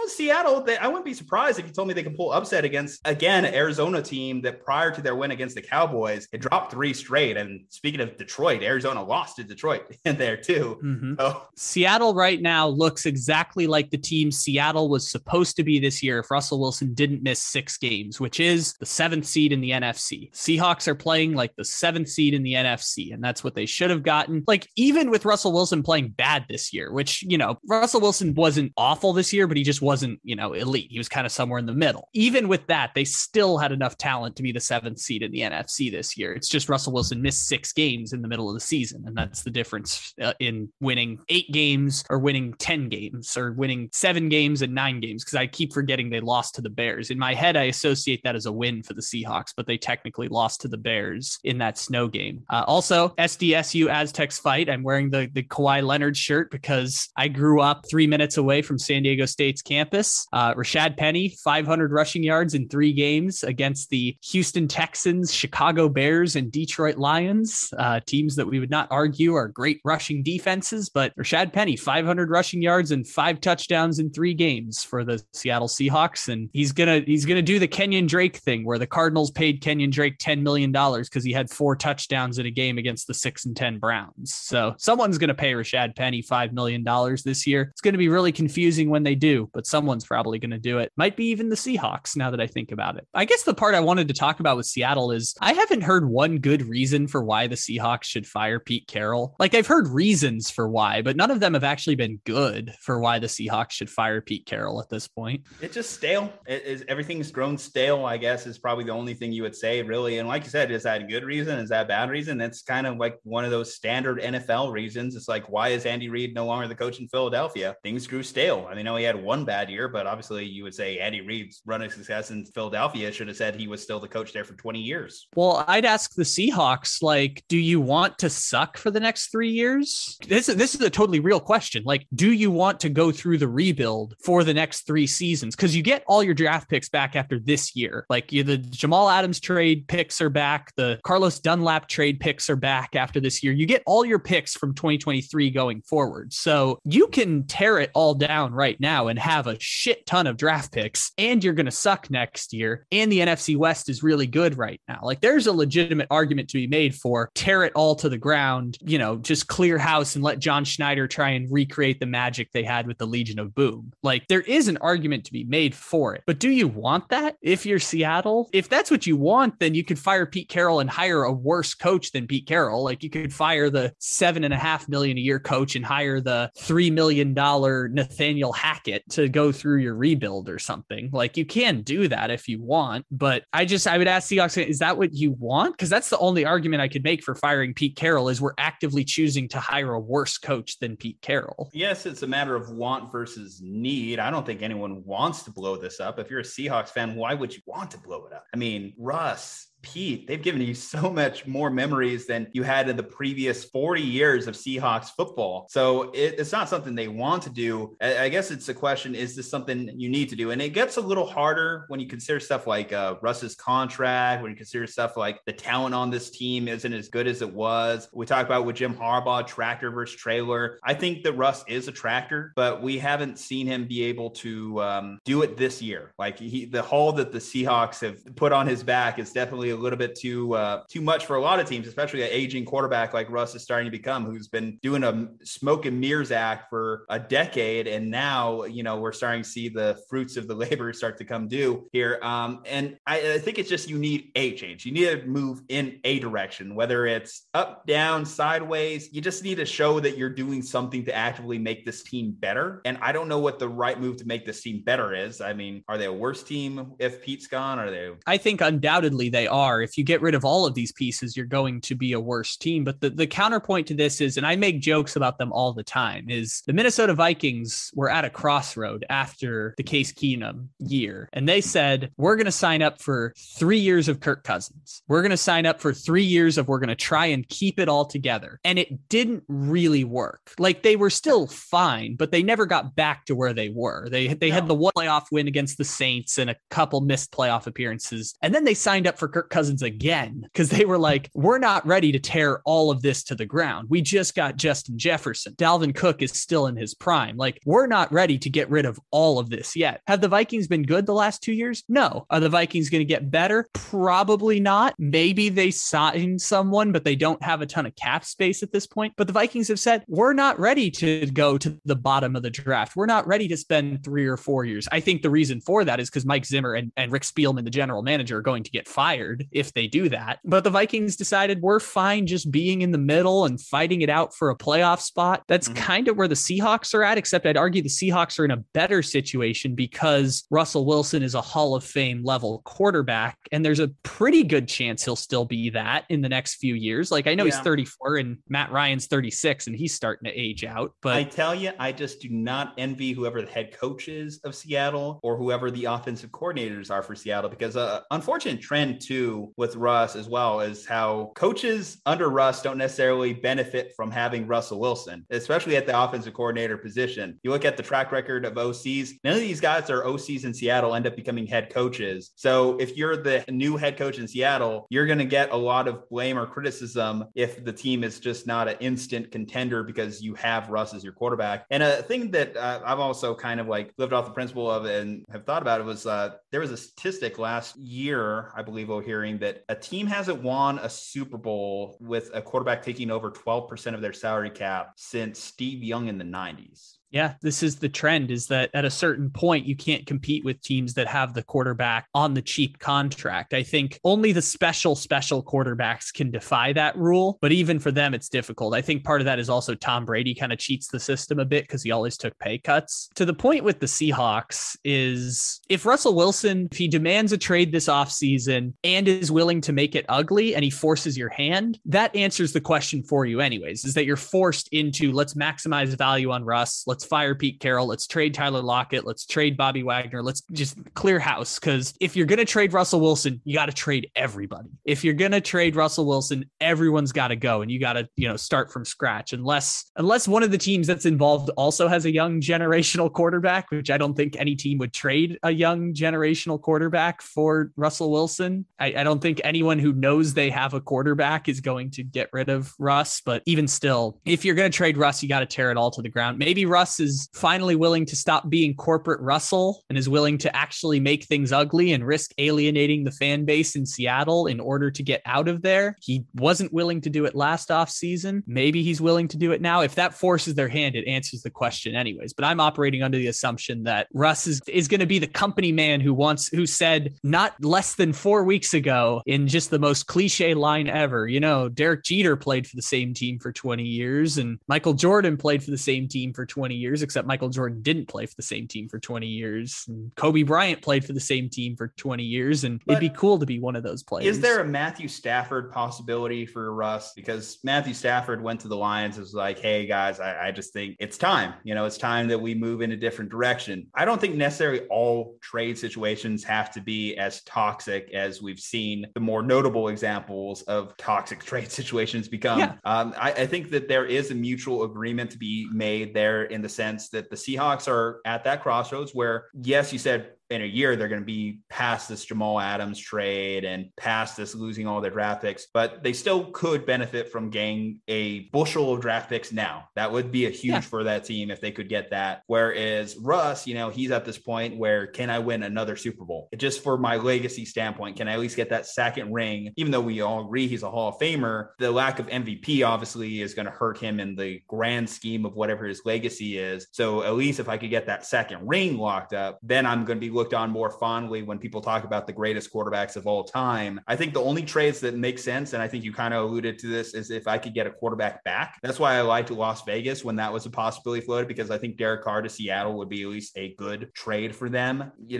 Seattle, I wouldn't be surprised if you told me they can pull upset against, again, an Arizona team that prior to their win against the Cowboys, it dropped 3 straight. And speaking of of Detroit. Arizona lost to Detroit in there too. Mm-hmm. So. Seattle right now looks exactly like the team Seattle was supposed to be this year if Russell Wilson didn't miss 6 games, which is the 7th seed in the NFC. Seahawks are playing like the 7th seed in the NFC, and that's what they should have gotten. Like, even with Russell Wilson playing bad this year, which, you know, Russell Wilson wasn't awful this year, but he just wasn't, you know, elite. He was kind of somewhere in the middle. Even with that, they still had enough talent to be the 7th seed in the NFC this year. It's just Russell Wilson missed 6 games in the middle of the season, and that's the difference in winning 8 games or winning 10 games or winning 7 games and 9 games, because I keep forgetting they lost to the Bears. In my head, I associate that as a win for the Seahawks, but they technically lost to the Bears in that snow game. Also, SDSU Aztecs fight. I'm wearing the Kawhi Leonard shirt because I grew up 3 minutes away from San Diego State's campus. Rashad Penny, 500 rushing yards in 3 games against the Houston Texans, Chicago Bears, and Detroit Lions, teams that we would not argue are great rushing defenses, but Rashad Penny, 500 rushing yards and 5 touchdowns in 3 games for the Seattle Seahawks. And he's gonna do the Kenyon Drake thing where the Cardinals paid Kenyon Drake $10 million because he had 4 touchdowns in a game against the 6-10 Browns. So someone's going to pay Rashad Penny $5 million this year. It's going to be really confusing when they do, but someone's probably going to do it. Might be even the Seahawks now that I think about it. I guess the part I wanted to talk about with Seattle is I haven't heard one good reason for why the Seahawks should fire Pete Carroll. Like, I've heard reasons for why, but none of them have actually been good for why the Seahawks should fire Pete Carroll at this point. It's just stale. Everything's grown stale, I guess, is probably the only thing you would say, really. And like you said, is that a good reason? Is that a bad reason? That's kind of like one of those standard NFL reasons. It's like, why is Andy Reid no longer the coach in Philadelphia? Things grew stale. I mean, I know he had one bad year, but obviously you would say Andy Reid's run of success in Philadelphia should have said he was still the coach there for 20 years. Well, I'd ask the Seahawks, like, do you want to suck for the next 3 years? This is a totally real question. Like, do you want to go through the rebuild for the next 3 seasons? Because you get all your draft picks back after this year. Like, the Jamal Adams trade picks are back. The Carlos Dunlap trade picks are back after this year. You get all your picks from 2023 going forward. So you can tear it all down right now and have a shit ton of draft picks, and you're going to suck next year. And the NFC West is really good right now. Like, there's a legitimate argument to be made for tear it all to the ground, you know, just clear house and let John Schneider try and recreate the magic they had with the Legion of Boom. Like, there is an argument to be made for it, but do you want that? If you're Seattle, if that's what you want, then you could fire Pete Carroll and hire a worse coach than Pete Carroll. Like, you could fire the $7.5 million a year coach and hire the $3 million Nathaniel Hackett to go through your rebuild or something. Like, you can do that if you want, but I would ask Seahawks, is that what you want? Because that's the only argument I could make for firing Pete Carroll is we're actively choosing to hire a worse coach than Pete Carroll. Yes, it's a matter of want versus need. I don't think anyone wants to blow this up. If you're a Seahawks fan, why would you want to blow it up? I mean, Russ, Pete, they've given you so much more memories than you had in the previous 40 years of Seahawks football. So it's not something they want to do. I guess it's a question, is this something you need to do? And it gets a little harder when you consider stuff like Russ's contract, when you consider stuff like the talent on this team isn't as good as it was. We talk about with Jim Harbaugh, tractor versus trailer. I think that Russ is a tractor, but we haven't seen him be able to do it this year. Like, the haul that the Seahawks have put on his back is definitely a little bit too much for a lot of teams, especially an aging quarterback like Russ is starting to become, who's been doing a smoke and mirrors act for a decade. And now, you know, we're starting to see the fruits of the labor start to come due here. And I think it's just, you need a change. You need to move in a direction, whether it's up, down, sideways. You just need to show that you're doing something to actively make this team better. And I don't know what the right move to make this team better is. I mean, are they a worse team if Pete's gone? I think undoubtedly they are. If you get rid of all of these pieces, you're going to be a worse team. But the counterpoint to this is, and I make jokes about them all the time, is the Minnesota Vikings were at a crossroad after the Case Keenum year. And they said, we're going to sign up for 3 years of Kirk Cousins. We're going to sign up for 3 years of, we're going to try and keep it all together. And it didn't really work. Like, they were still fine, but they never got back to where they were. They had the one playoff win against the Saints and a couple missed playoff appearances. And then they signed up for Kirk Kirk Cousins again, because they were like, we're not ready to tear all of this to the ground. We just got Justin Jefferson. Dalvin Cook is still in his prime. Like, we're not ready to get rid of all of this yet. Have the Vikings been good the last 2 years? No. Are the Vikings going to get better? Probably not. Maybe they sign someone, but they don't have a ton of cap space at this point. But the Vikings have said, we're not ready to go to the bottom of the draft. We're not ready to spend 3 or 4 years. I think the reason for that is because Mike Zimmer and Rick Spielman, the general manager, are going to get fired if they do that. But the Vikings decided we're fine just being in the middle and fighting it out for a playoff spot. That's kind of where the Seahawks are at, except I'd argue the Seahawks are in a better situation because Russell Wilson is a Hall of Fame level quarterback, and there's a pretty good chance he'll still be that in the next few years. Like, I know he's 34 and Matt Ryan's 36 and he's starting to age out, but I tell you, I just do not envy whoever the head coach is of Seattle or whoever the offensive coordinators are for Seattle, because unfortunate trend too with Russ as well is how coaches under Russ don't necessarily benefit from having Russell Wilson, especially at the offensive coordinator position. You look at the track record of OCs, none of these guys that are OCs in Seattle end up becoming head coaches. So if you're the new head coach in Seattle, you're going to get a lot of blame or criticism if the team is just not an instant contender because you have Russ as your quarterback. And a thing that I've also kind of like lived off the principle of and have thought about it was there was a statistic last year, I believe, hearing that a team hasn't won a Super Bowl with a quarterback taking over 12% of their salary cap since Steve Young in the 90s. Yeah, this is the trend, is that at a certain point, you can't compete with teams that have the quarterback on the cheap contract. I think only the special quarterbacks can defy that rule. But even for them, it's difficult. I think part of that is also Tom Brady kind of cheats the system a bit because he always took pay cuts. To the point with the Seahawks is if Russell Wilson, if he demands a trade this offseason and is willing to make it ugly and he forces your hand, that answers the question for you anyways, is that you're forced into let's maximize value on Russ. Let's fire Pete Carroll. Let's trade Tyler Lockett. Let's trade Bobby Wagner. Let's just clear house. Because if you're going to trade Russell Wilson, you got to trade everybody. If you're going to trade Russell Wilson, everyone's got to go and you got to, start from scratch unless one of the teams that's involved also has a young generational quarterback, which I don't think any team would trade a young generational quarterback for Russell Wilson. I don't think anyone who knows they have a quarterback is going to get rid of Russ. But even still, if you're going to trade Russ, you got to tear it all to the ground. Maybe Russ is finally willing to stop being corporate Russell and is willing to actually make things ugly and risk alienating the fan base in Seattle in order to get out of there. He wasn't willing to do it last offseason. Maybe he's willing to do it now. If that forces their hand, it answers the question anyways. But I'm operating under the assumption that Russ is going to be the company man who said not less than 4 weeks ago in just the most cliche line ever, Derek Jeter played for the same team for 20 years and Michael Jordan played for the same team for 20 years, except Michael Jordan didn't play for the same team for 20 years. And Kobe Bryant played for the same team for 20 years. And it'd be cool to be one of those players. Is there a Matthew Stafford possibility for Russ? Because Matthew Stafford went to the Lions and was like, hey guys, I just think it's time. It's time that we move in a different direction. I don't think necessarily all trade situations have to be as toxic as we've seen the more notable examples of toxic trade situations become. Yeah. I think that there is a mutual agreement to be made there in the sense that the Seahawks are at that crossroads where, yes, you said in a year, they're going to be past this Jamal Adams trade and past this losing all their draft picks, but they still could benefit from getting a bushel of draft picks now. That would be a huge for that team if they could get that. Whereas Russ, he's at this point where can I win another Super Bowl? Just for my legacy standpoint, can I at least get that second ring? Even though we all agree he's a Hall of Famer, the lack of MVP obviously is going to hurt him in the grand scheme of whatever his legacy is. So at least if I could get that second ring locked up, then I'm going to be looked on more fondly when people talk about the greatest quarterbacks of all time. I think the only trades that make sense, and I think you kind of alluded to this, is if I could get a quarterback back. That's why I liked Las Vegas when that was a possibility floated, because I think Derek Carr to Seattle would be at least a good trade for them. You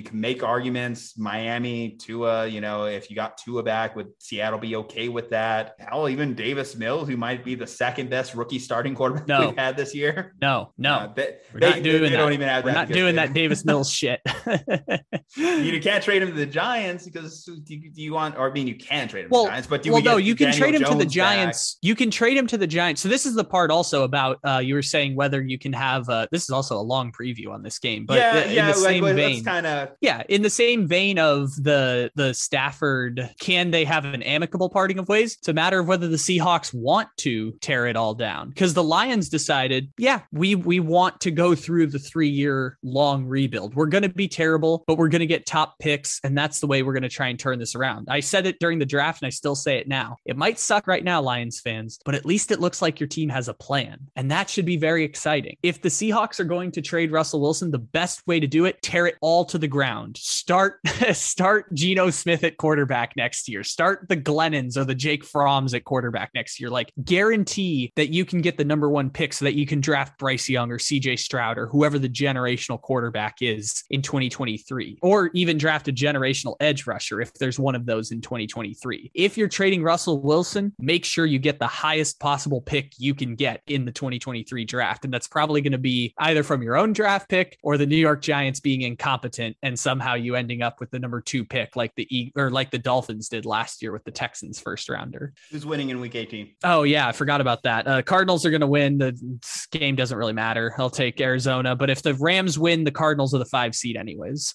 can make arguments, Miami, Tua, if you got Tua back, would Seattle be okay with that? Hell, even Davis Mills, who might be the second best rookie starting quarterback we've had this year. No. They don't even have that. We're not doing that Davis Mills shit. You can't trade him to the Giants because do you want, or I mean, you can trade him to the Giants, but you can trade him to the Giants. You can trade him to the Giants. So this is the part also about you were saying whether you can have this is also a long preview on this game, but in the same vein, in the same vein of the Stafford, can they have an amicable parting of ways? It's a matter of whether the Seahawks want to tear it all down, because the Lions decided, we want to go through the 3-year long rebuild. We're going to be terrible, but we're going to get top picks, and that's the way we're going to try and turn this around. I said it during the draft, and I still say it now. It might suck right now, Lions fans, but at least it looks like your team has a plan, and that should be very exciting. If the Seahawks are going to trade Russell Wilson, the best way to do it, tear it all to the ground. Start Geno Smith at quarterback next year. Start the Glennons or the Jake Fromms at quarterback next year. Like, guarantee that you can get the number 1 pick so that you can draft Bryce Young or CJ Stroud or whoever the generational quarterback is in 2023, or even draft a generational edge rusher if there's one of those in 2023. If you're trading Russell Wilson, make sure you get the highest possible pick you can get in the 2023 draft. And that's probably going to be either from your own draft pick or the New York Giants being incompetent and somehow you ending up with the number 2 pick like the Dolphins did last year with the Texans first rounder. Who's winning in week 18? Oh yeah, I forgot about that. Cardinals are going to win. The game doesn't really matter. I'll take Arizona, but if the Rams win, the Cardinals are the 5 seed anyways.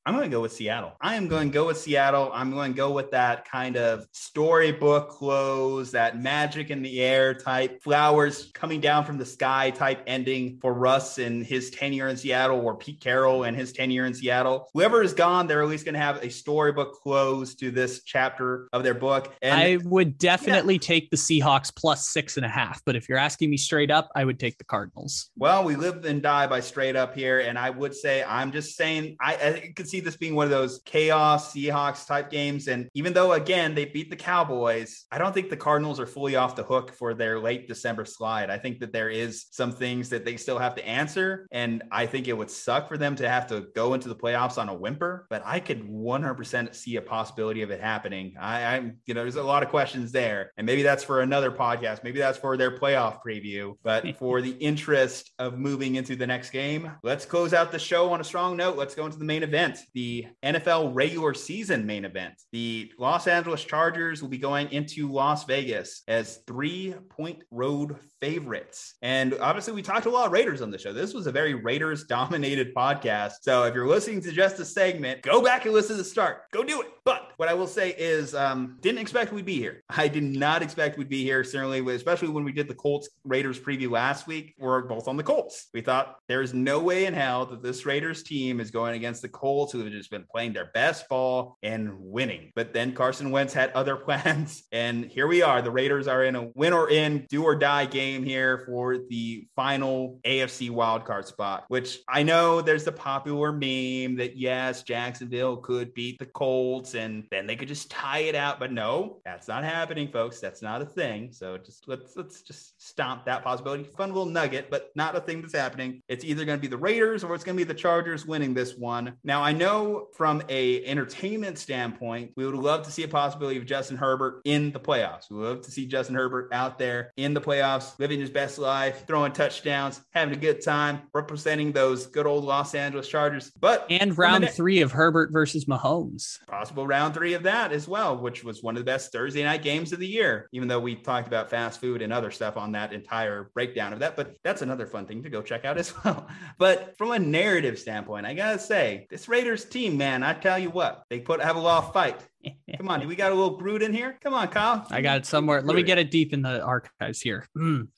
I'm going to go with Seattle. I'm going to go with that kind of storybook close, that magic in the air type, flowers coming down from the sky type ending for Russ and his tenure in Seattle, or Pete Carroll and his tenure in Seattle. Whoever is gone, they're at least going to have a storybook close to this chapter of their book. And I would definitely take the Seahawks plus 6.5. But if you're asking me straight up, I would take the Cardinals. Well, we live and die by straight up here. And I would say, I'm just saying, I could see this being one of those chaos Seahawks type games. And even though, again, they beat the Cowboys, I don't think the Cardinals are fully off the hook for their late December slide. I think that there is some things that they still have to answer. And I think it would suck for them to have to go into the playoffs on a whimper, but I could 100% see a possibility of it happening. I'm there's a lot of questions there, and maybe that's for another podcast. Maybe that's for their playoff preview, but for the interest of moving into the next game, let's close out the show on a strong note. Let's go into the main event, the NFL regular season main event. The Los Angeles Chargers will be going into Las Vegas as 3-point road favorites. And obviously we talked a lot of Raiders on the show. This was a very Raiders dominated podcast. So if you're listening to just a segment, go back and listen to the start. Go do it. But what I will say is, didn't expect we'd be here. I did not expect we'd be here, certainly, especially when we did the Colts Raiders preview last week. We're both on the Colts. We thought there's no way in hell that this Raiders team is going against the Colts, who have just been playing their best ball and winning. But then Carson Wentz had other plans, and here we are. The Raiders are in a win or in, do or die game here for the final AFC wildcard spot, which I know there's the popular meme that yes, Jacksonville could beat the Colts and then they could just tie it out. But no, that's not happening, folks. That's not a thing. So just let's just stomp that possibility. Fun little nugget, but not a thing that's happening. It's either going to be the Raiders or it's going to be the Chargers winning this one. Now, I know from a entertainment standpoint, we would love to see a possibility of Justin Herbert in the playoffs. We would love to see Justin Herbert out there in the playoffs, living his best life, throwing touchdowns, having a good time, representing those good old Los Angeles Chargers. And round 3 of Herbert versus Mahomes. Possible round 3 of that as well, which was one of the best Thursday night games of the year, even though we talked about fast food and other stuff on that entire breakdown of that. But that's another fun thing to go check out as well. But from a narrative standpoint, I got to say, this Raiders team, man, I tell you what, they have a lot of fight. Come on, do we got a little brood in here? Come on, Kyle. I got it somewhere. Let me get it deep in the archives here.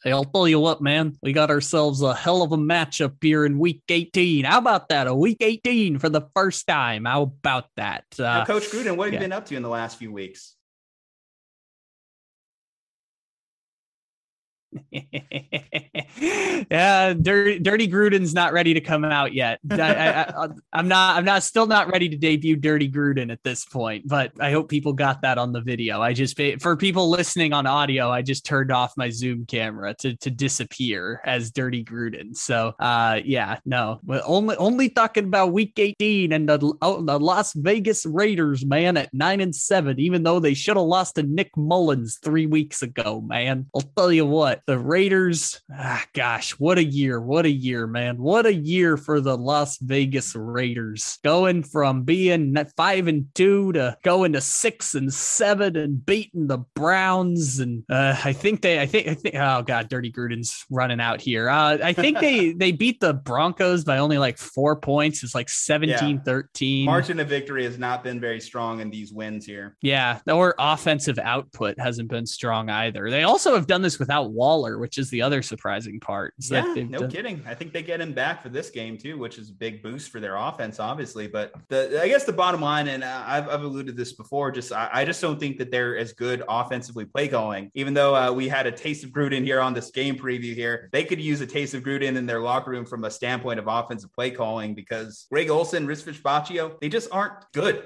Hey, I'll tell you what, man. We got ourselves a hell of a matchup here in week 18. How about that? A week 18 for the first time. How about that? Now, Coach Gruden, what have you been up to in the last few weeks? Yeah, Dirty Gruden's not ready to come out yet. I'm still not ready to debut Dirty Gruden at this point, but I hope people got that on the video. For people listening on audio, I just turned off my Zoom camera to disappear as Dirty Gruden. So we're only talking about week 18 and the Las Vegas Raiders, man, at 9-7, even though they should have lost to Nick Mullins 3 weeks ago, man. I'll tell you what. The Raiders, gosh, what a year, man. What a year for the Las Vegas Raiders. Going from being 5-2 to going to 6-7 and beating the Browns. And I think, oh God, Dirty Gruden's running out here. I think they beat the Broncos by only like 4 points. It's like 17-13. Margin of victory has not been very strong in these wins here. Yeah, or offensive output hasn't been strong either. They also have done this without Waller, which is the other surprising part. No kidding. I think they get him back for this game too, which is a big boost for their offense, obviously. But I guess the bottom line, and I've alluded to this before, I just don't think that they're as good offensively play calling. Even though we had a taste of Gruden here on this game preview here, they could use a taste of Gruden in their locker room from a standpoint of offensive play calling, because Greg Olsen, Rich Vespacchio, they just aren't good.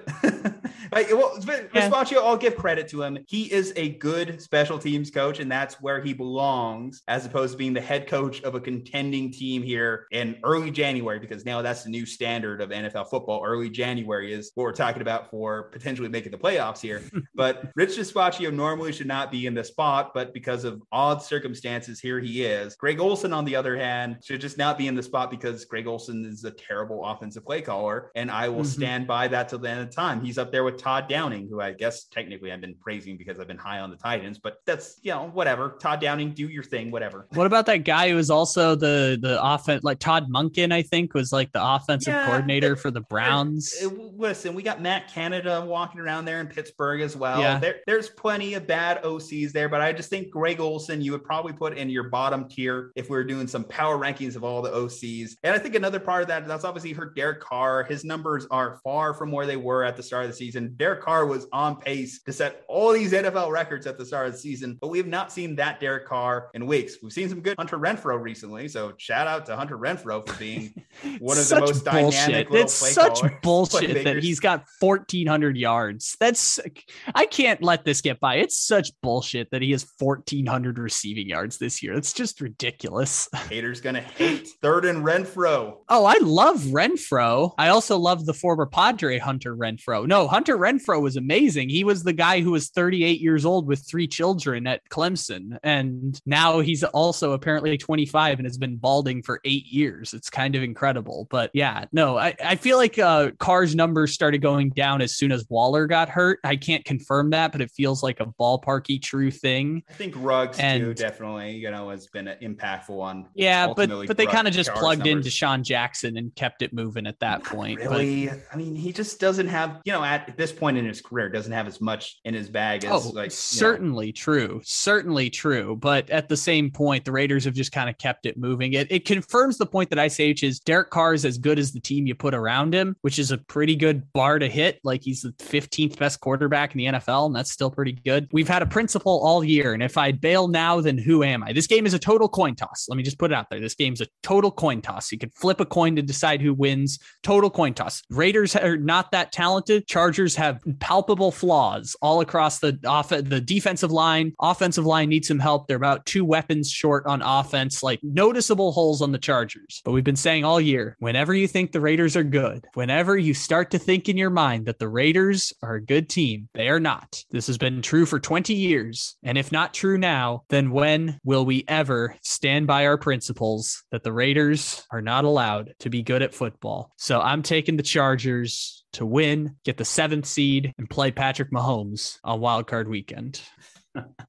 Vespacchio, I'll give credit to him. He is a good special teams coach, and that's where he belongs, as opposed to being the head coach of a contending team here in early January, because now that's the new standard of NFL football. Early January is what we're talking about for potentially making the playoffs here. But Rich Vespacchio normally should not be in the spot, but because of odd circumstances, here he is. Greg Olsen, on the other hand, should just not be in the spot because Greg Olsen is a terrible offensive play caller, and I will stand by that till the end of time. He's up there with Todd Downing, who I guess technically I've been praising because I've been high on the Titans, but that's, whatever. Todd Downing, do your thing, whatever. What about that guy who was also the offense, like Todd Monken, I think, was like the offensive coordinator for the Browns? Listen, we got Matt Canada walking around there in Pittsburgh as well. Yeah. There's plenty of bad OCs there, but I just think Greg Olsen, you would probably put in your bottom tier if we were doing some power rankings of all the OCs. And I think another part of that's obviously hurt Derek Carr. His numbers are far from where they were at the start of the season. Derek Carr was on pace to set all these NFL records at the start of the season, but we have not seen that Derek Carr in weeks. We've seen some good Hunter Renfrow recently, so shout out to Hunter Renfrow for being one of the most dynamic little it's play such callers, bullshit that he's got 1,400 yards. I can't let this get by. It's such bullshit that he has 1,400 receiving yards this year. It's just ridiculous. Haters gonna hate. Third and Renfrow. Oh, I love Renfrow. I also love the former Padre Hunter Renfrow. No, Hunter Renfrow was amazing. He was the guy who was 38 years old with 3 children at Clemson, and now he's also apparently 25 and has been balding for 8 years. It's kind of incredible. But yeah, no, I feel like Carr's numbers started going down as soon as Waller got hurt. I can't confirm that, but it feels like a ballparky true thing. I think Ruggs too definitely, has been impactful on. Yeah, but they kind of just plugged in Deshaun Jackson and kept it moving at that point. Really, but, I mean, he just doesn't have, at this point in his career, doesn't have as much in his bag as certainly true. But at the same point, the Raiders have just kind of kept it moving. It confirms the point that I say, which is Derek Carr is as good as the team you put around him, which is a pretty good bar to hit. Like, he's the 15th best quarterback in the NFL, and that's still pretty good. We've had a principle all year, and if I bail now, then who am I? This game is a total coin toss. Let me just put it out there. This game's a total coin toss. You could flip a coin to decide who wins. Total coin toss. Raiders are not that talented. Chargers have palpable flaws all across the defensive line. Offensive line needs some help. They're about 2 weapons short on offense, like noticeable holes on the Chargers. But we've been saying all year, whenever you think the Raiders are good, whenever you start to think in your mind that the Raiders are a good team, they are not. This has been true for 20 years. And if not true now, then when will we ever stand by our principles that the Raiders are not allowed to be good at football? So I'm taking the Chargers to win, get the 7th seed, and play Patrick Mahomes on Wild Card Weekend.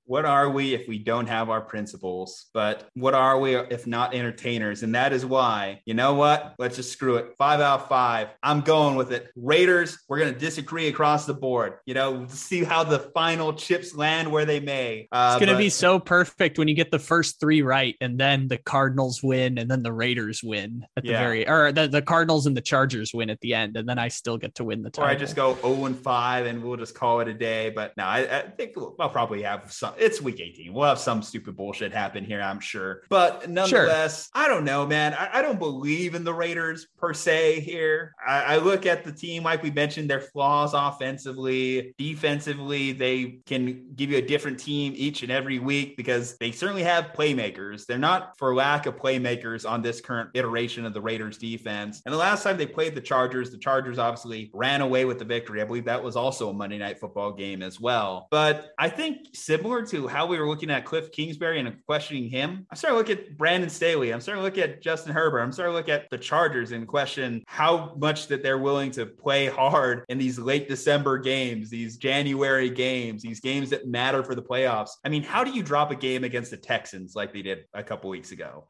What are we if we don't have our principles? But what are we if not entertainers? And that is why, you know what? Let's just screw it. 5 out of 5. I'm going with it. Raiders, we're going to disagree across the board. See how the final chips land where they may. It's going to be so perfect when you get the first 3 right, and then the Cardinals win, and then the Raiders win at the the Cardinals and the Chargers win at the end, and then I still get to win the title. Or I just go 0-5 and we'll just call it a day. But no, I think I'll probably have some. It's week 18. We'll have some stupid bullshit happen here, I'm sure. But nonetheless, I don't know, man. I don't believe in the Raiders per se here. I look at the team, like we mentioned, their flaws offensively, defensively. They can give you a different team each and every week because they certainly have playmakers. They're not for lack of playmakers on this current iteration of the Raiders defense. And the last time they played the Chargers obviously ran away with the victory. I believe that was also a Monday Night Football game as well. But I think similar to how we were looking at Cliff Kingsbury and questioning him, I'm starting to look at Brandon Staley. I'm starting to look at Justin Herbert. I'm starting to look at the Chargers and question how much that they're willing to play hard in these late December games, these January games, these games that matter for the playoffs. I mean, how do you drop a game against the Texans like they did a couple weeks ago?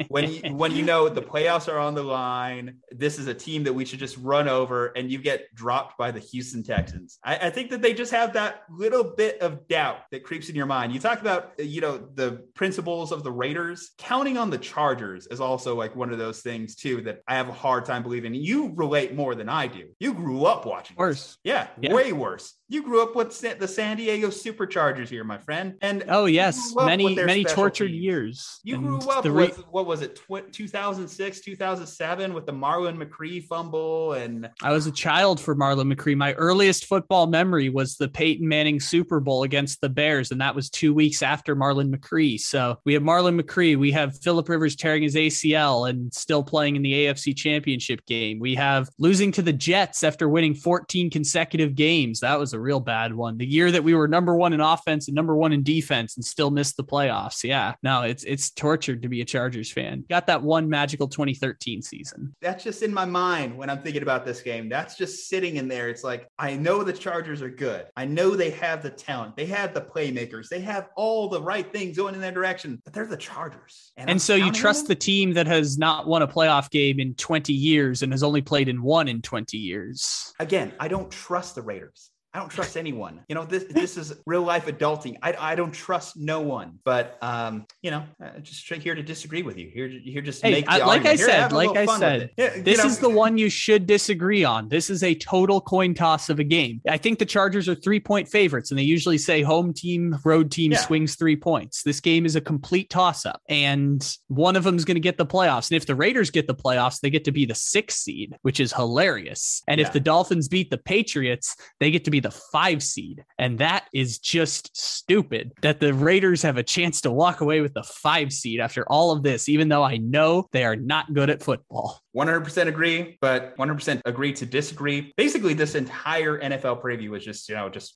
when you know the playoffs are on the line, this is a team that we should just run over, and you get dropped by the Houston Texans. I think that they just have that little bit of doubt that creeps in your mind. You talk about, the principles of the Raiders. Counting on the Chargers is also like one of those things too that I have a hard time believing. You relate more than I do. You grew up watching. Worse. Yeah, way worse. You grew up with the San Diego Superchargers here, my friend. And oh yes, many tortured years. You grew up with, what was it, 2006, 2007 with the Marlon McCree fumble. And I was a child for Marlon McCree. My earliest football memory was the Peyton Manning Super Bowl against the Bears, and that was 2 weeks after Marlon McCree. So we have Marlon McCree. We have Phillip Rivers tearing his ACL and still playing in the AFC Championship game. We have losing to the Jets after winning 14 consecutive games. That was a real bad one. The year that we were number one in offense and number one in defense and still missed the playoffs. Yeah, no, it's tortured to be a Chargers fan. Got that one magical 2013 season. That's just in my mind when I'm thinking about this game. That's just sitting in there. It's like, I know the Chargers are good. I know they have the talent. They have the playmakers. They have all the right things going in their direction, but they're the Chargers. And so you trust the team that has not won a playoff game in 20 years and has only played in one in 20 years. Again, I don't trust the Raiders. I don't trust anyone. This is real life adulting. I don't trust no one. But just here to disagree with you. Here just make the argument. Like I said, this is the one you should disagree on. This is a total coin toss of a game. I think the Chargers are 3-point favorites, and they usually say home team, road team swings 3 points. This game is a complete toss up, and one of them is going to get the playoffs. And if the Raiders get the playoffs, they get to be the 6th seed, which is hilarious. And if the Dolphins beat the Patriots, they get to be the 5 seed. And that is just stupid that the Raiders have a chance to walk away with the 5 seed after all of this, even though I know they are not good at football. 100% agree, but 100% agree to disagree. Basically, this entire NFL preview was just let's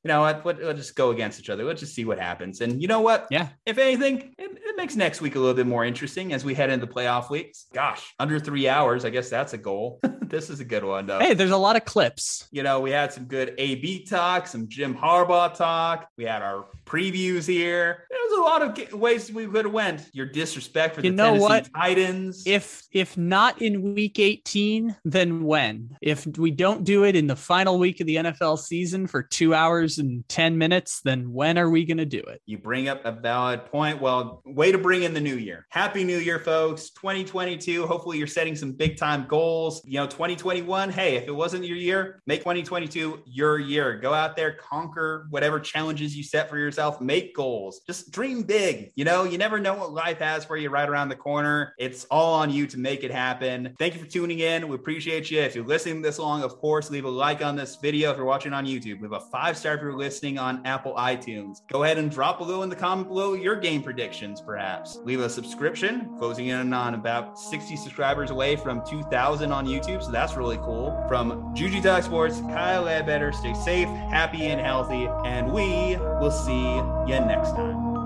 just go against each other. Let's just see what happens. And you know what? Yeah. If anything, it makes next week a little bit more interesting as we head into playoff weeks. Gosh, under 3 hours. I guess that's a goal. This is a good one, though. Hey, there's a lot of clips. We had some good AB talk, some Jim Harbaugh talk. We had our previews here. There's a lot of ways we could have went. Your disrespect for the Tennessee Titans. If not in week 18, then when? If we don't do it in the final week of the NFL season for 2 hours and 10 minutes, then when are we going to do it? You bring up a valid point. Well, way to bring in the new year. Happy New Year, folks. 2022. Hopefully you're setting some big time goals. 2021. Hey, if it wasn't your year, make 2022 your year. Go out there, conquer whatever challenges you set for yourself, make goals, just dream big. You never know what life has for you right around the corner. It's all on you to make it happen. Thank you for tuning in. We appreciate you. If you're listening this long, of course, leave a like on this video. If you're watching on YouTube, leave a 5-star if you're listening on Apple iTunes. Go ahead and drop below in the comment below your game predictions, perhaps. Leave a subscription, closing in on about 60 subscribers away from 2,000 on YouTube, so that's really cool. From Juju Talk Sports, Kyle Ledbetter, stay safe, happy, and healthy, and we will see you next time.